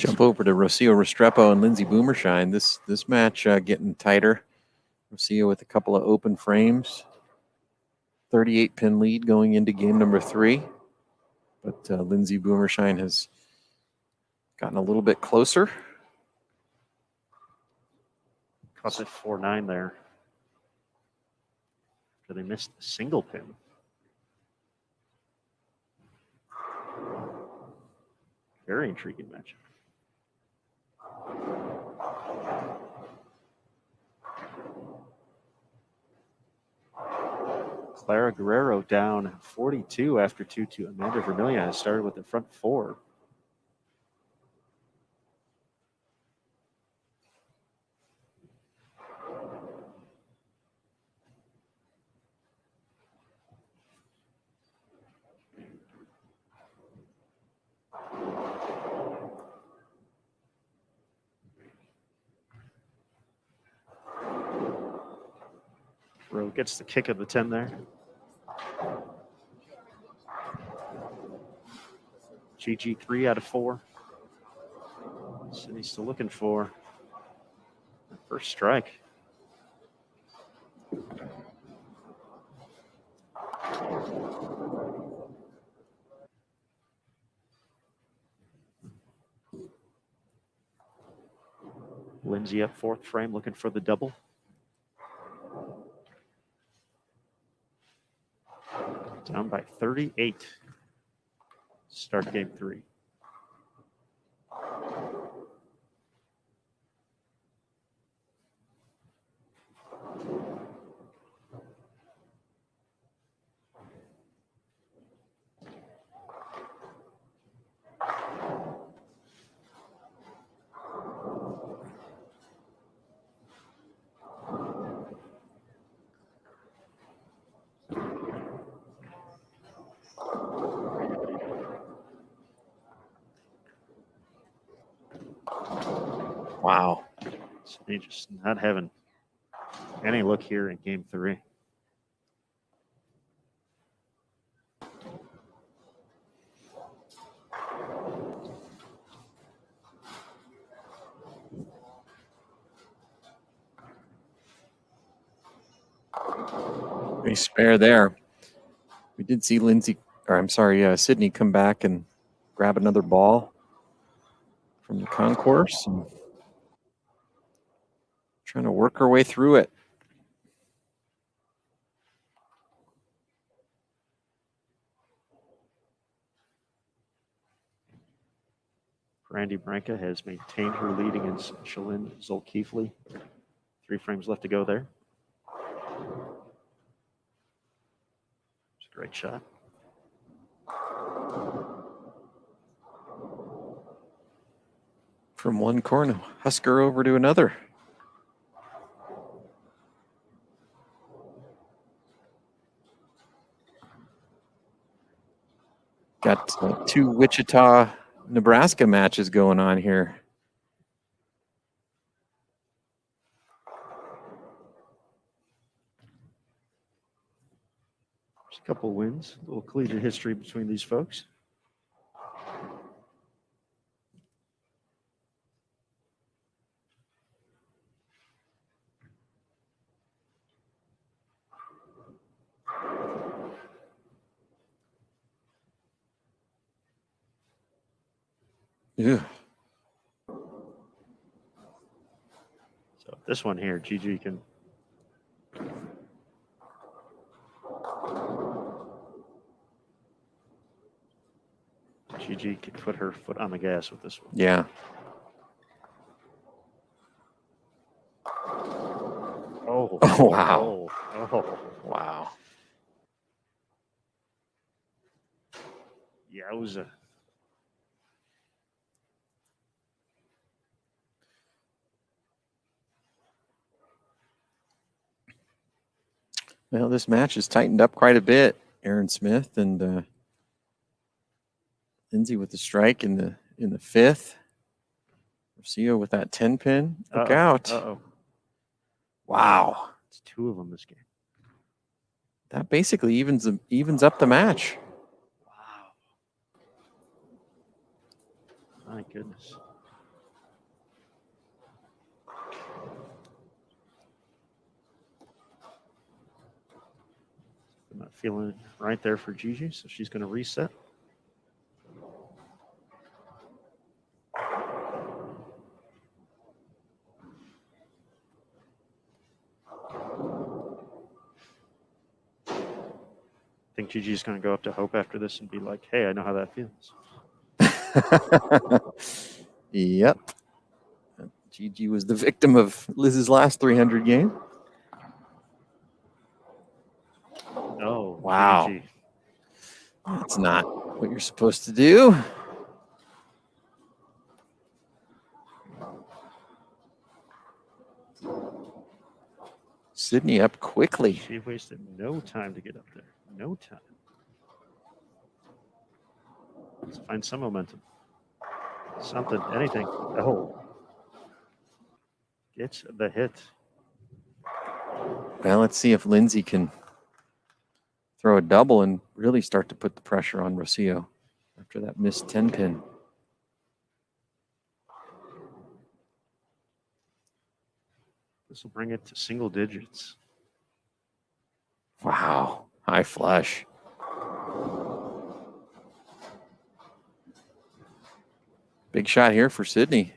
Jump over to Rocio Restrepo and Lindsey Boomershine. This match getting tighter. Rocio with a couple of open frames. 38-pin lead going into game number 3. But Lindsey Boomershine has gotten a little bit closer. Caught it 4-9 there. After they missed the single pin. Very intriguing match. Clara Guerrero down 42 after 2-2. Amanda Vermillion has started with the front 4. Rowe gets the kick of the 10 there. GG 3 out of 4. Sydney's still looking for the first strike. Lindsay up 4th frame looking for the double. Down by 38. Start game 3. Wow. So they just not having any look here in game 3. Pretty spare there. We did see Sydney come back and grab another ball from the concourse and trying to work her way through it. Brandy Branca has maintained her lead against Shalyn Zolkeefly. 3 frames left to go there. It's a great shot. From one corner, Husker over to another. Got 2 Wichita, Nebraska matches going on here. There's a couple wins, a little collegiate history between these folks. Yeah. So this one here, GG can put her foot on the gas with this one. Yeah. Oh, wow. Oh. Wow. Yeah, it was a Well, this match has tightened up quite a bit. Aaron Smith and Lindsay with the strike in the 5th. Rocio with that 10-pin. Look out. Uh-oh. Wow. It's 2 of them this game. That basically evens up the match. Wow. My goodness. Not feeling it right there for Gigi, so she's going to reset. I think Gigi's going to go up to Hope after this and be like, hey, I know how that feels. Yep. Gigi was the victim of Liz's last 300 game. Oh, wow. Gigi. That's not what you're supposed to do. Sydney up quickly. She wasted no time to get up there. No time. Let's find some momentum. Something, anything. Oh. Gets the hit. Well, let's see if Lindsay can throw a double and really start to put the pressure on Rocio after that missed 10 pin. This will bring it to single digits. Wow. High flush. Big shot here for Sydney.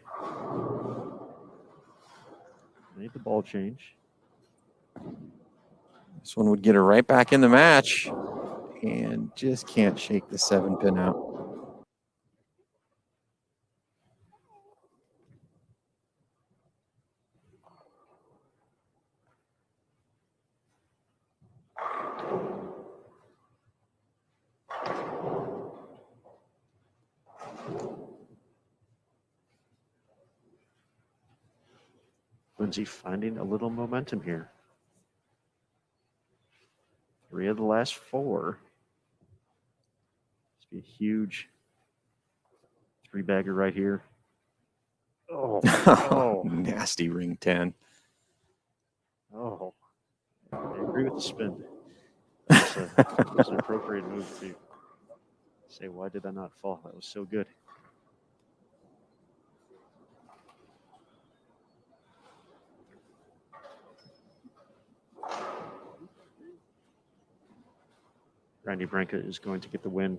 Made the ball change. This one would get her right back in the match and just can't shake the 7 pin out. Lindsay finding a little momentum here. 3 of the last 4. Must be a huge 3-bagger right here. Oh, oh. Nasty ring 10. Oh, I agree with the spin. It was an appropriate move to say, why did I not fall? That was so good. Randy Branca is going to get the win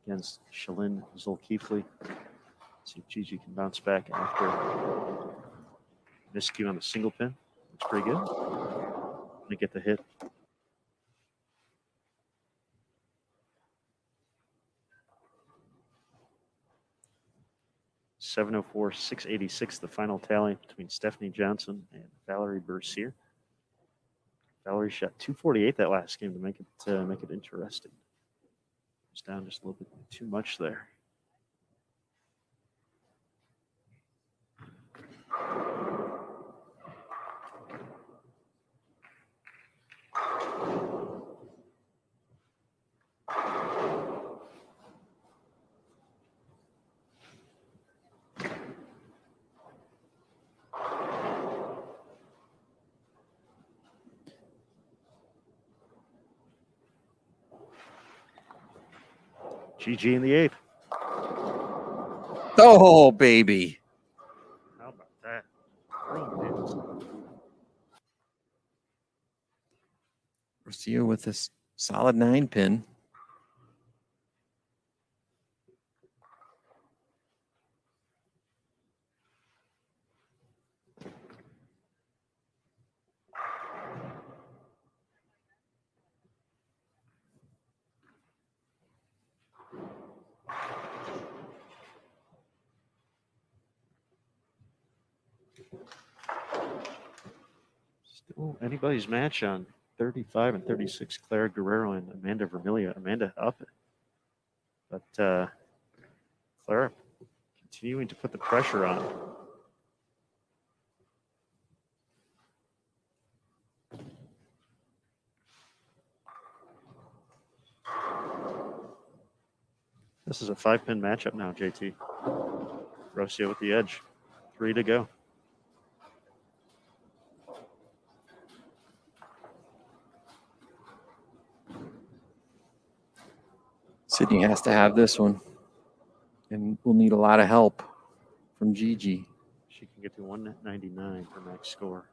against Shalyn Zulkifli. See if Gigi can bounce back after miscue on the single pin. Looks pretty good. Gonna get the hit. .704, 686, the final tally between Stephanie Johnson and Valerie Bercier. Valerie shot .248 that last game to make it interesting. It's down just a little bit too much there. GG in the 8th. Oh, baby. How about that? Brilliant. Rocio with a solid 9 pin. Still anybody's match on 35 and 36. Clara Guerrero and Amanda Vermilia. Amanda up. But Clara continuing to put the pressure on. This is a 5-pin matchup now, JT. Rocio with the edge. 3 to go. Sydney has to have this one. And we'll need a lot of help from Gigi. She can get to 199 for max score.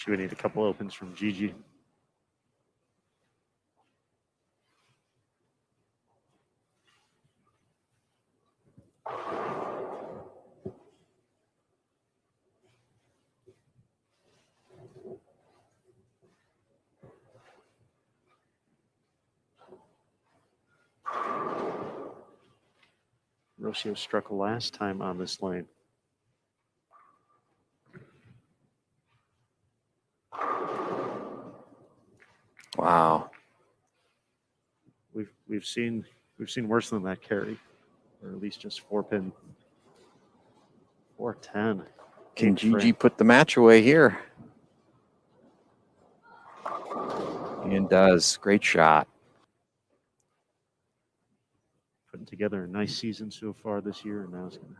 She would need a couple opens from Gigi. Rocio struck last time on this lane. Wow. We've seen worse than that carry, or at least just 4-pin. 410. Can Gigi put the match away here? And does. Great shot. Putting together a nice season so far this year, and now it's going to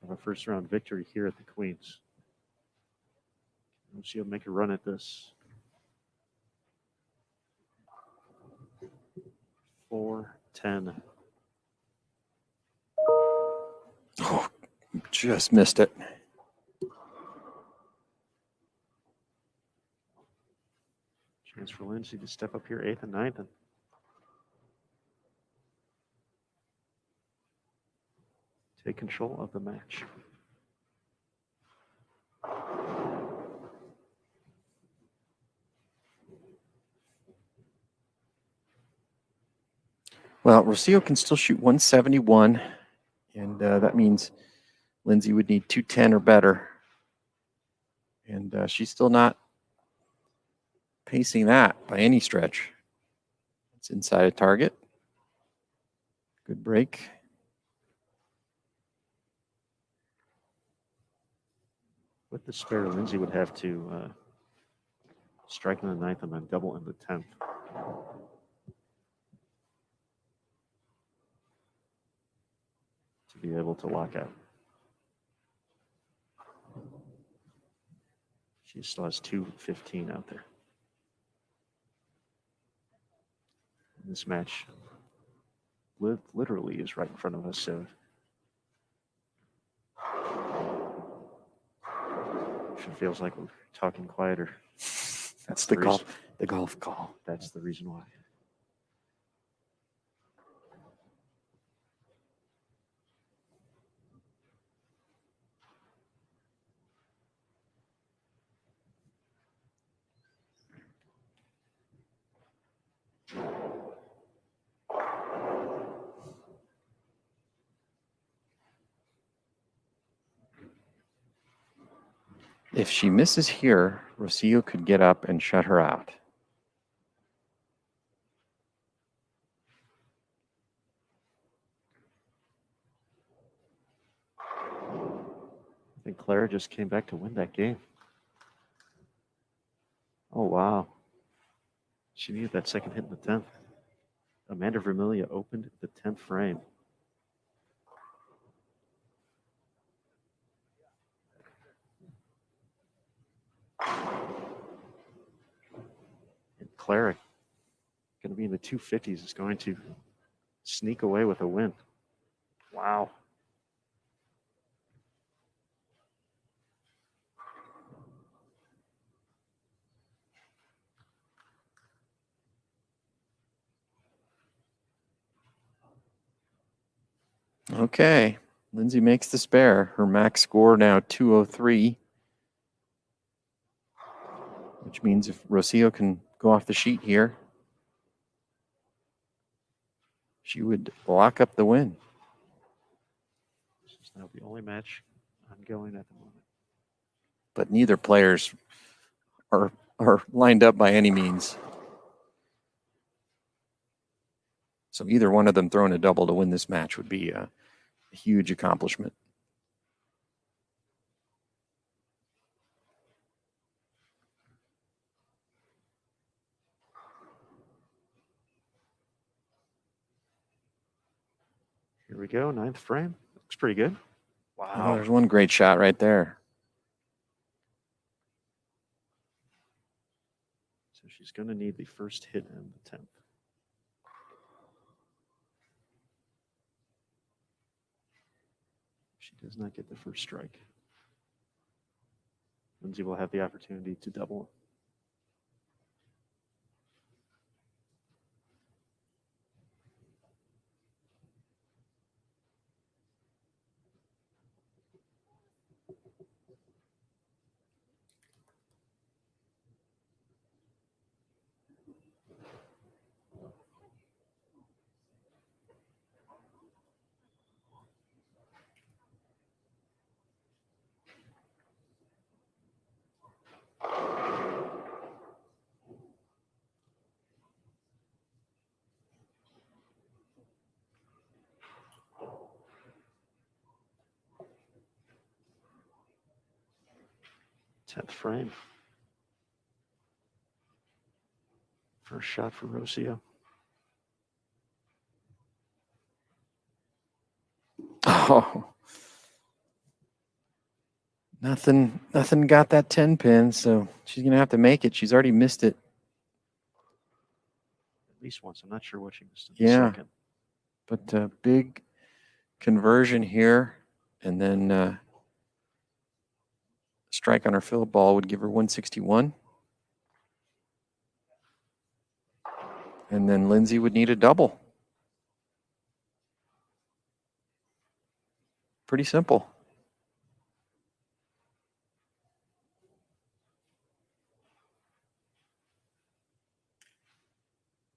have a first round victory here at the Queens. She'll make a run at this. 4-10. Oh, just missed it. Chance for Lindsay to step up here 8th and 9th. And take control of the match. Well, Rocio can still shoot 171, and that means Lindsay would need 210 or better. And she's still not pacing that by any stretch. It's inside a target. Good break. With the spare, Lindsay would have to strike in the 9th and then double in the 10th. To be able to lock out. She still has 2-15 out there. This match literally is right in front of us, so it feels like we're talking quieter. That's the golf call. That's the reason why. If she misses here, Rocio could get up and shut her out. I think Clara just came back to win that game. Oh, wow. She needed that second hit in the 10th. Amanda Vermilia opened the 10th frame. And Clara, going to be in the 250s, is going to sneak away with a win. Wow. Okay. Lindsay makes the spare. Her max score now 203. Which means if Rocio can go off the sheet here, she would lock up the win. This is now the only match ongoing at the moment. But neither players are lined up by any means. So either one of them throwing a double to win this match would be a huge accomplishment. Here we go, 9th frame. Looks pretty good. Oh, there's one great shot right there. So she's going to need the first hit in the 10th. She does not get the first strike. Lindsay will have the opportunity to double 10th frame. First shot for Rocio. Oh, nothing got that 10 pin, so she's going to have to make it. She's already missed it. At least once. I'm not sure what she missed in the second. But big conversion here, and then strike on her fill ball would give her 161. And then Lindsay would need a double. Pretty simple.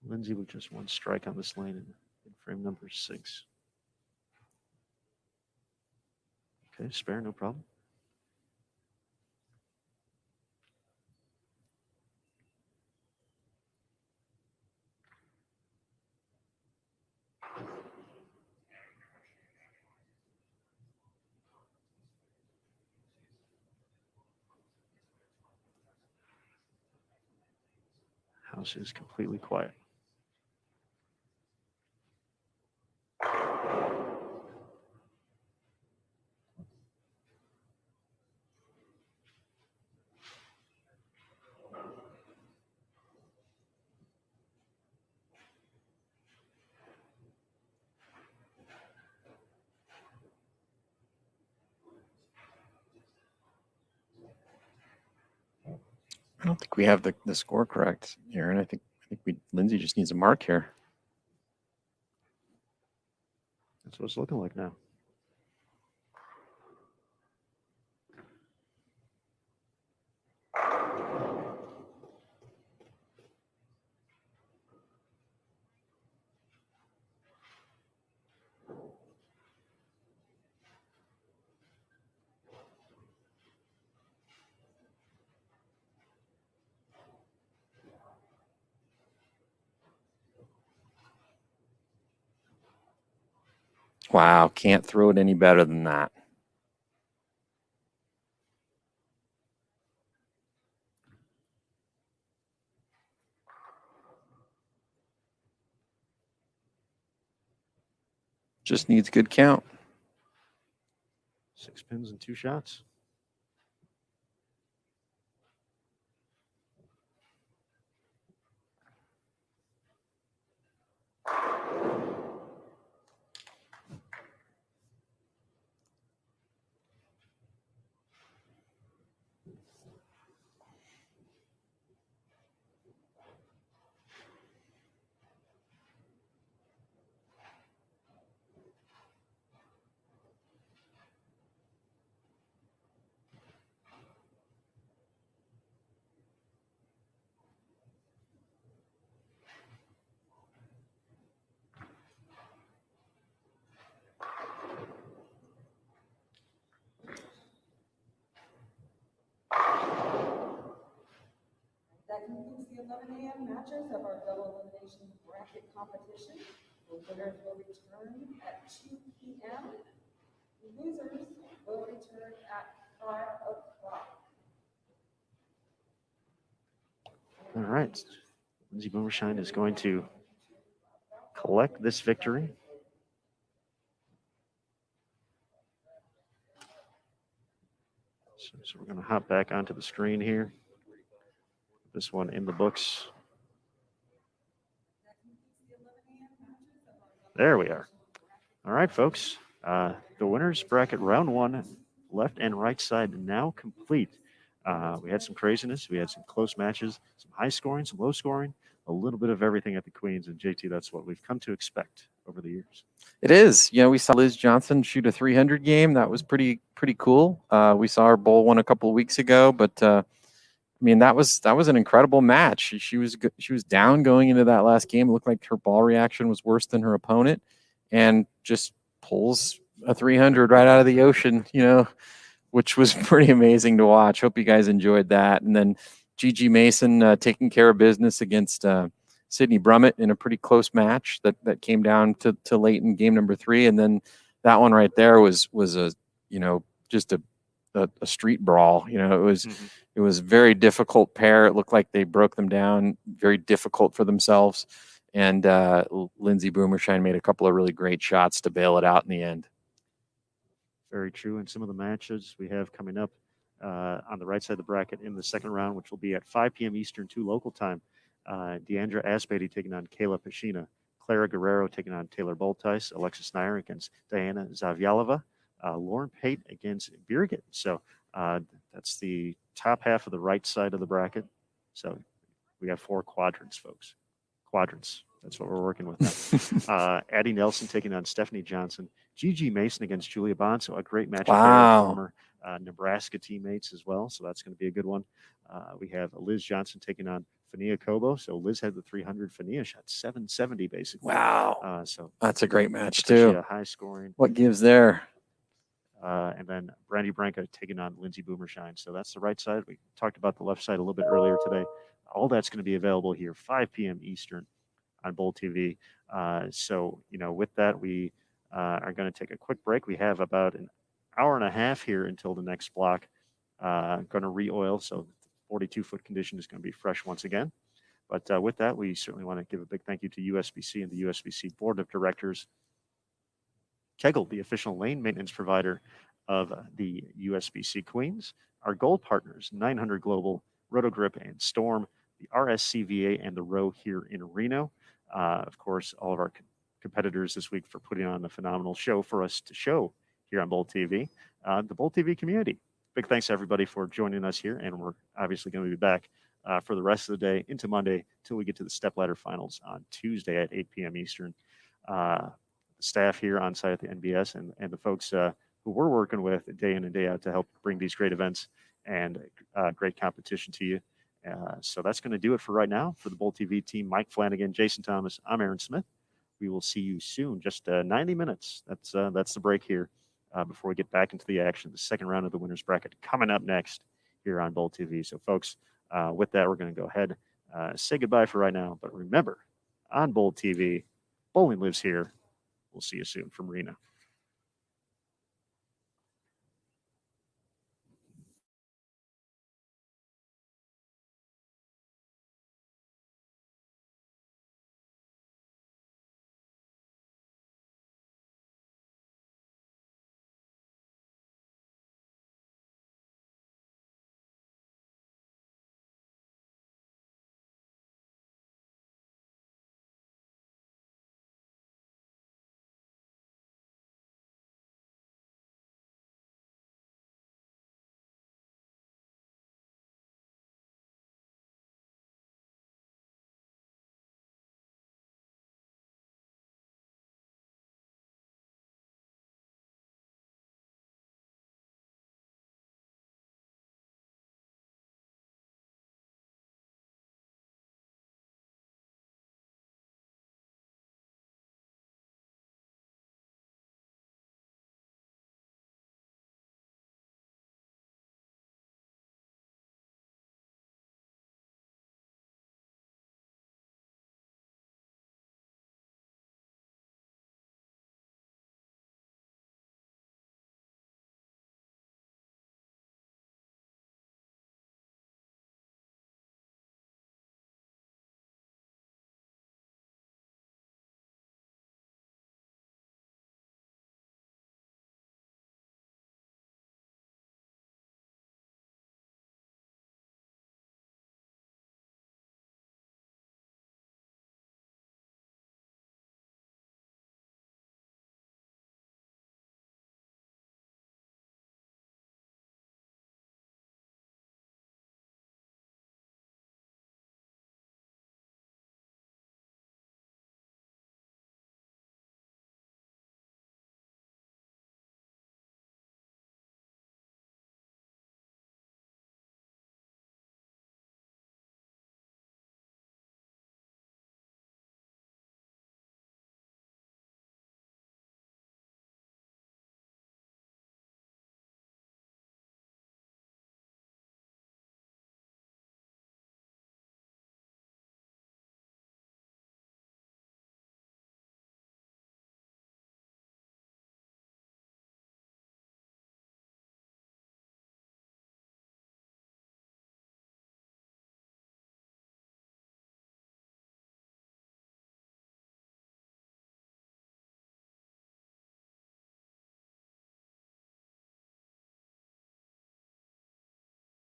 Lindsay with just one strike on this lane in frame number 6. Okay, spare, no problem. House is completely quiet. I don't think we have the score correct, Aaron. I think Lindsay just needs a mark here. That's what it's looking like now. Wow, can't throw it any better than that. Just needs good count. 6 pins and 2 shots. That concludes the 11 a.m. matches of our double elimination bracket competition. The winners will return at 2 p.m. The losers will return at 5 o'clock. All right. Lindsay Boomershine is going to collect this victory. So we're going to hop back onto the screen here. This one in the books. There we are. All right, folks. The winners bracket round 1, left and right side now complete. We had some craziness. We had some close matches, some high scoring, some low scoring, a little bit of everything at the Queens. And JT, that's what we've come to expect over the years. It is. You know, we saw Liz Johnson shoot a 300 game. That was pretty cool. We saw her bowl one a couple of weeks ago, but I mean, that was an incredible match. She was down going into that last game. It looked like her ball reaction was worse than her opponent, and just pulls a 300 right out of the ocean, you know, which was pretty amazing to watch. Hope you guys enjoyed that. And then Gigi Mason taking care of business against Sydney Brummett in a pretty close match that came down to late in game number 3. And then that one right there was a, you know, just a a street brawl. You know, it was a very difficult pair. It looked like they broke them down, very difficult for themselves. And Lindsey Boomershine made a couple of really great shots to bail it out in the end. Very true. And some of the matches we have coming up on the right side of the bracket in the second round, which will be at 5 p.m. Eastern, 2 local time. Deandra Aspady taking on Kayla Pashina. Clara Guerrero taking on Taylor Boltice. Alexis Nair against Diana Zavyalova. Lauren Pate against Birgit. So that's the top half of the right side of the bracket. So we have 4 quadrants, folks. Quadrants. That's what we're working with now. Addie Nelson taking on Stephanie Johnson. Gigi Mason against Julia Bond. So a great matchup there. Former Nebraska teammates as well. So that's going to be a good one. We have Liz Johnson taking on Fania Kobo. So Liz had the 300. Fania shot 770 basically. Wow. So that's a great match too. High scoring. What gives there? And then Brandy Branca taking on Lindsey Boomershine. So that's the right side. We talked about the left side a little bit earlier today. All that's going to be available here, 5 p.m. Eastern on Bowl TV. So, you know, with that, we are going to take a quick break. We have about an hour and a half here until the next block. Going to re-oil, so 42-foot condition is going to be fresh once again. But with that, we certainly want to give a big thank you to USBC and the USBC Board of Directors. Kegel, the official lane maintenance provider of the USBC Queens. Our gold partners, 900 Global, Rotogrip, and Storm, the RSCVA, and the Row here in Reno. Of course, all of our competitors this week for putting on a phenomenal show for us to show here on Bowl TV. The Bowl TV community. Big thanks to everybody for joining us here, and we're obviously going to be back for the rest of the day into Monday until we get to the stepladder finals on Tuesday at 8 p.m. Eastern. The staff here on site at the NBS and the folks who we're working with day in and day out to help bring these great events and great competition to you. So that's going to do it for right now. For the Bowl TV team, Mike Flanagan, Jason Thomas, I'm Aaron Smith. We will see you soon. Just 90 minutes. That's the break here before we get back into the action. The second round of the winner's bracket coming up next here on Bowl TV. So, folks, with that, we're going to go ahead say goodbye for right now. But remember, on Bowl TV, bowling lives here. We'll see you soon from Reno.